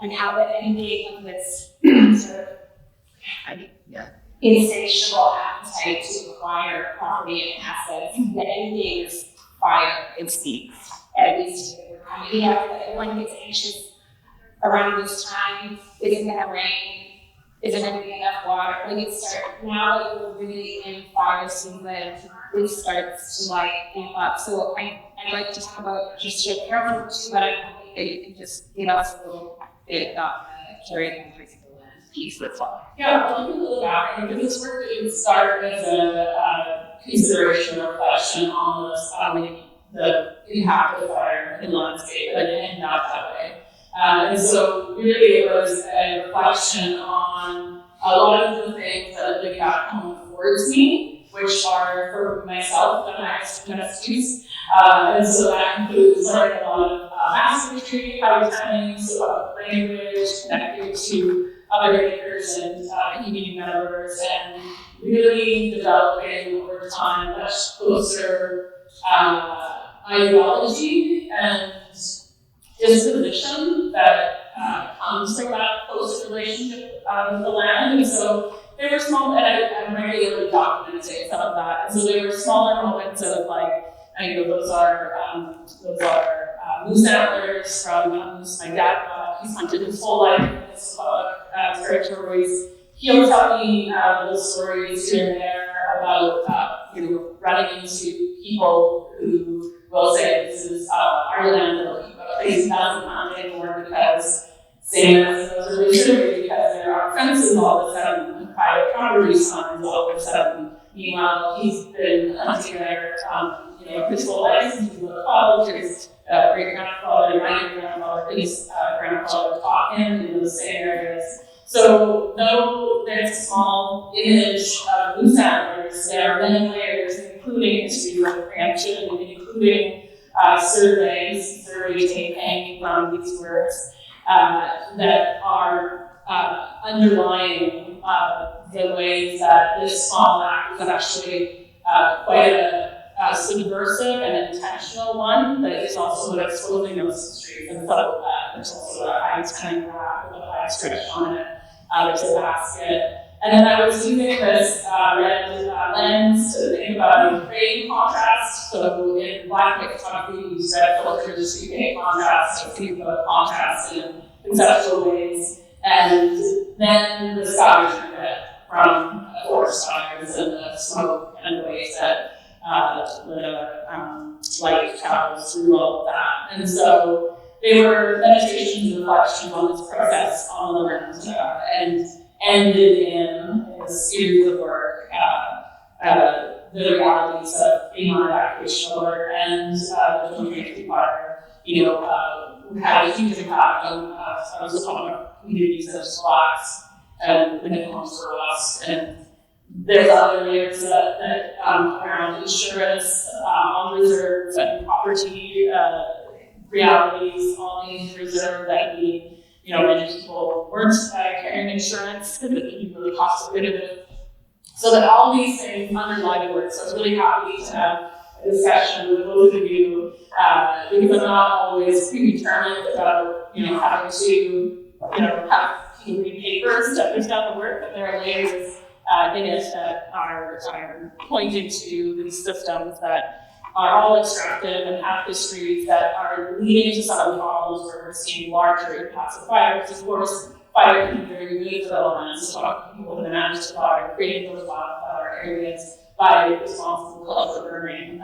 and how the ending of this sort of insatiable appetite to acquire property and assets, the ending is fire and speaks. At least we have everyone gets anxious around this time. Is it gonna rain? Is there gonna be enough water? Like it starts now that we're really in fire season, it starts to like amp up. So I'd like to talk about just your careful too, but I can just give us a little bit of carrying the piece that's on. Yeah, I'll give a little background, because this work didn't start as a consideration or reflection on the impact of fire in landscape, but it ended up that way. And so really it was a reflection on a lot of the things that living back home affords me, which are for myself, the highest domestics. And so that includes learning a lot of mass history, how things, language, connected to other makers and community members, and really developing over time a much closer ideology and disposition that comes from that close relationship with the land. And so they were small, and I'm regularly documenting some of that. And so they were smaller moments of like, I know those are moose antlers from moose. My dad he's hunted his whole life in his territories. He always tell me little stories here and there about running into people who will say this is our land, but he doesn't hunt anymore because same as those are reserved, because there are fences all of a sudden and private property signs all of a sudden. Meanwhile, he's been hunting there, his whole life. He's been a college, his great grandfather, my grandfather, his grandfather taught him in those same areas. So though there's a small image of moose antlers, there are many layers, including history of preemption, including survey taking from these works that are underlying the ways that this small act is actually quite a subversive and intentional one, but it's also exposing those histories. And so there's also a highest kind of wrap with a highest tradition on it. There's a basket. And then I was using this red lens to think about creating contrast. So in black and white photography, we use red filters to create contrast, to think about contrast in conceptual ways. And then the sky turned red from forest fires and the smoke and the ways that the light travels through all of that. And so they were meditations and reflections on this process on the land and ended in a series of work, the realities of being on evacuation alert and the community fire, had a huge impact on communities such as Blacks and the new homes for us. And there's other layers that around insurance, on reserves and property realities on these reserve that many people weren't carrying insurance because it can be really cost prohibitive. So that all these things underlie the work. So I was really happy to have a discussion with both of you because I'm not always predetermined about having to have people read papers to understand the work, but there are layers in it that are pointing to these systems that are all extractive and have histories that are leading to some of the problems where we're seeing larger impacts of fire. Because of course, fire can be very good for the lands, to talk to people that manage to fire, creating those wildfire areas. by the responsible of the burning,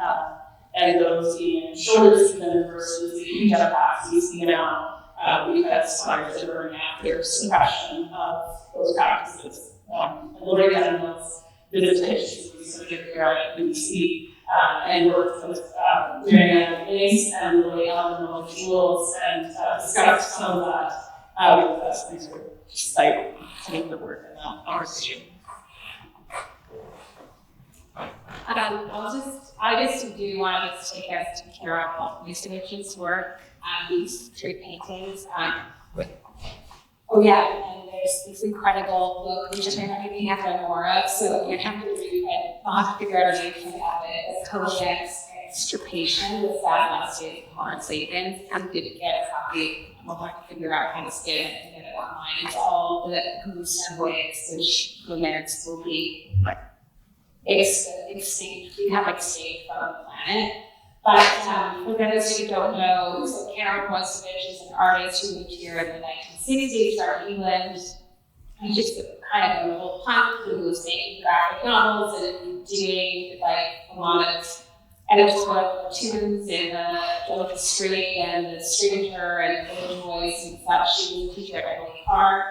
and those in shorter season versus the huge impacts we see now, because fires are burning after suppression of those practices. Lori Daniels visited issues in BC and worked with Marianne Ace and Lily on the tools and discussed some of that with us. These were just like taking the word in that conversation. I just do want to take us to hear about these images work, these street paintings. Oh yeah, and there's this incredible book which I think you have to know more of, so you have to read it. I'll have to figure out a way to have it. It's called Exploitation, the Sad Landscape of Foreign Savings. I'm going to get a copy. We'll have to figure out how to scan it and get it online. It's all the groups and ways which humans will be extinct. We have extinct from the planet. But for those who don't know, so Karen Wozovich is an artist who moved here in the 1960s, started England. He just kind of a little punk who was making graphic novels and doing like a lot of editorial cartoons in the street and the stranger and the voice and such. She was a teacher at Emily Park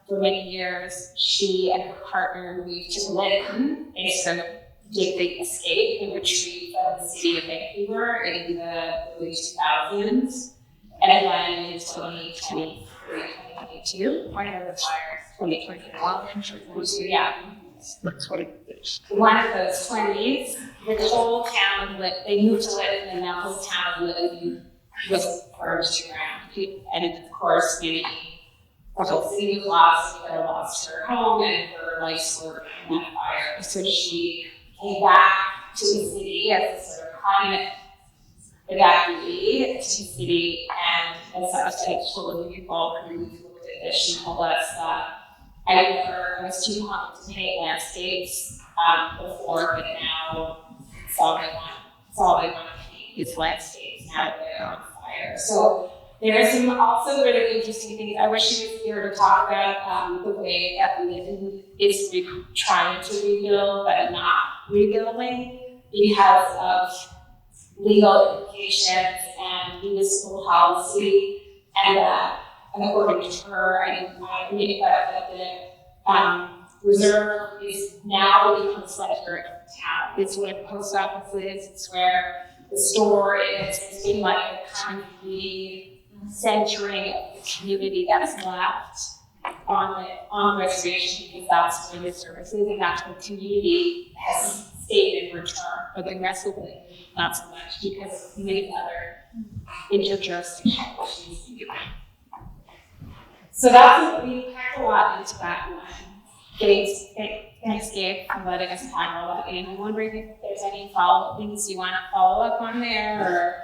for many years. She and her partner moved to Belkin, a sort of big escape and retreat from the city of Vancouver in the early 2000s. And then in 2022, one of the fires, 2021, yeah. One of those 20s, the whole town lit, they moved to live and the whole town was burned to ground. And of course, the whole city was lost, they lost her home and her life were in that fire. So she came back to the city as a sort of climate evacuee to the city, and as I was told people who looked at this, she told us that I was too hot to paint landscapes before, but now it's all they want to paint is landscapes now that they're on fire. So there are some also really interesting things. I wish she was here to talk about the way that living is trying to rebuild, but not rebuilding because of legal implications and municipal policy, and that, according to her, I believe that the reserve is now become the center of town. It's where the post office is, it's where the store is. It's been like a kind of the centering of the community that's left on reservation, because that's where the service is, and that's what the community has stayed in return. But the rest of it, not so much, because of many other interjurisdictional issues. So that's what we packed a lot into that one. Thanks, Gabe, for letting us tackle all that. And I'm wondering if there's any follow-up things you want to follow up on there, or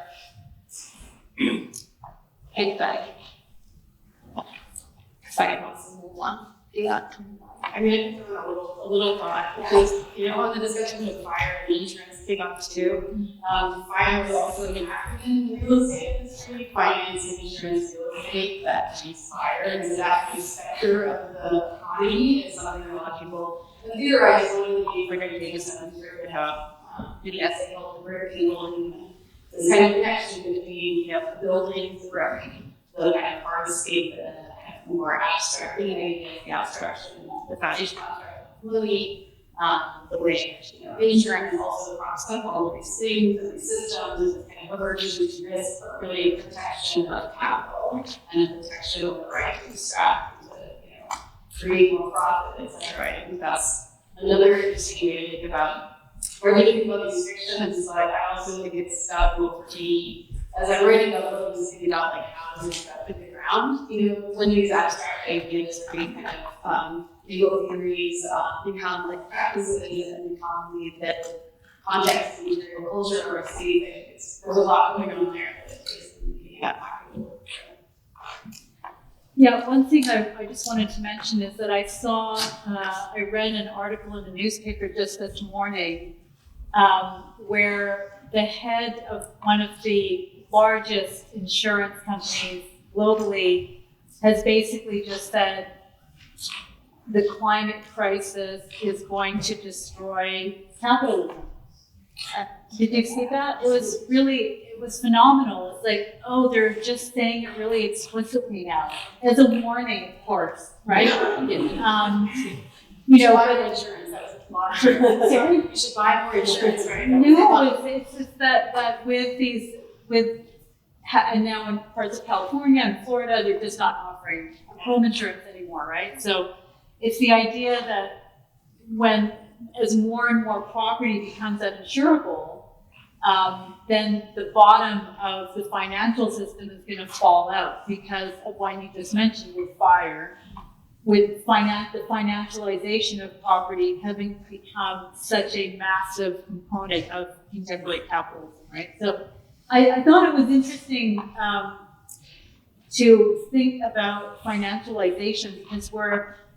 anybody. Second wants to move on. Yeah. I mean, I think a little thought, because, you know, on the discussion of fire and insurance big ups too. Fire is also an African real estate industry, finance and insurance real estate that treats fire, and that sector of the economy is something that a lot of people theorize. One of the big things that I'm sure about in the essay called Vertical, this kind of connection between, you know, buildings, the kind of hardscape and more abstract, the abstraction, the foundation really, the way, you know, insurance also props up all of these things and these systems and kind of emergency risk, but really protection of capital and protection of the right to extract, to, you know, create more profit, etc. I think that's another interesting way to think about where we think about these fictions. Like, I also think it's about Wolverine. As I'm writing about them, I'm thinking about like how this stuff in the ground. You know, when these abstract ideas create kind of legal theories, become like practices and become that context and material culture or city. There's a lot going on there that is Yeah, one thing I just wanted to mention is that I read an article in the newspaper just this morning where the head of one of the largest insurance companies globally has basically just said, the climate crisis is going to destroy capitalism. Did you see that? It was phenomenal. It's like, oh, they're just saying it really explicitly now, as a warning, of course, right? You know, buy but more insurance, that's a lot. Sorry, you should buy more insurance, right? no, it's just that and now in parts of California and Florida, they're just not offering home insurance anymore, right? So it's the idea that as more and more property becomes uninsurable, then the bottom of the financial system is going to fall out because of what you just mentioned with fire, with the financialization of property having become such a massive component of contemporary capitalism, right? So I thought it was interesting to think about financialization because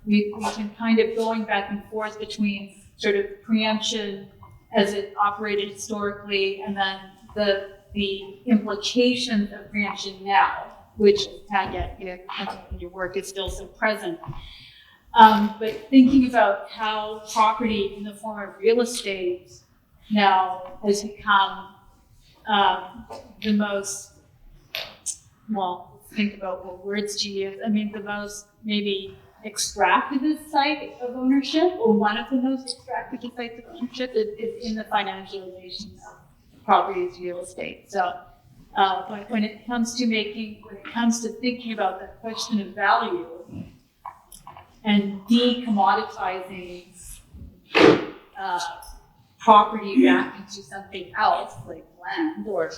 we've been kind of going back and forth between sort of preemption as it operated historically and then the implications of preemption now, which Tanya, in your work is still so present. But thinking about how property in the form of real estate now has become the most, well, think about what words to use. I mean, the most maybe extractivist site of ownership, or one of the most extractivist sites of ownership is in the financialization of property as real estate. So when it comes to thinking about the question of value and decommoditizing property back into something else, like land, or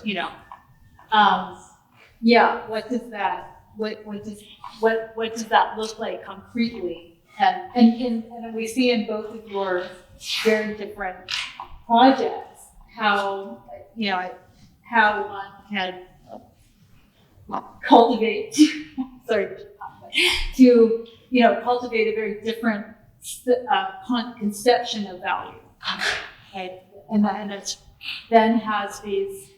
what does that look like concretely? And we see in both of your very different projects how one can cultivate cultivate a very different conception of value, right? And it then has these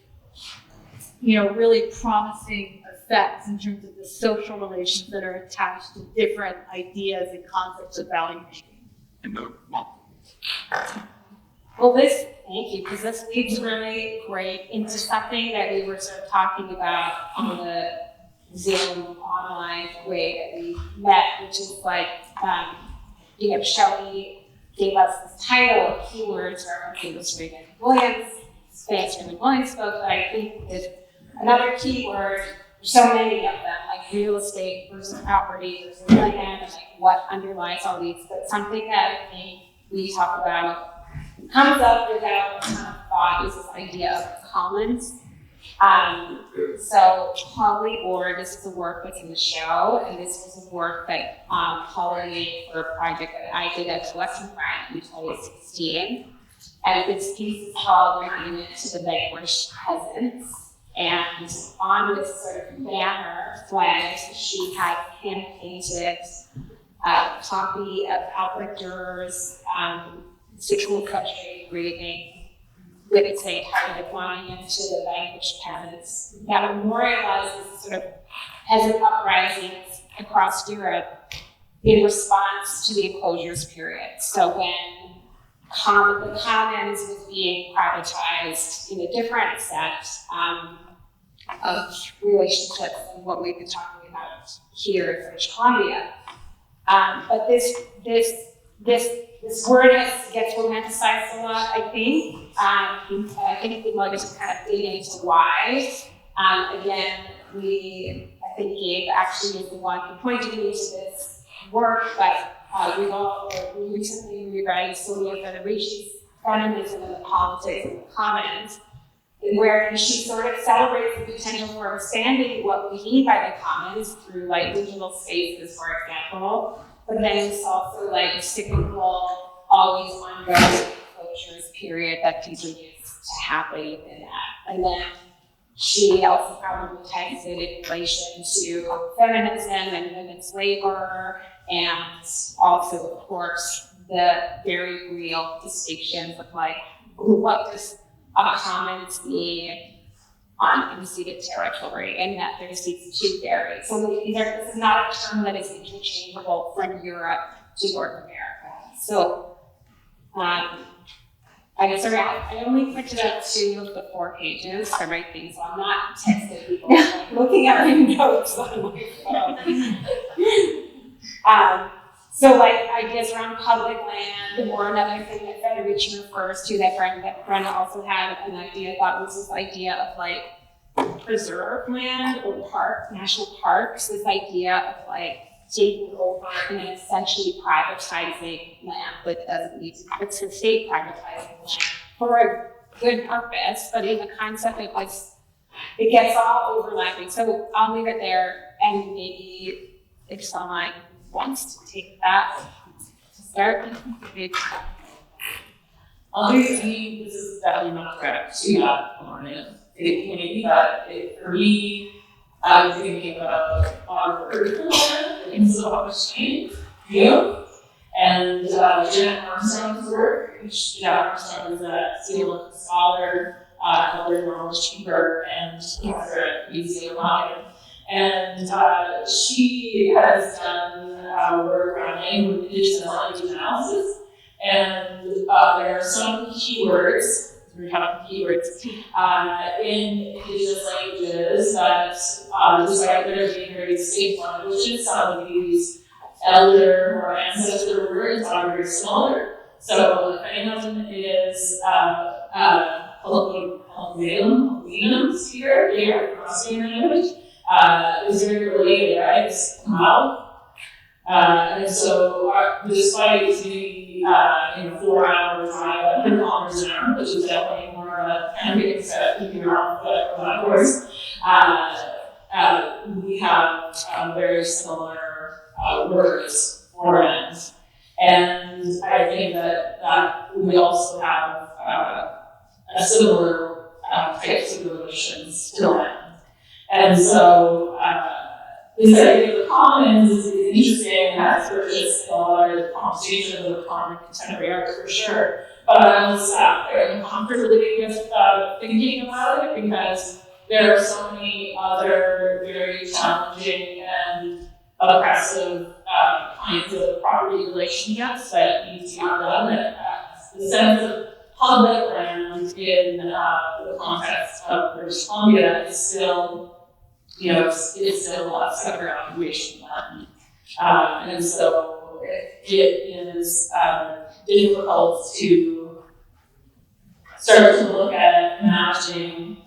really promising effects in terms of the social relations that are attached to different ideas and concepts of value making. Well, thank you, because this leads really great into something that we were sort of talking about on the Zoom online way that we met, which is like, Shelley gave us this title of keywords referencing the Reagan Williams, Raymond Williams spoke, but I think there's another keyword, so many of them, like real estate versus property versus land, and like what underlies all these, but something that I think we talk about comes up without a ton of thought is this idea of commons. So Holly Orr, this is a work that's in the show, and this was a work that Holly made for a project that I did at Collection Grant in 2016. And this piece is called Monument to the Vanquished Peasants. And on this sort of banner flag, she had hand-painted a copy of Albert Durer's 16th century reading with its title of Monument to the Vanquished Peasants that memorializes sort of peasant uprisings across Europe in response to the enclosures period. So when the commons was being privatized in a different set of relationships than what we've been talking about here in British Columbia. But this word gets romanticized a lot, I think. I think people are just kind of digging into why. Again, I think Gabe actually is the one who pointed me to this work, but we recently reread Sylvia Federici's Feminism and the Politics of the Commons, where she sort of celebrates the potential for expanding what we mean by the commons through like digital spaces, for example, but then it's also like a cyclical, always ongoing closures period that continues to happen within that. And then she also problematizes it in relation to feminism and women's labor, and also, of course, the very real distinctions of like, what does a commons mean on unceded territory, and that there's these two varies. So this is not a term that is interchangeable from Europe to North America. So, I guess I only printed out 2 of the 4 pages to write things, so I'm not texting people, I'm looking at my notes on my phone. So like ideas around public land, or another thing that Federation refers to that Brenda also had an idea, thought was this idea of like preserved land or national parks, this idea of like taking over and essentially privatizing land, but doesn't need to, it's the state privatizing land for a good purpose, but in the concept it gets all overlapping. So I'll leave it there, and maybe if someone wants to take that to start. Obviously, this is definitely not correct to that on it. Maybe that for me, I'm thinking about our vertical instead of exchange view. And Janet Armstrong's work, which Janet Armstrong is a Zealand scholar, elder knowledge keeper, and professor at UCLA. And she has done work around indigenous language analysis. And there are some keywords, we have keywords, in indigenous languages that, despite there being very distinct languages, some of these elder or ancestor words are very similar. So if anyone is colloquium here, Australian language, is very related, right? It's how. And so, despite the 4-hour drive up in kilometers an hour, which is definitely more of a camping set keeping around the course, we have very similar words for ends. And I think that we also have a similar types of relations to land. And so, this idea of the commons is interesting and has purchased a lot of the conversations of common contemporary art for sure. But I was very uncomfortably with thinking about it because there are so many other very challenging and oppressive kinds of property relationships that need to be done. The sense of public land in the context of British Columbia is still, it's still a lot separate operation land. And so it is difficult to start to look at matching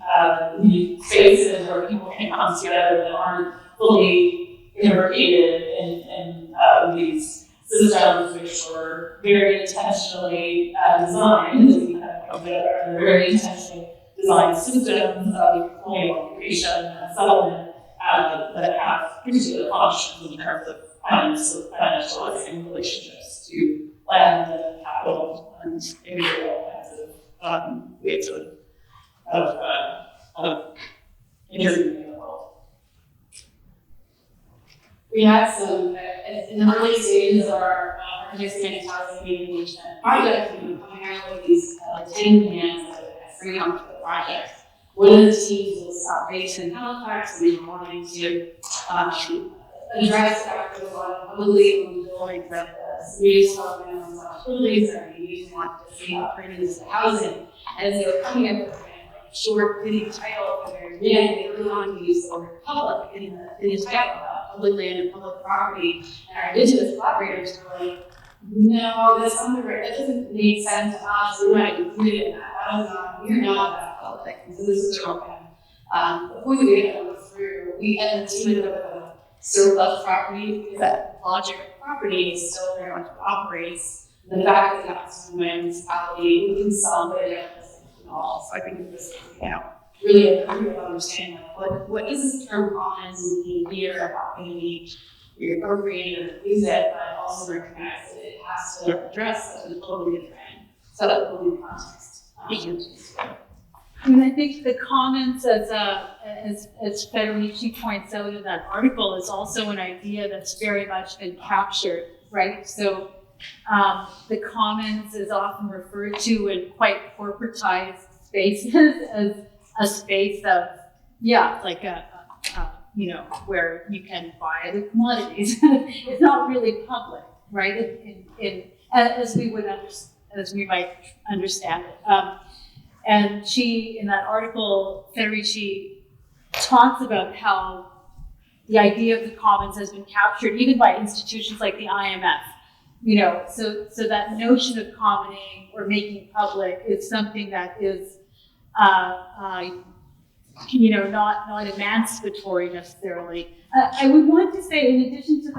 the spaces where people can come together that aren't fully imbricated in these systems, which were very intentionally designed, very intentionally designed systems of colonial occupation and settlement that have particular functions in terms of financializing relationships to land and capital and all kinds of ways of interviewing the world. We had some, in the early stages of our participant housing engagement project, we were coming out with these 10 plans that freedom for the project. One of the teams was based in Halifax, and they were wanting to address factors on publicly owned buildings that the community development buildings that we usually want to see upgraded to housing. And as they were coming up with a short fitting title for their event, they really wanted to use the word public in the title about public land and public property. And our indigenous collaborators were like, no, that's not the right, that doesn't make sense to us, we're not included in that. We're not that public. And so this is a program. Before we get it through, we had a team of surplus property, because that logic of property is still very much operates. The fact that that's a municipality, we can consolidate it all. So I think this is, really a critical understanding of what is this term commons mean here, how can we appropriate or use it, but also recognize that it has to address such a totally different context. And I think the commons, as Federici points out in that article, is also an idea that's very much been captured, right? So the commons is often referred to in quite corporatized spaces as a space of, like where you can buy the commodities. It's not really public. right? As we would as we might understand it. And she, in that article, Federici talks about how the idea of the commons has been captured even by institutions like the IMF. You know, so that notion of commoning or making public is something that is, you know, not emancipatory necessarily. I would want to say, in addition to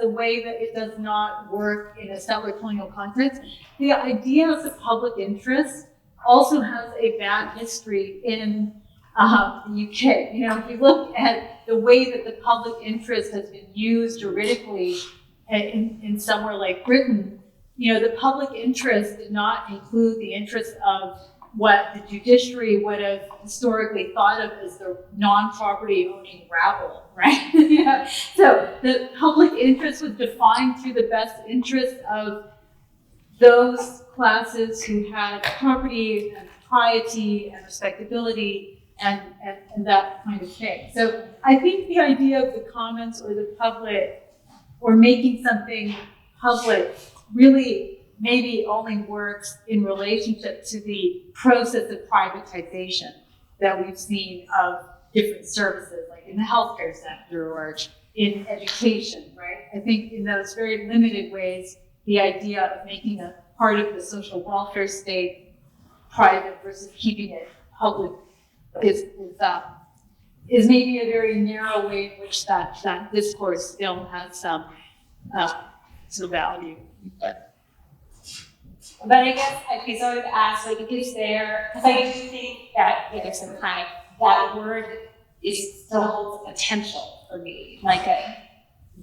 the way that it does not work in a settler colonial context, the idea of the public interest also has a bad history in the UK. You know, if you look at the way that the public interest has been used juridically in somewhere like Britain, you know, the public interest did not include the interest of what the judiciary would have historically thought of as the non-property owning rabble, right? Yeah. So the public interest was defined through the best interest of those classes who had property and propriety and respectability and that kind of thing. So I think the idea of the commons or the public or making something public really maybe only works in relationship to the process of privatization that we've seen of different services, like in the healthcare sector or in education, right? I think in those very limited ways, the idea of making a part of the social welfare state private versus keeping it public is maybe a very narrow way in which that discourse still has some value. But I guess, okay, so I would ask, like, is there, because I do think that, you know, some kind of, that word is still holds potential for me. Like,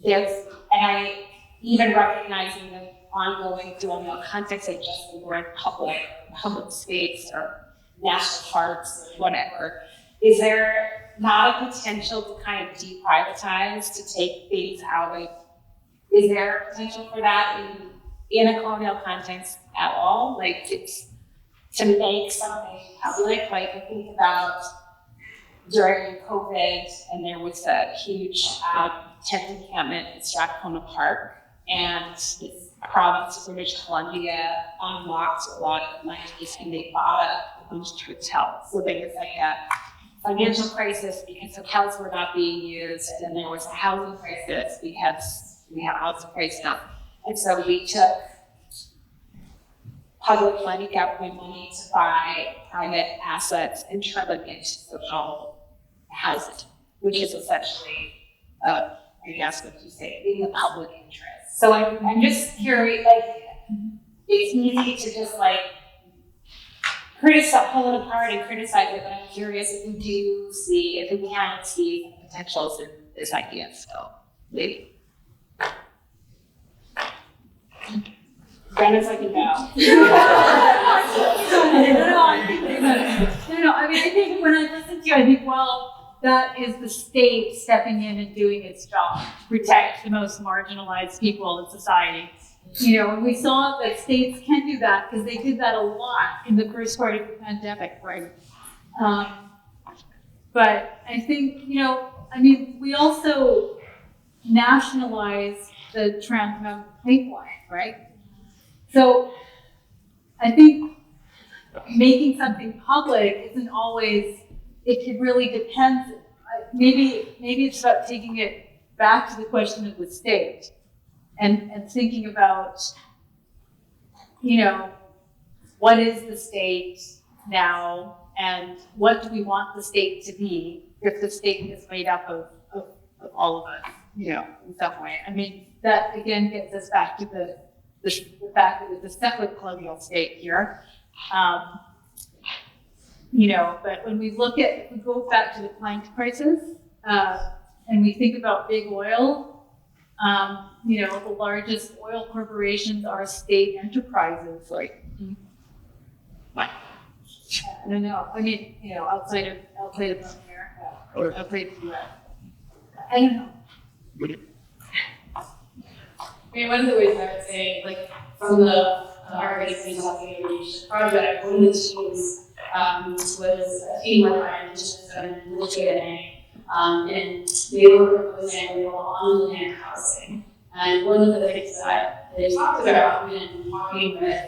there's, and I, even recognizing the ongoing colonial context of just the word public space or national parks or whatever, is there not a potential to kind of deprivatize, to take things out of, is there a potential for that in a colonial context at all? Like, it's to make something public. Like, I think about during COVID, and there was a huge tent encampment in Strathcona Park, and this province of British Columbia unlocked a lot of money, and they bought a bunch of hotels. So there was like a financial crisis because hotels were not being used, and there was a housing crisis because we have housing crisis now. And so we took public money, government money, to buy private assets and turn them into social housing, which is essentially, I guess what you say, in the public interest. So I'm just curious, like, it's easy to just like pull it apart and criticize it, but I'm curious if we do see, if we can see potentials in this idea still, maybe. Brenna's like, no. No, I mean, I think when I listen to you, I think, well, that is the state stepping in and doing its job to protect the most marginalized people in society. You know, and we saw that states can do that because they did that a lot in the first part of the pandemic, right? But I think, you know, I mean, we also nationalized the Trans Mountain Pipeline, right? So I think making something public isn't always, it really depends. Maybe it's about taking it back to the question of the state and thinking about, you know, what is the state now and what do we want the state to be if the state is made up of all of us, you know, in some way. I mean, that again gets us back to the fact that it's a separate colonial state here. You know, but when we look at, we go back to the Planck crisis, and we think about big oil, you know, the largest oil corporations are state enterprises, like, I don't know, I mean, you know, outside of America, or outside of the US. I don't know. I mean, one of the ways I would say, like, from the organization project, one of the teams was a team where I mentioned and looking at and they were proposing on-land housing And one of the things that they talked about when talking with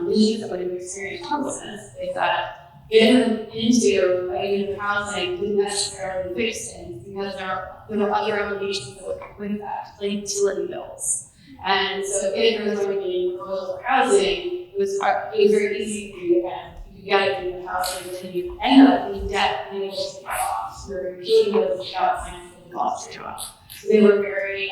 indigenous that would experience homelessness is that getting them into a unit of housing didn't necessarily fix things because there were other obligations that would come with that, like utility bills. And so getting them to getting proposal for housing was very easy for you to get. You get it in the housing and then you end up in debt and able to pay off. So you're paying those jobs and the cost of jobs. So they were very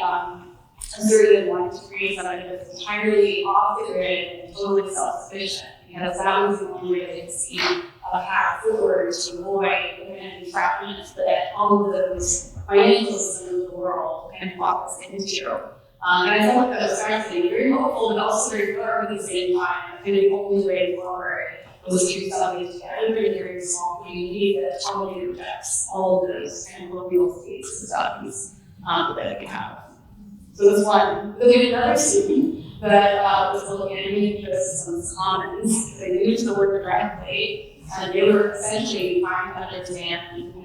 assertive and wanted to create something that was entirely off the grid and totally self-sufficient, because that was the only way they could see a path forward to avoid the kind of entrapments that all of those financial systems of the world kind of lock us into. And I felt like that was fascinating, very hopeful, but also very dark at the same time. And the only way forward was through something together in a very small community that totally rejects all of those kind of colonial states and societies that we have. So this one, but we had another student that was looking at community ecosystems commons. They used the word directly, and they were essentially trying to understand,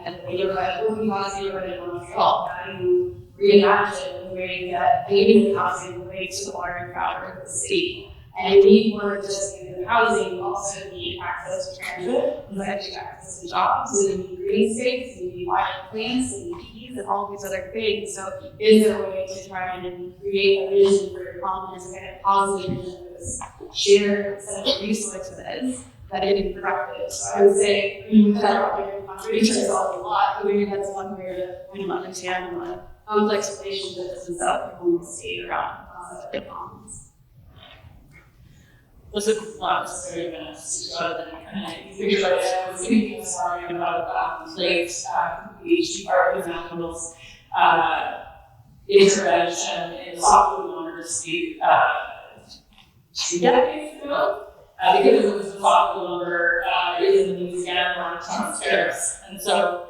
and they were like, working housing in Montreal, how do you reimagine the way that maybe the housing relates to the water and power of the city? And you need more than just unit housing, you also need access to transit, you need access to jobs, you need green space, you need wild plants, and bees, and all these other things. So is there a way to try and create a vision for your commons and kind of positive vision of this shared set of resources that it can be productive? So I would say, that contradiction yourself a lot, but maybe that's one way to kind of understand the complex relationships and self-control state around the commons. Was it not necessarily minutes to go then usually I was thinking sorry about place, PhD art examples, intervention in software university 2 decades ago. Because it was the software lumber is in Louisiana on Trump's tariffs. And so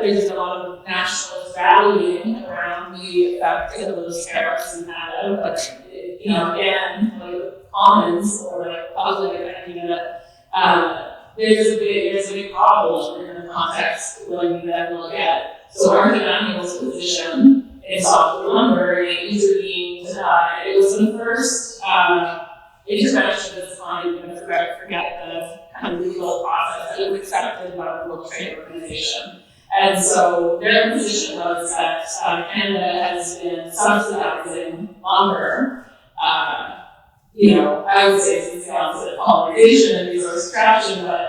there's a lot of nationalist rallying around the effect of those tariffs in Canada, but again, like commons or like public idea, there's a big problem in the context when you then look at Arthur Daniels' position in softwood lumber. It intervened. It was the first intervention of this kind. I'm going to forget the kind of legal process. It was accepted by the World Trade Organization. And so their position was that Canada has been subsidizing lumber. I would say it's the opposite of colonization and resource extraction, but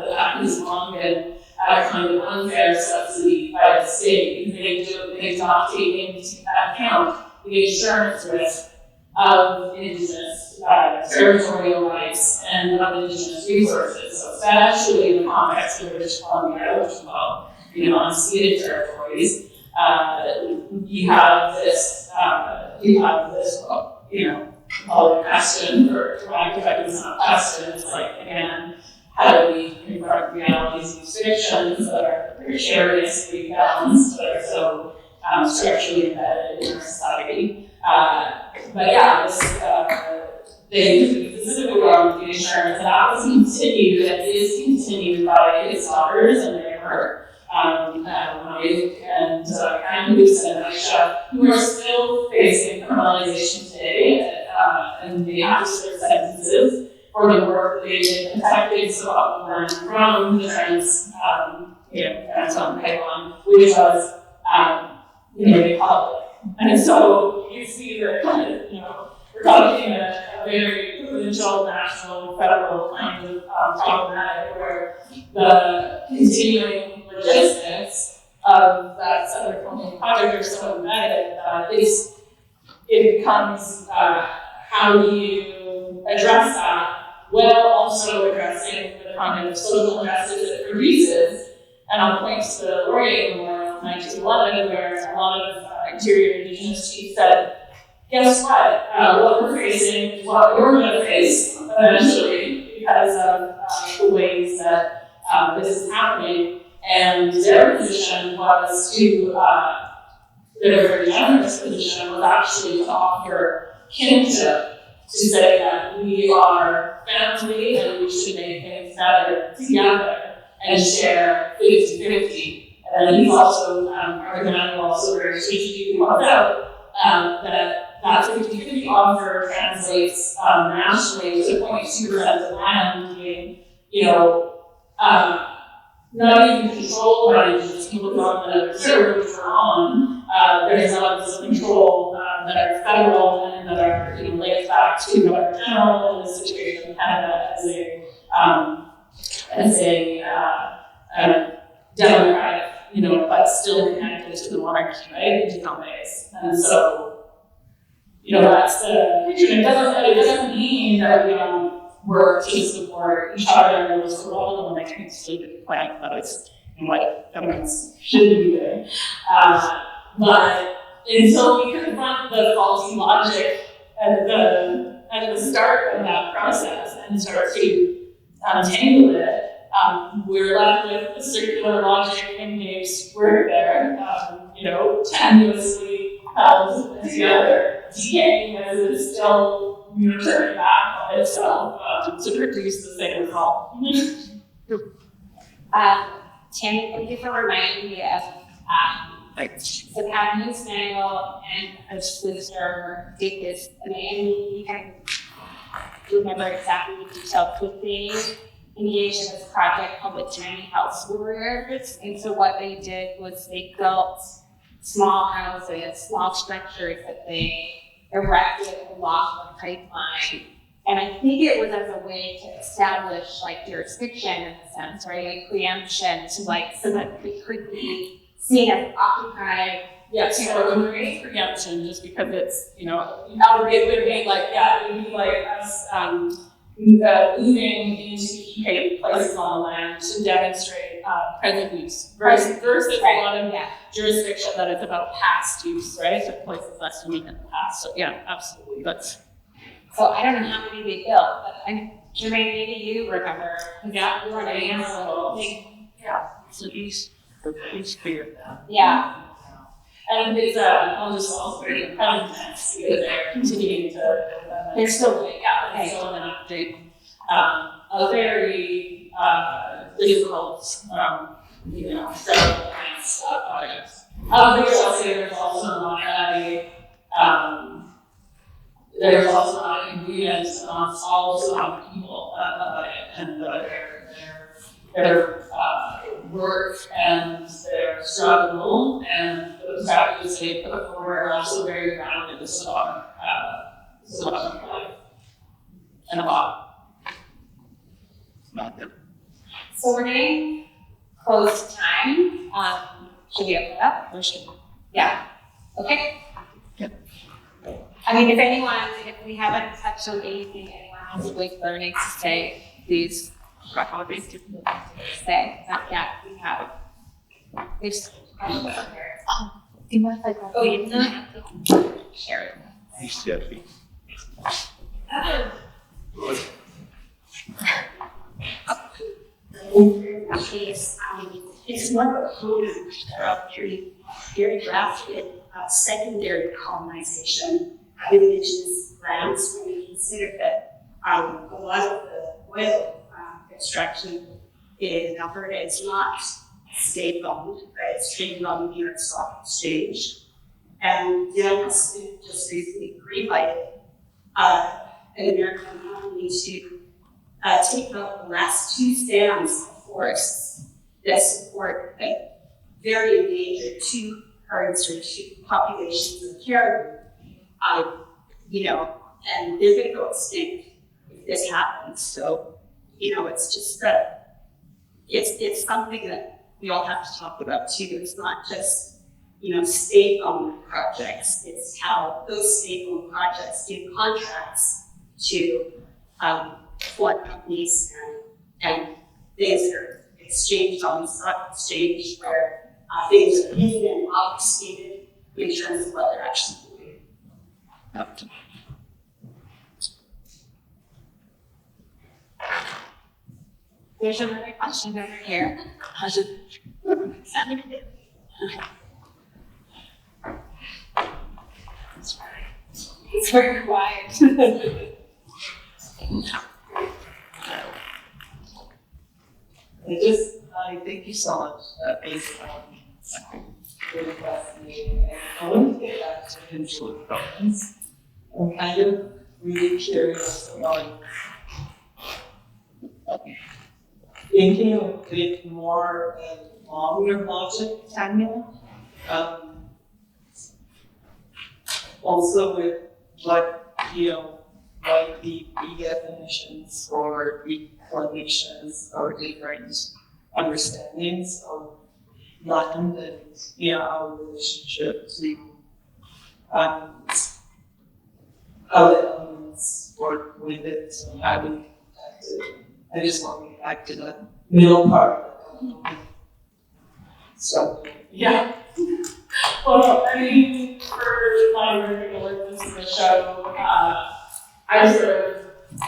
that has long been a kind of unfair subsidy by the state. They do not take into account the insurance risk of indigenous territorial rights and of indigenous resources. So especially in the context of British Columbia, which is unceded territories, you have this all question, or it's not question, it's like, again, how do we confront realities and restrictions that are precariously balanced, but are so structurally embedded in our society? But yeah, they specifically on the insurance, and that was continued, and is continued by his daughters and their work. Mike and Kamloops and Aisha, who are still facing criminalization today, and they have to serve sentences for the work that they did protecting Scotland from the trans pipeline, which was made public. And so you see that we're talking a very provincial, national, federal kind of problematic where the continuing logistics of that Southern Colonial Project are so embedded that it becomes how do you address that while also addressing the kind of social injustice it produces. And I'll point to the Laurier Memorial in 1911, where a lot of interior indigenous chiefs said, guess what we're facing is what you're going to face eventually because of the ways that this is happening. And their position was their very generous position was actually to offer kinship, to say that we are family and we should make things better together and share 50-50. And then he's also, Arthur Daniels also very strategically points out that that 50/50 offer translates nationally to 0.2% of land being, not even controlled by just people on the servers we're on. There's levels of control that are federal and that are laid back to Governor General in the situation of Canada as a democratic, but still connected to the monarchy, right, in some ways. And so, that's the picture. It doesn't mean that we don't work to support each other and those role when they can see the plan that is what governments should be doing. But until we confront the faulty logic at the start of that process and start to untangle it, we're left with a circular logic and games work there, tenuously held together, decaying as it's still turning back on itself to produce the same result. Tammy, thank you for reminding me of the Pattern's manual and a sister did this. I mean, you can remember exactly the details, but they engaged in this project called the Tiny House Warriors. And so what they did was they built small houses, small structures that they erected along the pipeline. And I think it was as a way to establish jurisdiction in a sense, right? Preemption to so that they could be seen as occupied. Yes, so preemption, just because it's, it would be like us moving into places on the land to demonstrate present use versus a lot of jurisdiction that is about past use, right? So places that's unique in the past. So yeah, absolutely. So I don't know how many they built, but Jermaine, maybe you remember. Yeah, you were in So these clear. Yeah. and it's also very important because they're continuing to. They're still It's still an update. A very difficult, several points. There's also not an agreement amongst all people about it, and their work and their struggle and the practice they put forward are also very grounded in the strong life and a lot. So we're getting close to time. Should we open it up? Or should we? Yeah. Okay. Yep. I mean, if we haven't touched on anything anyone has learning to say, please say. We have. There's do you mind if I go? Oh, you know. Share it. It's one of the programs that are very drafted secondary colonization of indigenous lands when we consider that a lot of the oil extraction in Alberta is not state-owned, but it's traded on the New York Stock Exchange. And just recently greenlighted an American company to take out the last 2 stands of forests that support very endangered 2 herds or 2 populations of caribou, and they're going to go extinct if this happens. So, it's just it's something that we all have to talk about too. It's not just state-owned projects. It's how those state-owned projects do contracts to flood companies and things that are exchanged on the stock exchange where things are hidden and obfuscated in terms of what they're actually doing. There's another question over here. It's very quiet. I thank you so much. Based on really fascinating. I want to get back to control problems. I'm kind of really curious about thinking a bit more longer logic, Tanya. Also with what, like the redefinitions or reclamations or different understandings of land and, our relationship to how the elements work with it and how we protect it. I just want to get back to the middle part. So, Yeah. Well, I mean, for my regular listeners of the show, I sort of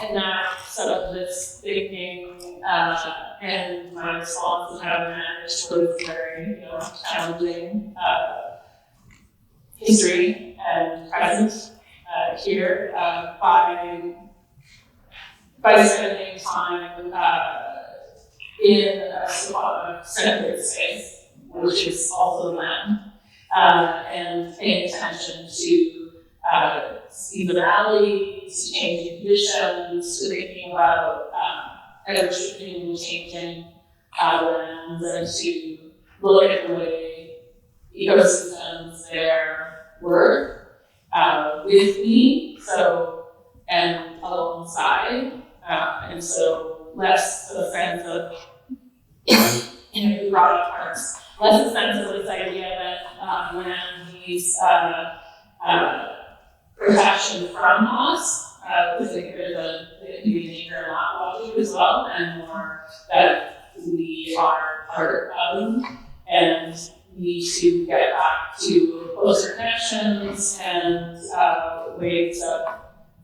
enact some of this thinking, and my response is how to manage this very, challenging history and present here by spending time in a centered space, which is also land, and paying attention to seasonality, to changing conditions, to thinking about ever-shifting, changing lands, and to look at the way ecosystems there work with me, and alongside, and so less a sense of product parts, less a sense of this idea that land needs protection from us, because I think there's a danger in that logic as well, and more that we are part of and need to get back to closer connections and ways of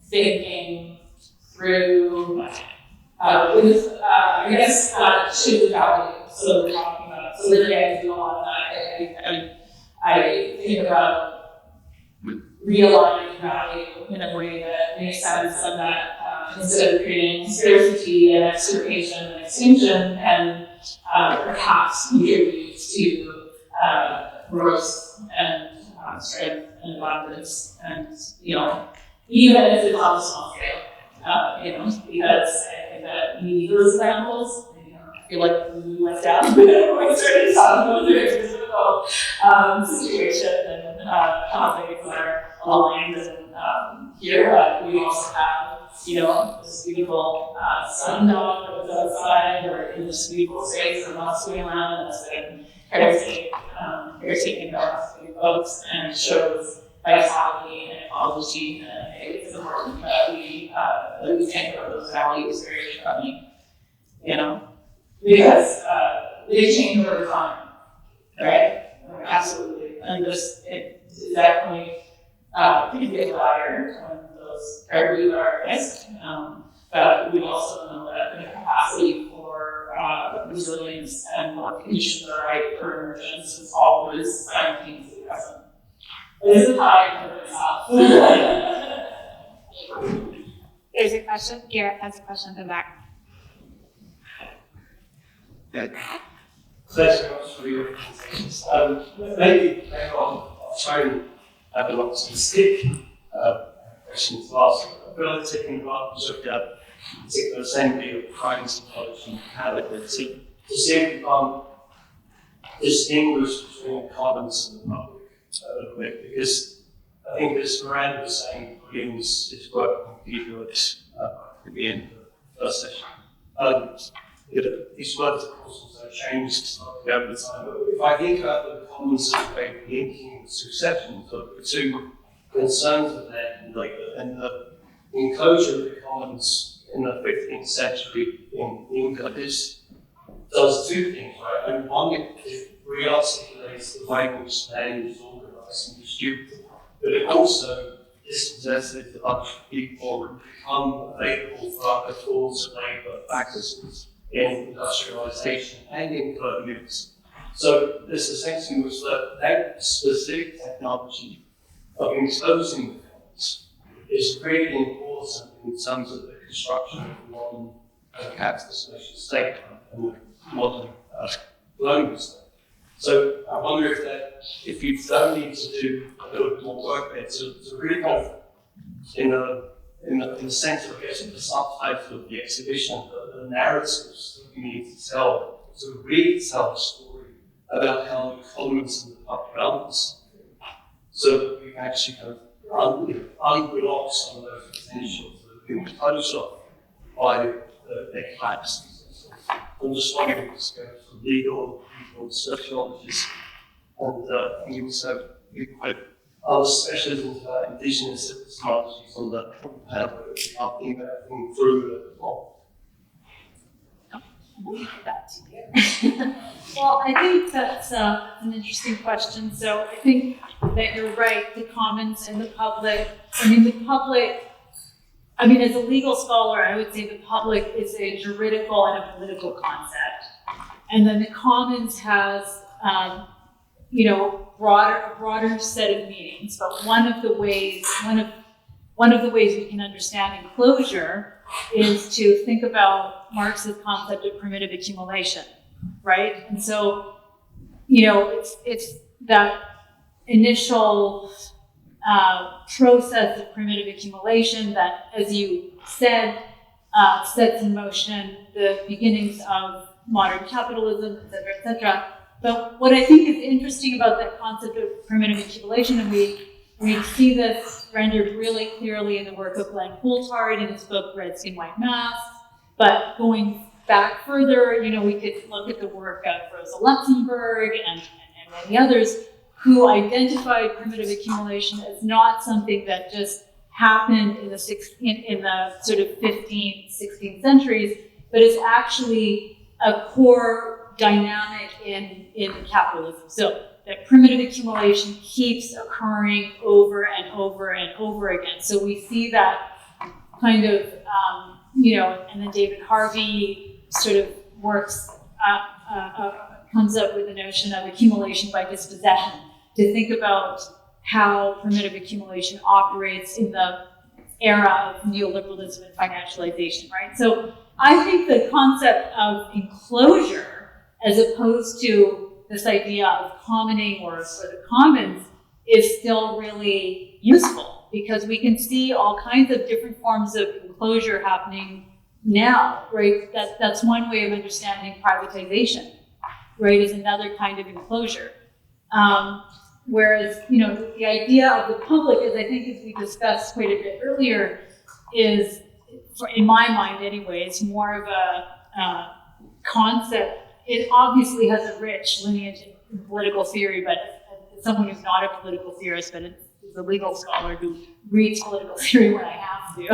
thinking through with, I guess, shared value. So we're talking about, so literally I do a lot of that. I think about realigning value in a way that makes sense of that instead of creating scarcity and extirpation and extinction, and perhaps contribute to growth and strength and abundance, and even if it's on a small scale. Because I think that we need those examples. I feel like we went down when we started talking about the difficult situation and conflicts that are aligned. And here we also have, this beautiful sundog that was outside, or in this beautiful space of Musqueam land that's been caretaken by us folks, and shows vitality and ecology, and I think it's important that we think of those values very strongly, because they change over time, right? Absolutely, and it definitely can get lighter when those priorities are missed, but we also know that the capacity for resilience and what conditions are right for emergence is always simultaneously present. This is how I put myself. There's a question. Garrett has a question in the back. Thanks very much for your presentations. Maybe I'll try and have a lot of specific questions to ask. I feel like taking advantage of that particular assembly of crimes and policy habit to see if we can't distinguish between the commons and the public a little bit, because I think as Miranda was saying, Williams is working with people at the end of the first session. These words, of course, also changed over time. But if I think about the commons as a way of linking the two sections, the two concerns of that, and the enclosure of the commons in the 15th century in England, this does two things, right? And one, it re-articulates the way in which land is organised and distributed, but it also dispossesses a bunch of people and become available for other forms of labour practices in industrialization and in colonialism. So this essentially was that specific technology of exposing the commons is really important in terms of the construction of the modern capitalist nation state and the modern colonial state. So I wonder if you don't need to do a little bit more work there to really kind of in the sense of, I guess, of the subtitle of the exhibition, the narratives that we need to tell, to really tell a story about how the economies and the public realms, so that we can actually kind of unblock some of those potentials that have been closed off by the collapse. I'm just wondering, just go from legal sociologists, and you also quite other specialisms about indigenous epistemologies on the thinking through it as well. Well, I think that's an interesting question. So I think that you're right, the commons and the public. I mean, as a legal scholar, I would say the public is a juridical and a political concept. And then the commons has, a broader set of meanings. But one of the ways we can understand enclosure is to think about Marx's concept of primitive accumulation, right? And so, it's that initial process of primitive accumulation that, as you said, sets in motion the beginnings of modern capitalism, et cetera, et cetera. But what I think is interesting about that concept of primitive accumulation, and we see this rendered really clearly in the work of Glenn Coulthard in his book Red Skin, White Masks. But going back further, we could look at the work of Rosa Luxemburg and many others who identified primitive accumulation as not something that just happened in the sort of 15th, 16th centuries, but is actually a core dynamic in capitalism. So that primitive accumulation keeps occurring over and over and over again. So we see that kind of, and then David Harvey sort of comes up with the notion of accumulation by dispossession, to think about how primitive accumulation operates in the era of neoliberalism and financialization, right? So I think the concept of enclosure, as opposed to this idea of commoning or the commons, is still really useful, because we can see all kinds of different forms of enclosure happening now, right? That's one way of understanding privatization, right, is another kind of enclosure. Whereas, the idea of the public, as I think as we discussed quite a bit earlier, is, in my mind anyway, it's more of a concept. It obviously has a rich lineage in political theory, but as someone who's not a political theorist, but is a legal scholar who reads political theory when I have to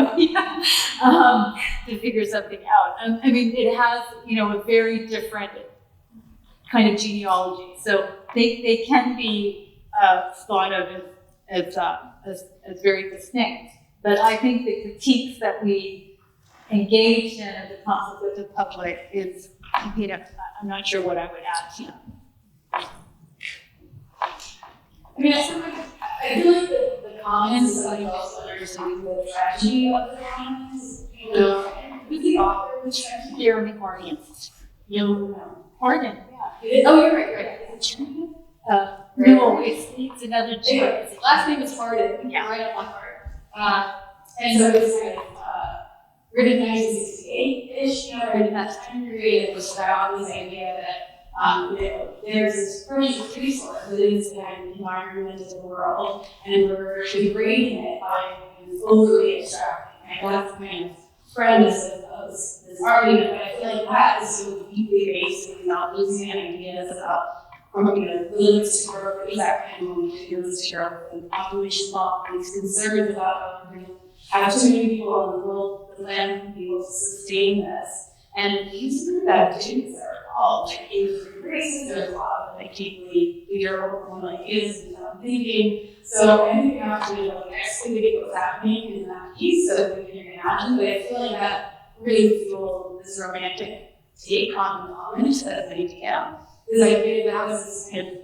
figure something out. I mean, it has, a very different kind of genealogy. So they can be thought of as very distinct. But I think the critiques that we engaged in of the concept of the public is, I'm not sure what I would add. I mean, I feel like the commons is like also understanding the tragedy of the commons. Who's the author of the tragedy? Jeremy Horgan. Horgan. Yeah. Oh, you're right. Is it Jeremy? No, it's another G. Anyway, last name is Harden. Yeah. Right up my heart. And so it's kind of written in 1968-ish, during that time period. It was about this idea that there's this precious resource that is behind the environment of the world, and we're degrading it by overly extracting. And that's kind of premise of this argument. But I feel like that is so deeply based in not losing ideas about realistic growth, exact kind of realistic growth, and population law, and these concerns about have too many people in the world, the land can be able to sustain this. And these are bad things that are all like in races, there's a lot of like deeply theoretical like is thinking. So I think you have to excavate what's happening in that piece so we can imagine. But I feel like that really fuels this romantic take on knowledge as an idea. This idea that was this kind of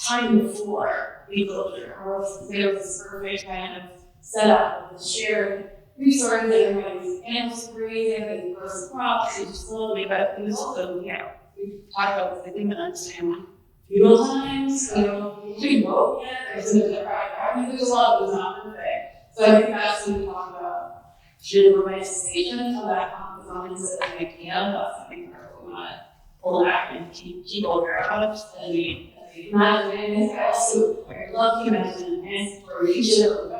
time before legal or there was this perfect kind of setup of the shared resources that everybody's animals breathe, everybody grows crops, they just slowly, but it was also, we talk about the minutes and feudal times, we didn't vote yet, there's a different, I mean, there's a lot that was not perfect. So I think that's when we talk about should romanticization of that common as an idea, that's something that we want to pull back and keep over our lives. And we imagine, and I also love to imagine, and for we should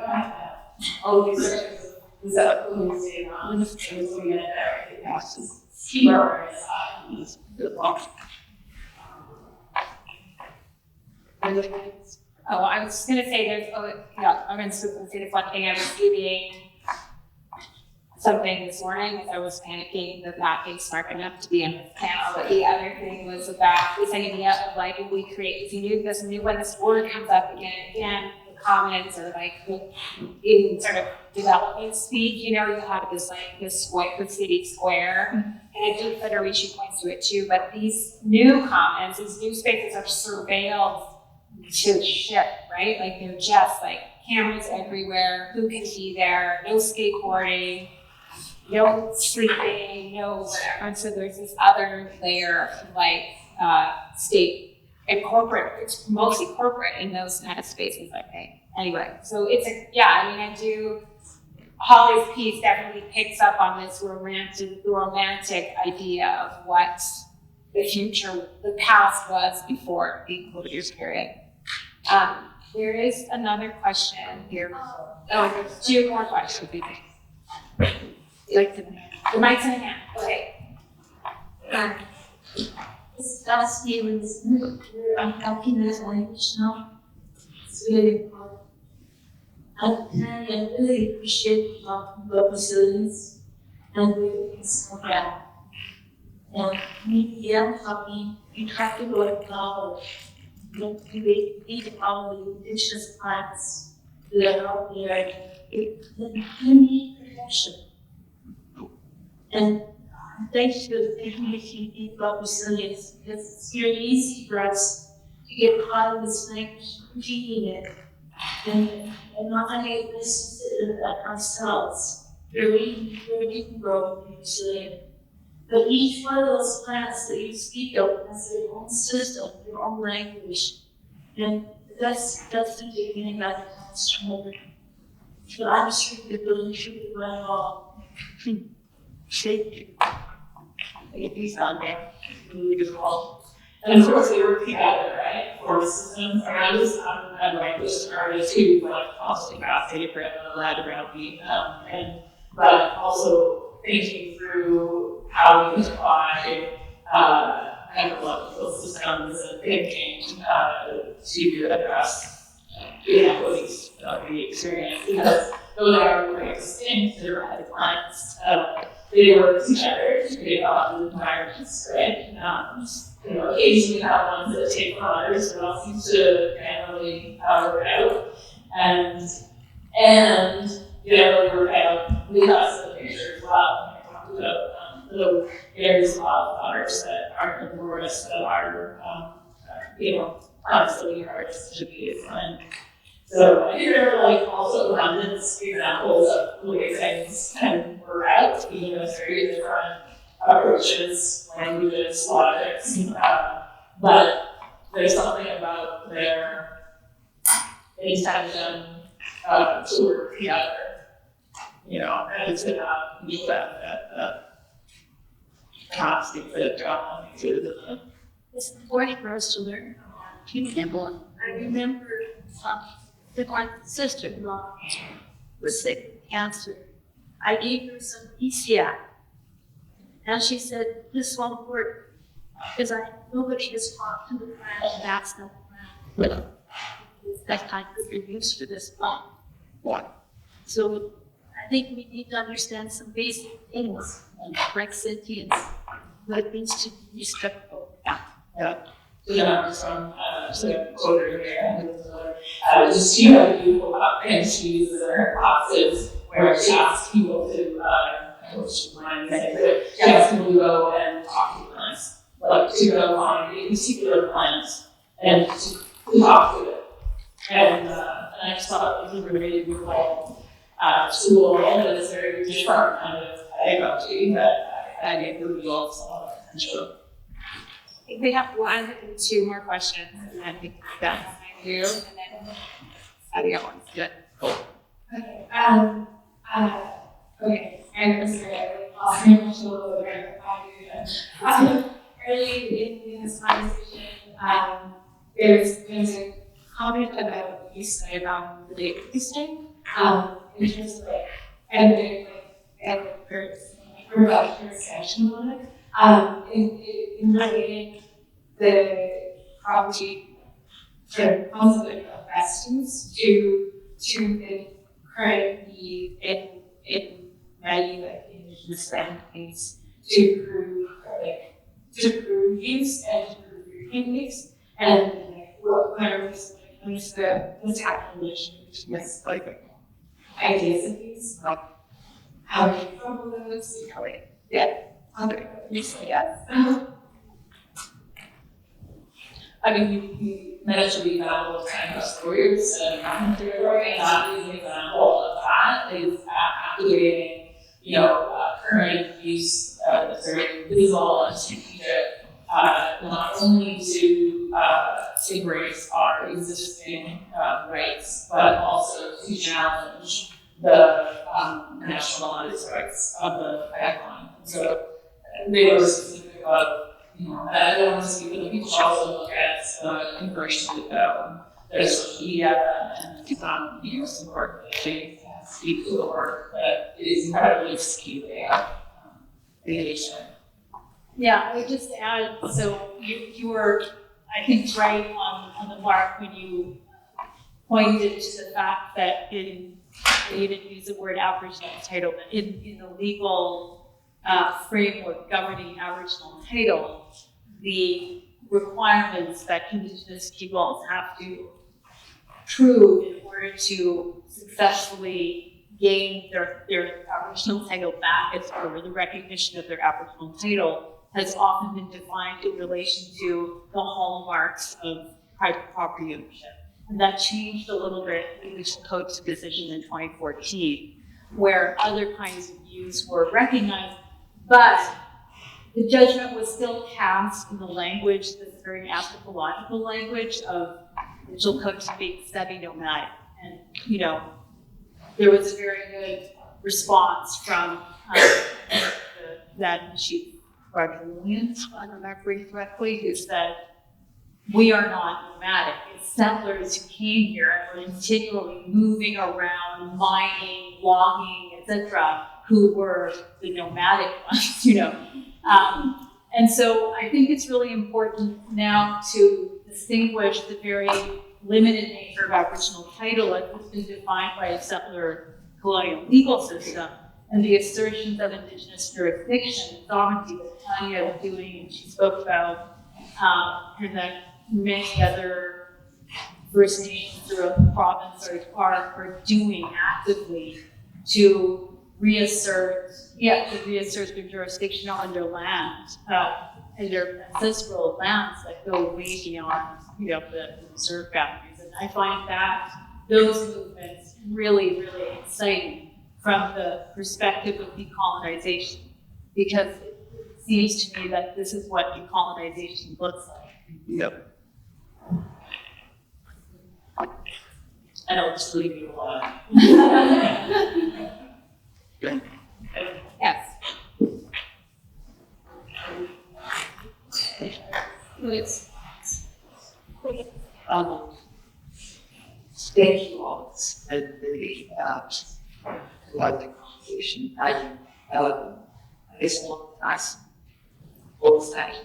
all of these searches is that we say around the things we get there, it has to see where we're at. Good luck. Oh, I was just gonna say I'm gonna say this one thing. I was reading something this morning as I was panicking that being smart enough to be in this panel. But the other thing was about this idea of like if we create, if you knew this new when this word comes up again and again, the commons or like in sort of development speak, you know, you have this like this square, the city square. And I think Federici points to it too, but these new commons, these new spaces are surveilled to shit, right? Like they're just like cameras everywhere, who can be there, no skateboarding, no sleeping, no whatever. And so there's this other layer of like state and corporate, it's mostly corporate in those kind of spaces, I think. Anyway, so it's I do, Holly's piece definitely picks up on this romantic idea of what the future, the past was before the closure period. There is another question here. Oh, there's two more questions. Like the mic's in the hand. Okay. This last year was I'm helping this language now. It's really important. I really appreciate talking about resilience and we can slow down. And media talking, you have to go to college. You need all the indigenous plants that are out there. You need protection. And thanks to the community about resilience, because it's very easy for us to get caught in this language, repeating it, and not unable to consider that ourselves. We can grow and be resilient. But each one of those plants that you speak of has their own system, their own language. And that's the beginning that it comes from. So I'm sure the ability to be right all. Thank you. He's on there. Really good call. And of course, they work together, right? For systems around us, and like this artist who like constantly got favorite led around me, but also thinking through how we apply ecological systems and thinking to address inequities of the experience. Because though they are quite distinct, they're at clients. They work together to create positive environments, right? Occasionally have ones that take from others, but all seems to generally work out. And work out lead us in the picture as well. I talked about there's a lot of others that aren't enormous, that are, honestly hard to be defined. So I think there are like also abundance examples of the way things can work out, even with very different approaches, languages, logics. But there's something about their intention to work together, and to not meet that constant drama through the. It's important for us to learn. I remember that my sister-in-law was sick with cancer. I gave her some PCI. And she said, this won't work because nobody has talked to the plant and that's not the plant. That kind of reviews for this plant. So I think we need to understand some basic things like sentience, what it means to be respectful. Some quoter here, just she had people up and she uses her classes where she asks people to, she asks people to go and talk to plants, like to go on a particular plant and to talk to it. And I just thought it was a really beautiful tool, and it's very different kind of pedagogy that I think would be also a lot of potential. I think we have one and two more questions, and then I think that's you. And then the other one's good. Okay. Okay. And I'm sorry, I lost my early in this conversation, there's a comment about what you said about the data listing, in terms of like, and about perception on it, in relating the property the concept of residence to the current need in many like indigenous families to prove use and to prove European use and like what was the calculation between like ideas of use, how do you follow those, yeah, yes. I mean, you mentioned the example of kind of stories and territory, and that is an example of that, is activating, current use that's very visible and strategic, not only to embrace our existing rights, but also to challenge the nationalized rights of the pipeline. So they were specific about, I don't want to speak for the people, also look at conversion there's social media and support to speak to the work that is incredibly skewed creation. Yeah, I would just add, so you were, I think, right on the mark when you pointed to the fact that you didn't use the word Aboriginal title, but in the legal framework governing Aboriginal title, the requirements that Indigenous peoples have to prove in order to successfully gain their Aboriginal title back as per the recognition of their Aboriginal title has often been defined in relation to the hallmarks of private property ownership. And that changed a little bit in the Coates decision in 2014, where other kinds of use were recognized, but the judgment was still cast in the language, this very anthropological language of Mitchell Coates being semi-nomadic. And, there was a very good response from that chief Williams, if I'm remembering correctly, who said, we are not nomadic. It's settlers who came here and were continually moving around, mining, logging, etc., who were the nomadic ones, And so I think it's really important now to distinguish the very limited nature of Aboriginal title as it's been defined by a settler colonial legal system and the assertions of Indigenous jurisdiction and sovereignty that Tanya was doing, and she spoke about, and that many other First Nations throughout the province are doing actively to reassert their jurisdiction on their land, and their ancestral lands that go way beyond, the reserve boundaries. And I find that those movements really, really exciting from the perspective of decolonization, because it seems to me that this is what decolonization looks like. Yep. And I'll just leave you alone. Good. Yes. Stage laws and the like the conversation. It's not nice. Both sides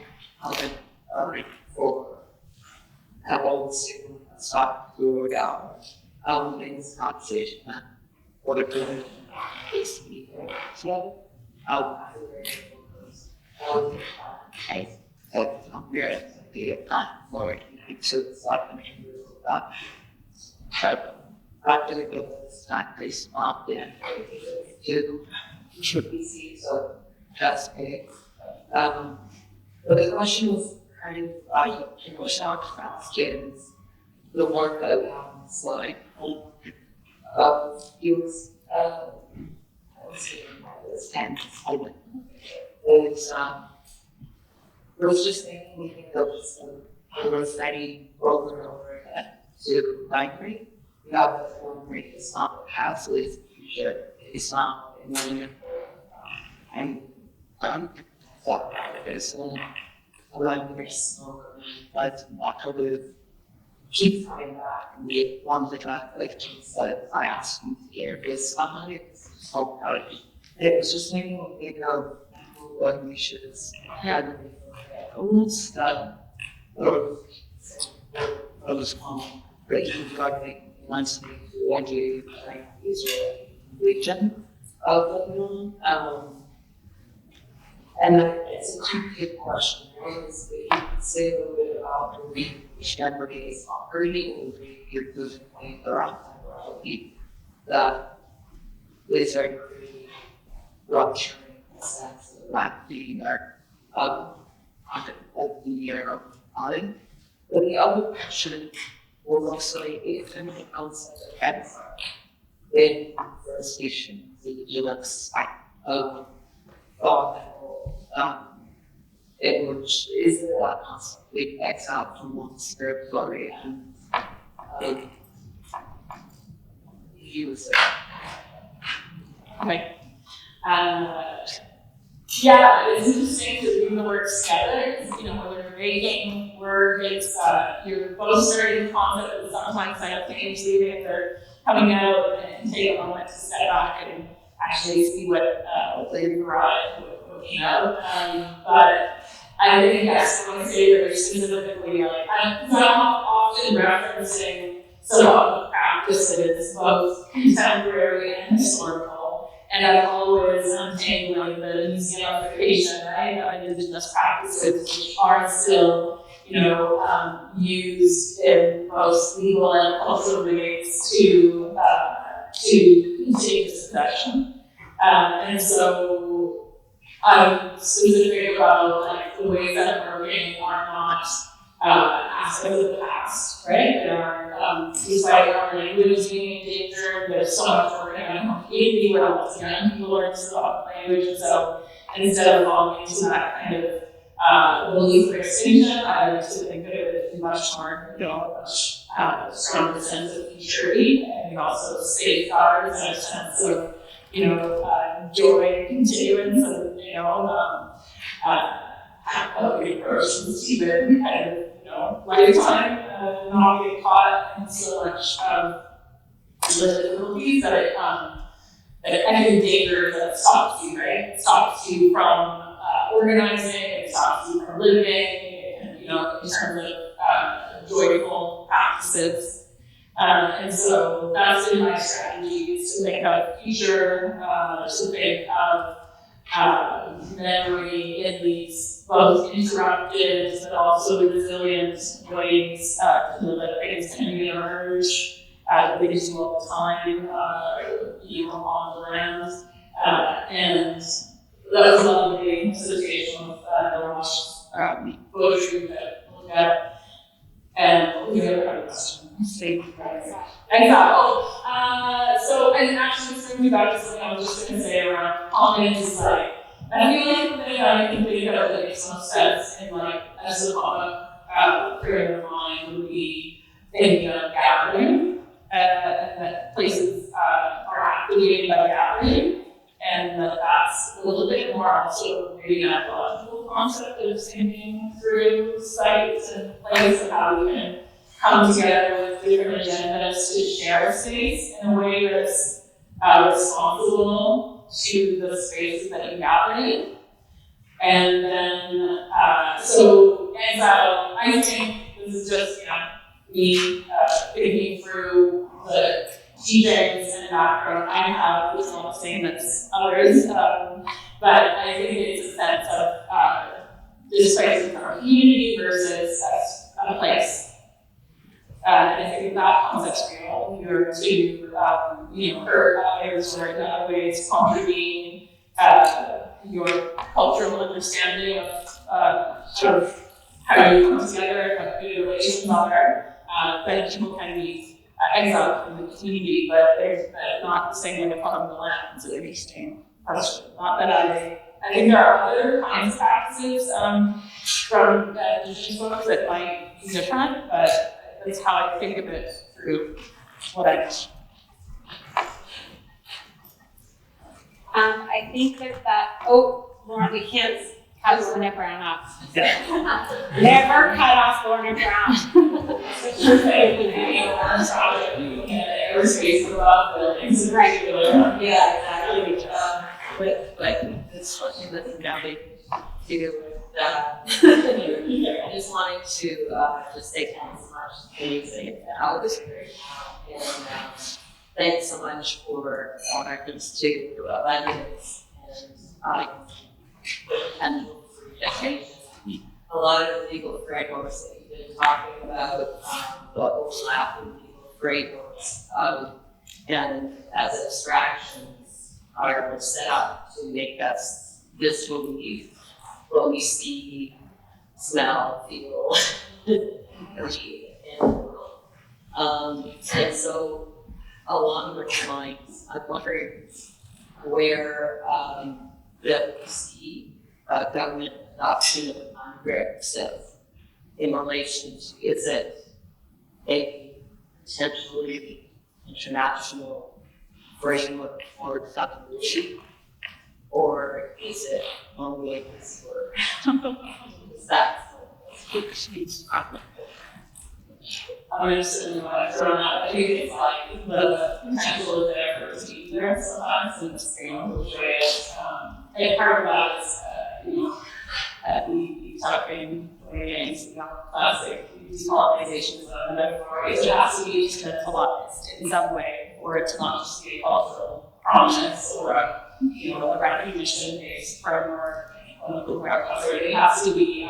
for how old start to go down in this conversation. For the good is so but the question was kind of push out from kids the work that we have on the slide. He was it was just making me think of we were studying over and over again to ninth grade. Now, the form rate is not passive, it's not, I'm it's but October keep coming back and we want to try like but I asked here is so it was just making me think of what we should have almost that or was breaking gardening once one year like region of and it's a two-part question. One is that you can say a little bit about the regeneration operating and your moving point around that is a rupturing sense of not being our of the year of time. But the other question was also a feminine concept of cancer in forestation, the US thought which is what constantly acts out from one's spirituality and use it. Okay. Yeah, it's interesting to bring the words together. You know, when we're making work, it's you're both starting the concept, but sometimes simultaneously if they're coming out and take a moment to step back and actually see what they brought, what came out. But I think yes, when I say very specifically, like I'm often referencing some of the practice that is both contemporary and historical, and I'm always untangling the museumification, right, of indigenous practices, which are still, you know, used in both legal and cultural ways to continue succession. And so I'm specific about like the ways that I'm working are not aspects of the past, right? There are, despite our language being endangered, there's so much work on community where lots of young people learn to talk language, and so instead of falling into that kind of belief for extinction, I like to think of it as much more, you know, much stronger sense of futurity, and also safeguards and a sense of, you know, joy and continuance, and, you know, helping persons even kind of, you know, lifetime, not get caught in so much the difficulties that it kind of danger that stops you, right? It stops you from organizing, it stops you from living, and, you know, in terms of joyful practices. And so that's in my strategies to think of future, to think of memory in these both interrupted but also resilient ways that things can reemerge. They do all the time, you know, on the land. And that was a lovely association with the poetry that we'll look at. And we have a question. So, and actually, it's going to be back to something I was just going to say around comments is like, I feel like the thing I can think of that makes most sense in like, as a common creative mind would be thinking of gathering, and that places are activated by gathering, and that that's a little bit more also maybe an ecological concept of thinking through sites and places and how we can come together with different agendas to share space in a way that's responsible to the spaces that you gather in. And then, so I think this is just, you know, me thinking through the teachings and background I have, which is not the same as others, but I think it's a sense of this place in our community versus a place. And I think that concept's real. You're to, you know, hurt others or in other ways contravene your cultural understanding of sort of how you come together and what good relations are. But people can be exiled from the community, but they're not the same way upon the land. So they're the same question. Not that I think there are other kinds of practices from indigenous folks that might be different, but that's how I think of it through I think that, Lauren, we can't cut Lorna Brown off. Never cut off Lorna Brown. Airspace above buildings. Right. Yeah, exactly. But it's funny that now they do that. I just wanted to just say thanks so much for using out this great. And thanks so much for all reference to abundance and decades. A lot of the legal frameworks that you've been talking about, the overlap in legal frameworks, and as abstractions are set up to make us visually what we see, smell, feel, energy in the world. And so along those lines, I'm wondering where that we see government adoption of UNDRIPS in relation to, is it a potentially international framework for accumulation, or is it only this word? Is that I'm just in my I think it's like the potential is there for speed there sometimes in the same way as and part of that is the talking ways, classic decolonization of metaphors. It has to be conceptualized in some way, or it's not just a cultural promise or a recognition-based framework. It has to be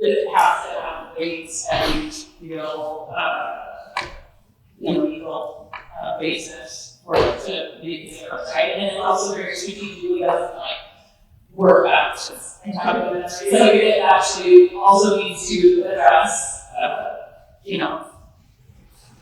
it has to have weights and legal basis for it to be right, and it also very strategically doesn't work backwards. So it actually also needs to address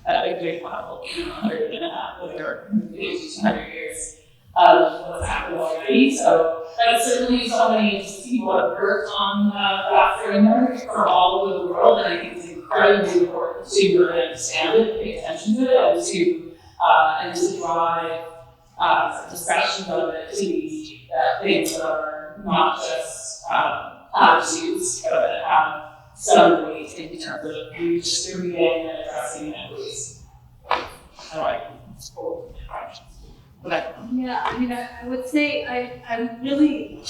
a great model other than that with their 200 years of what's happened already. So certainly so many people have worked on that framework from all over the world, and I think it's incredibly important to really understand it, pay attention to it, and to drive discussion of it to be things that are not just attitudes, but have some weight in terms of redistributing and addressing equities. All right. Yeah, I mean, I would say I'm really,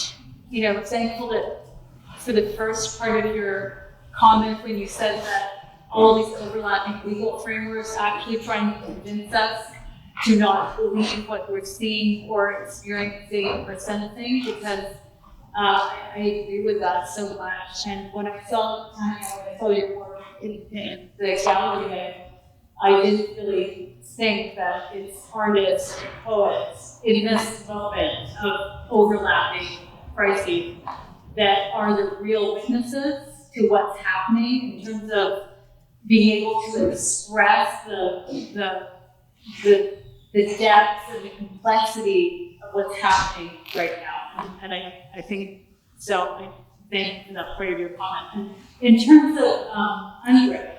thankful that for the first part of your comment when you said that all these overlapping legal frameworks actually trying to convince us to not believe what we're seeing or experiencing or sensing, because I agree with that so much. And when I saw your work in the gallery, I didn't really think that it's artists and poets in this moment of overlapping crises that are the real witnesses to what's happening in terms of being able to express the depth and the complexity of what's happening right now. And I think so. I thank you for that part of your comment. And in terms of UNDRIP,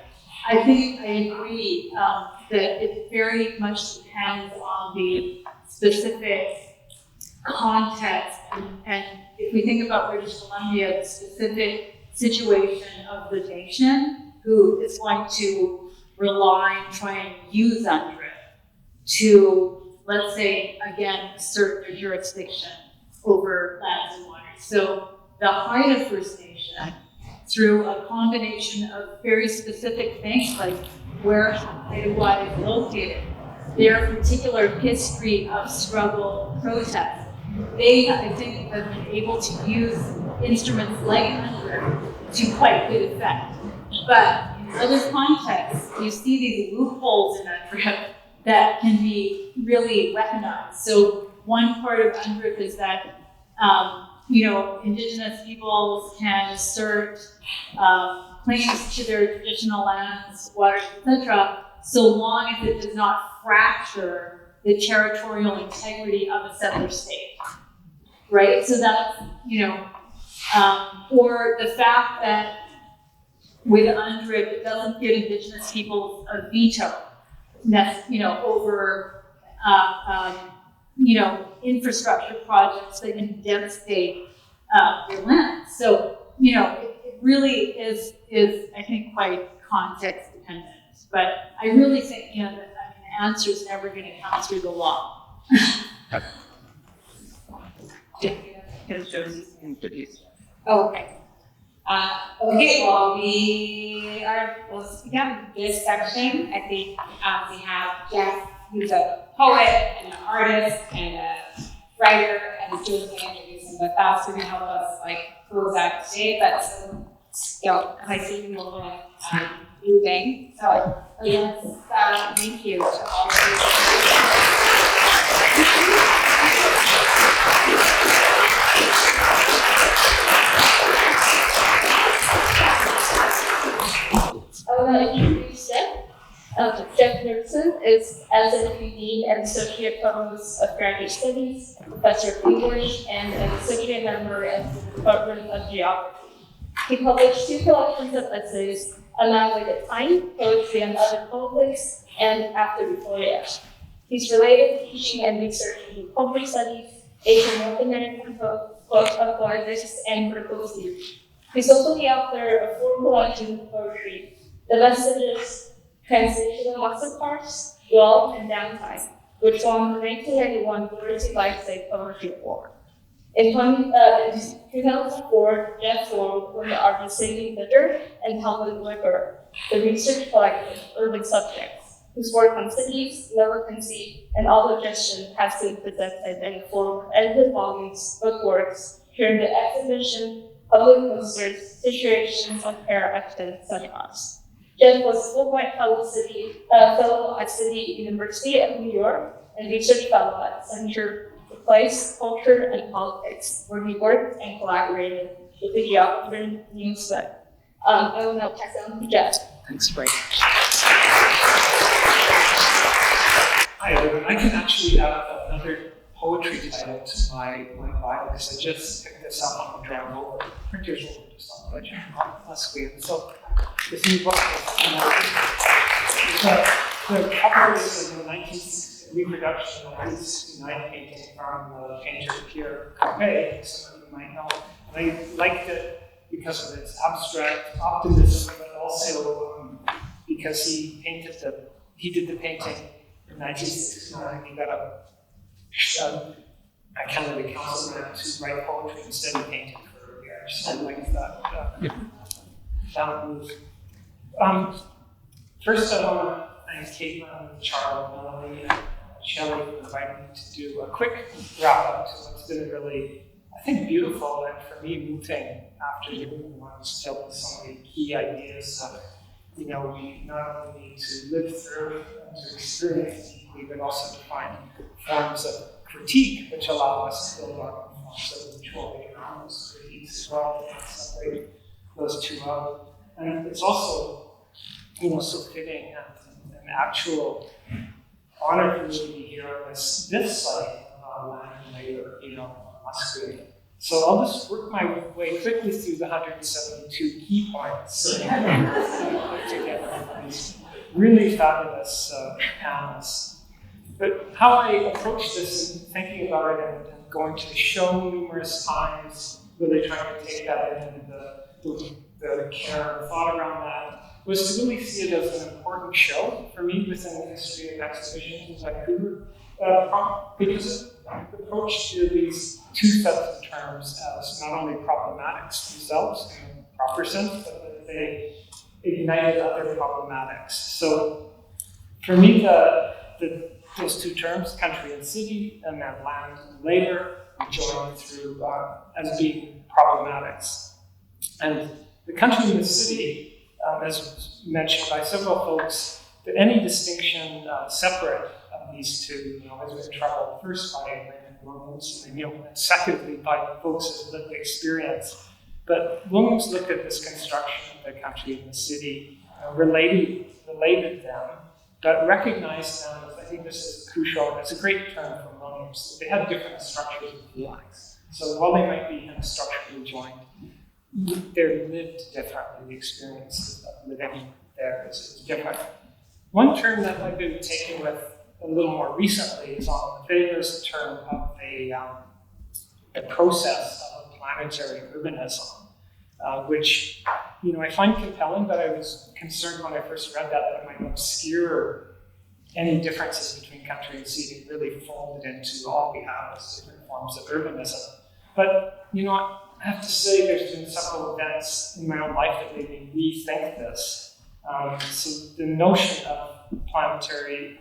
I think I agree that it very much depends on the specific context. And if we think about British Columbia, the specific situation of the nation, who is going to rely and try and use UNDRIP to, let's say, again, assert their jurisdiction over lands and waters. So the Haida First Nation, through a combination of very specific things like where Haida is located, their particular history of struggle, protest, they, I think, have been able to use instruments like UNDRIP to quite good effect. But in other contexts, you see these loopholes in UNDRIP that can be really weaponized. So one part of UNDRIP is that Indigenous peoples can assert claims to their traditional lands, waters, etc., so long as it does not fracture the territorial integrity of a settler state, right? So that's, or the fact that with UNDRIP, it doesn't give Indigenous peoples a veto over, infrastructure projects that can devastate their land. So, it really is, I think, quite context dependent. But I really think, that the answer is never going to come through the law. Okay. Well, let's begin this section. I think we have Jeff, who's a poet and an artist and a writer, and he's going to introduce him, but that's going to help us close out today. But I see him a little moving. So yes, thank you to all of you. I want to introduce Jeff. Jeff Nursen is SNPD and Associate Provost of Graduate Studies, Professor of English, and an Associate Member of the Department of Geography. He published 2 collections of essays, A Man with a Time, Poetry and Other Politics, and After the Voyage. He's related to teaching and researching in poetry studies, Asian North American folklorists, and percussion. He's also the author of 4 collections of poetry, The Messages, Translational Masterclass, Well, and Downtime, which won the 1991 Literacy Lifesaving Poetry Award. In 2004, Jeff formed with the artists Sadie Bitter and Helen Weber, the research collective Urban Subjects, whose work on cities, militancy, and autogestion has been presented in the form of edited volumes, bookworks, during the exhibition, public posters, situations on air accident seminars. Jeff was Fulbright fellow at City University of New York and research fellow at Center for Place, Culture, and Politics, where he worked and collaborated with the geographer Neil Smith. I will now pass it on to Jeff. Thanks, Frank. Hi, everyone. I can actually add another poetry title to my bio because I just picked this up on the drum over. Printers will just on the ledger on screen. So this new book the cover is a 1960 reproduction of a 1969 painting from the painter Pierre Capet, some of you might know. And I liked it because of its abstract optimism, but also because he did the painting in 1969. He got a Canada Council grant to write poetry instead of painting for years. So I like that move. First, I want to thank Caitlin, Charles, Melanie, and Shelley for inviting me to do a quick wrap up to what's been really, I think, beautiful and for me moving after the ones dealt with so many key ideas that we not only need to live through and to experience deeply, but also to find forms of critique which allow us to build on forms of mutual economics critiques as well, and separate those two out. And it's also, so fitting and an actual honor for me to be here on this site of land and labor, on Musqueam. So I'll just work my way quickly through the 172 key points put together for these really fabulous panels. But how I approach this and thinking about it and going to the show numerous times, really trying to take that in and the care and thought around that, was to really see it as an important show for me within the history of exhibitions in Vancouver, because it approached to these 2 sets of terms as not only problematics themselves in a proper sense, but that they ignited other problematics. So for me, those 2 terms, country and city, and then land and labor, joined through as being problematics. And the country and the city, as was mentioned by several folks, that any distinction separate of these 2 has been troubled first by Raymond Williams, and secondly by folks' lived experience. But Williams looked at this construction of the country and the city, related them, but recognized them as, I think this is crucial, it's a great term from Williams, they had different structures of feelings. So while they might be structurally joined, they're lived differently. The experience of living there is different. One term that I've been taking with a little more recently is on the famous term of a process of planetary urbanism, which I find compelling, but I was concerned when I first read that it might obscure any differences between country and city, really fold it into all we have as different forms of urbanism. But I have to say there's been several events in my own life that made me rethink this. So the notion of planetary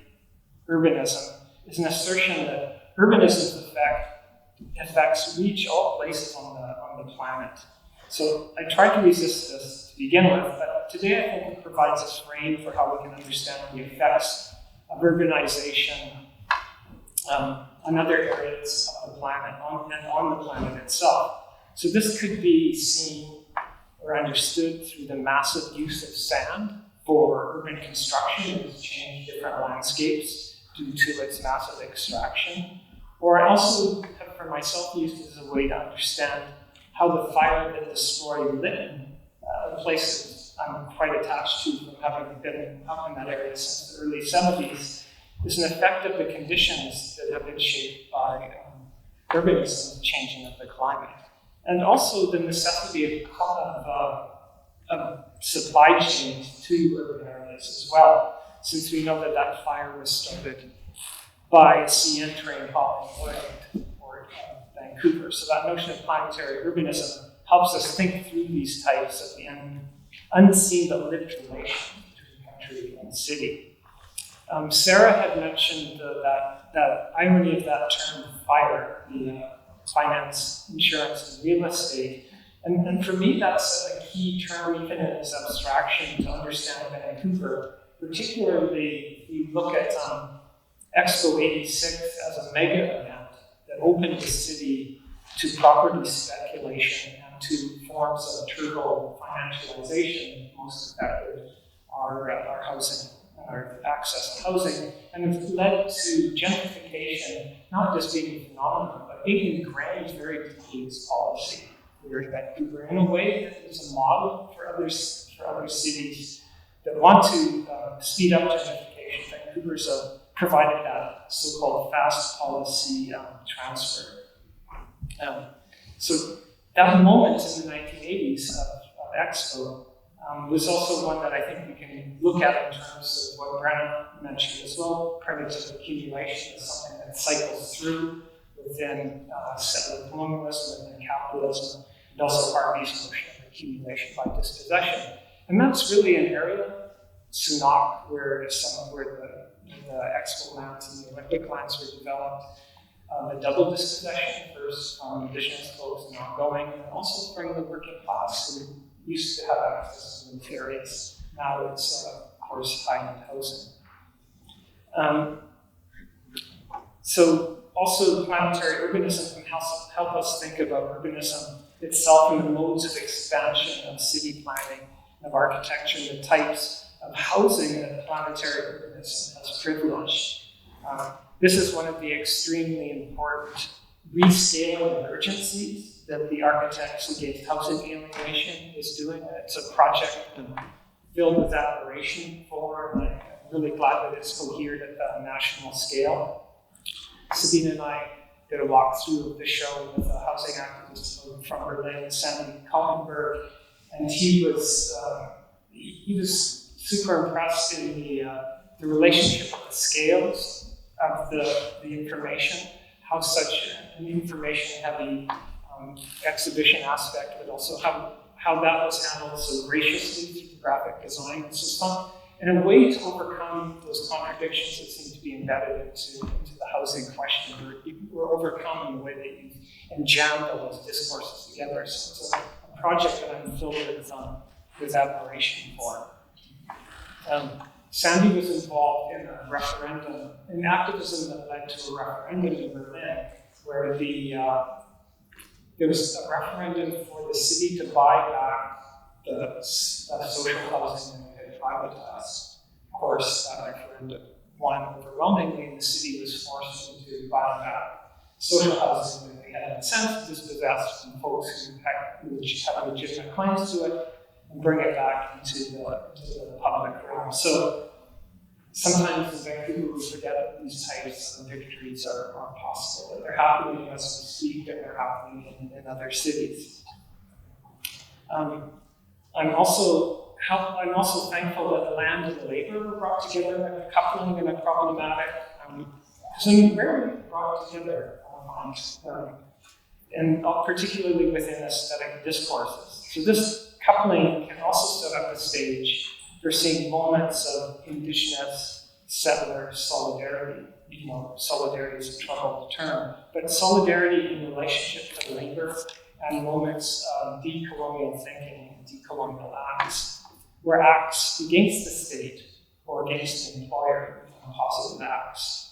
urbanism is an assertion that urbanism's effects reach all places on the planet. So I tried to resist this to begin with, but today I think it provides a frame for how we can understand the effects of urbanization on other areas of the planet and on the planet itself. So this could be seen or understood through the massive use of sand for urban construction. It has changed different landscapes due to its massive extraction. Or I also have for myself used it as a way to understand how the fire that destroyed Lytton, a place that I'm quite attached to from having been up in that area since the early 70s, is an effect of the conditions that have been shaped by urbanism, the changing of the climate. And also the necessity of supply chains to urban areas as well, since we know that fire was started by a CN train hauling oil to the port of Vancouver. So that notion of planetary urbanism helps us think through these types of the unseen but lived relation between country and city. Sarah had mentioned that irony of that term fire, the finance, insurance, and real estate. And for me, that's a key term, even in its abstraction, to understand Vancouver. Particularly, if you look at Expo 86 as a mega event that opened the city to property speculation and to forms of turbo financialization, most affected our housing, our access to housing, and it's led to gentrification, not just being a phenomenon, but being ingrained very deeply as policy here in Vancouver in a way that is a model for other cities that want to speed up gentrification. Vancouver's provided that so-called fast policy transfer. So that moment in the 1980s of Expo was also one that I think we can look at in terms of what Brennan mentioned as well. Primitive accumulation is something that cycles through within settler colonialism, within capitalism, and also Harvey's notion of accumulation by dispossession. And that's really an area, Sunak, where the Expo lands and the Olympic lands were developed. The double dispossession, first from indigenous folks and ongoing, and also from the working class who used to have access to those areas. Now it's, of course, high-end housing. So also planetary urbanism can help us think about urbanism itself and the modes of expansion of city planning, of architecture, the types of housing that planetary urbanism has privileged. This is one of the extremely important rescaling urgencies that the Architects Against Housing Alienation is doing. It's a project I've been filled with admiration for, and I'm really glad that it's cohered at a national scale. Sabina and I did a walkthrough of the show with a housing activist from Berlin, Sandy Kaltenberg, and he was super impressed in the relationship of the scales of the information, how such an information-heavy exhibition aspect, but also how that was handled so graciously through graphic design and system, in a way to overcome those contradictions that seem to be embedded into the housing question. We're overcome in the way that you enjammed all those discourses together. So it's a project that I'm filled with admiration for. Sandy was involved in a referendum, in activism that led to a referendum in Berlin, where there was a referendum for the city to buy back the social housing that they had privatized. Of course, that referendum won overwhelmingly, and the city was forced into buying back social housing that they had in a sense dispossessed from folks who have legitimate claims to it, and bring it back into the public realm. So sometimes in Vancouver we forget that these types of victories are possible, that they're happening as we speak, and they're happening in other cities. I'm also thankful that the land and the labor were brought together in a coupling and a problematic, because rarely brought together, and particularly within aesthetic discourses. So this coupling can also set up a stage for seeing moments of Indigenous settler solidarity. You know, solidarity is a troubled term, but solidarity in relationship to labor and moments of decolonial thinking and decolonial acts, where acts against the state or against the employer become positive acts.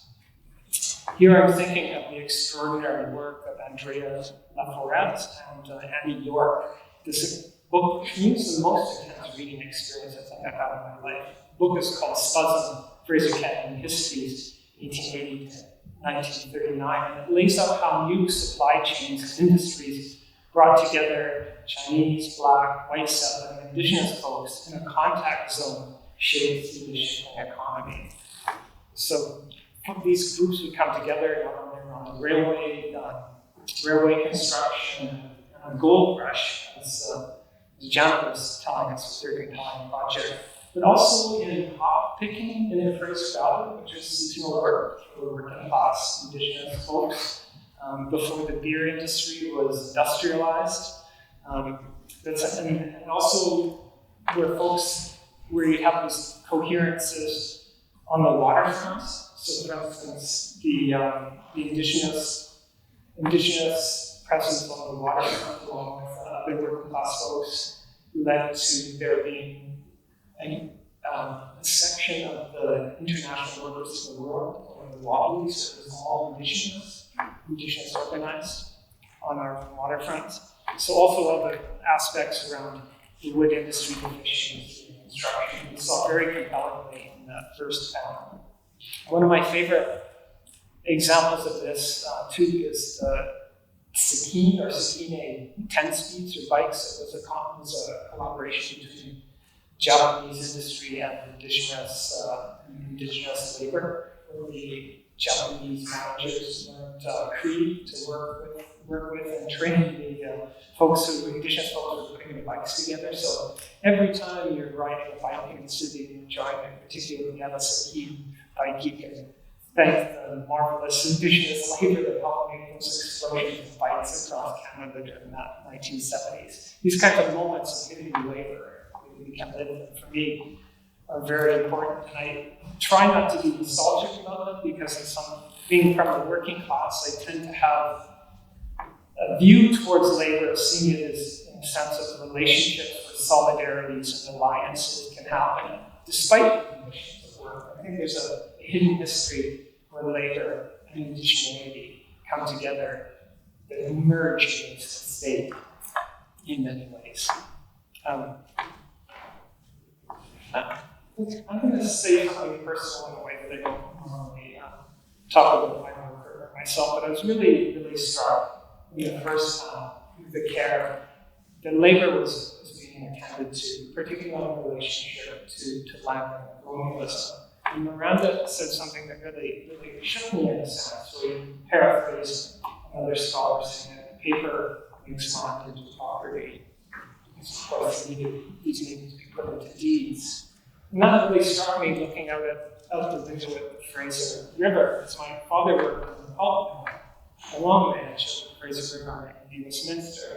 Here I'm thinking of the extraordinary work of Andrea Laforette and Annie York. This book is the most intense reading experience I think I've had in my life. The book is called Symposium, Fraser Canyon Histories, 1880 to 1939, and it lays out how new supply chains and industries brought together Chinese, Black, white settler, and Indigenous folks in a contact zone shaped through the shifting economy. So these groups would come together on railway construction, and gold rush, as Janet was telling us, a very compelling project, but also in hop picking in the Fraser Valley, which is seasonal work for working class Indigenous folks. Before the beer industry was industrialized. And also where you have these coherences on the waterfront. So for instance, the Indigenous presence on the waterfront along with the working class folks led to there being a section of the international workers of the world, or the Wobblies, that was all Indigenous organized on our waterfront. So also other aspects around the wood industry, the fishing, and construction. We saw very compellingly in that first panel. One of my favorite examples of this too is the Sakine 10 speeds or bikes. It was a collaboration between Japanese industry and indigenous labor, where the Japanese managers learned Cree to work with and train the indigenous folks who were putting the bikes together. So every time you're riding a bike in the city and enjoying it, particularly the Sakine bike, you can thank the marvelous indigenous labor that helped make those explosions of bikes across Canada during the 1970s. These kinds of moments of hidden labor we can live in, for me, are very important. And I try not to be nostalgic about them because being from the working class, I tend to have a view towards labor, seeing it as in a sense of relationships where solidarities and alliances can happen despite the conditions of work. I think there's a hidden history where labor and indigeneity come together that emerge against the state in many ways. I'm going to say something personal in a way that I don't normally talk about my work or myself, but I was really, really struck in the first time with the care that labor was being attended to, particularly in relationship to land and colonialism. And Miranda said something that really, really shook me in a sense, where he paraphrased another scholar saying that paper makes land into property. Of course, these need to be put into deeds. And that really struck me looking out the window at the Fraser River, as my father worked in the pulp mill along the edge of the Fraser River in Westminster.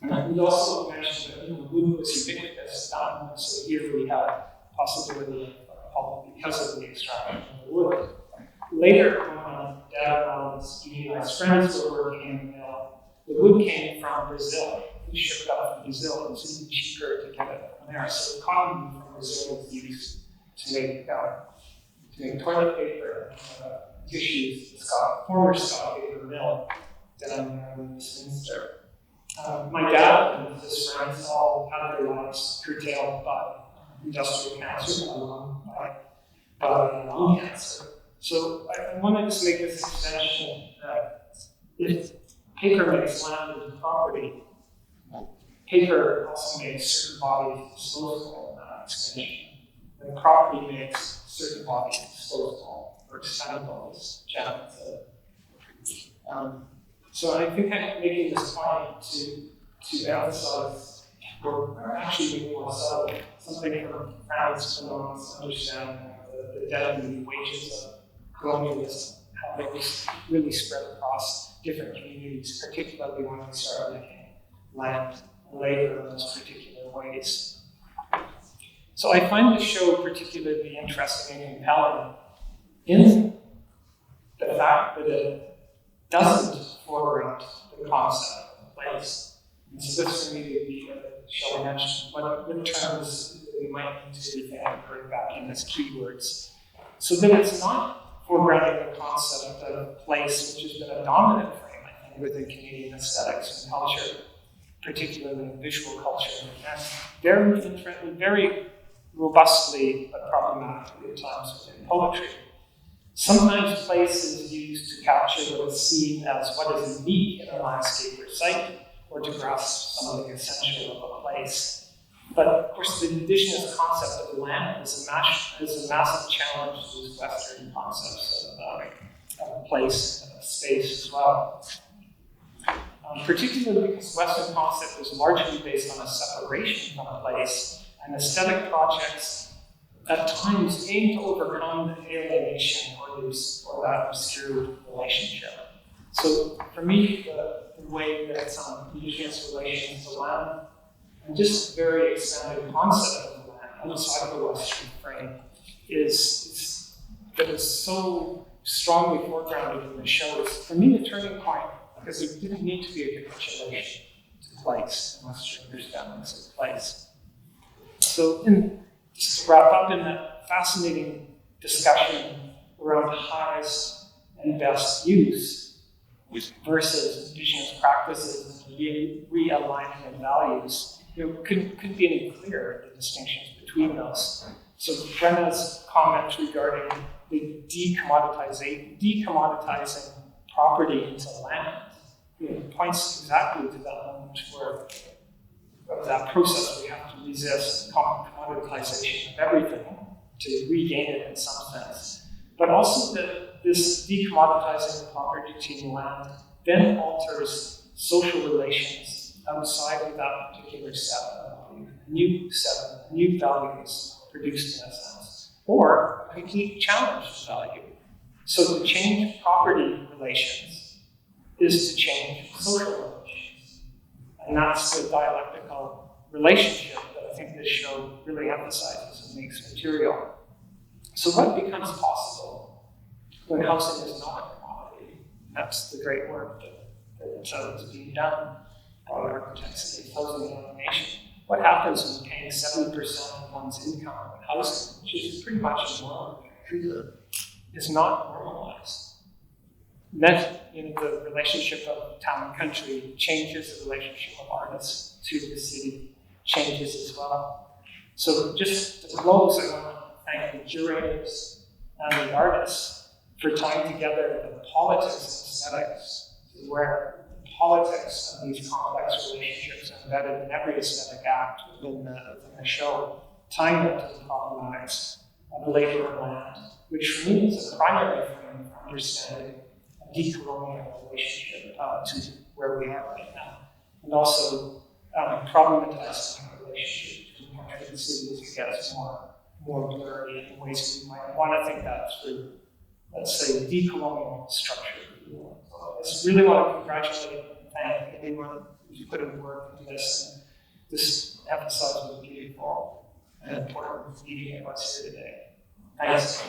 And he also mentioned that wood was ubiquitous down, so here we have possibility of pulp because of the extraction of the wood. Later, when my dad and all his unionized friends were working in the mill, the wood came from Brazil. It was shipped out from Brazil, and it was even cheaper to get it from there. So cotton from Brazil was used to make toilet paper and tissues. The former Scott paper mill down in Westminster. My dad and his friends all had their lives curtailed by industrial cancer, by lung cancer. So I wanted to make this extension that if paper makes land into property, paper also makes certain bodies disposable in that extension. And property makes certain bodies disposable or expendable, as Janet said. So I think I'm making this point to emphasize, or actually make more subtle, something from Franz Fanon's understanding of the debt and the wages of colonialism, how those really spread across different communities, particularly when we start making land and labor in those particular ways. So I find the show particularly interesting and compelling in the fact that it doesn't foreground the concept of place. And so this for me would be a show mention what terms we might need to be anchored back in as keywords. So that it's not foregrounding the concept of place, which has been a dominant frame, I think, within Canadian aesthetics and culture, particularly in visual culture, and very robustly but problematically at times within poetry. Sometimes place is used to capture what is seen as what is unique in a landscape or site, or to grasp something essential of a place. But of course, the indigenous concept of land is a massive challenge to these Western concepts of place and of space as well. Particularly because Western concept is largely based on a separation from a place, and aesthetic projects at times aim to overcome the alienation or that obscure relationship. So for me, the way that indigenous relations to land, and just a very expanded concept of land outside of the Western frame, is so strongly foregrounded in the show. It's, for me, a turning point, because there didn't need to be a capitulation to place in Western understandings of place. So just to wrap up in that fascinating discussion around highest and best use versus indigenous practices and realigning of values, couldn't be any clearer, the distinctions between those. So Brenna's comment regarding the decommoditizing property into land points exactly to that moment where of that process we have to resist commoditization of everything to regain it in some sense. But also that this decommoditizing the property to land then alters social relations outside of that particular set of new values produced in a sense, or a complete challenge to value. So to change property relations is to change social relations. And that's the dialectical relationship that I think this show really emphasizes and makes material. So what becomes possible when housing is not a commodity? That's the great work that is being done by architects and housing automation. What happens when paying 70% of one's income on housing, which is pretty much a norm, is not normalized? Then, the relationship of town and country changes, the relationship of artists to the city changes as well. So just to close, I want to thank the curators and the artists for tying together the politics and aesthetics, where the politics of these complex relationships are embedded in every aesthetic act within the show, tying them to the problematics of labor and land, which for me is a primary frame for understanding a decolonial relationship to where we are right now, and also problematizing the relationship between country and city as it gets more blurry in ways we might want to think that through, let's say, decolonial structure. So I just really want to congratulate and thank anyone who's put in work into this. And this emphasizes the beautiful and important meeting of us here today. Thanks.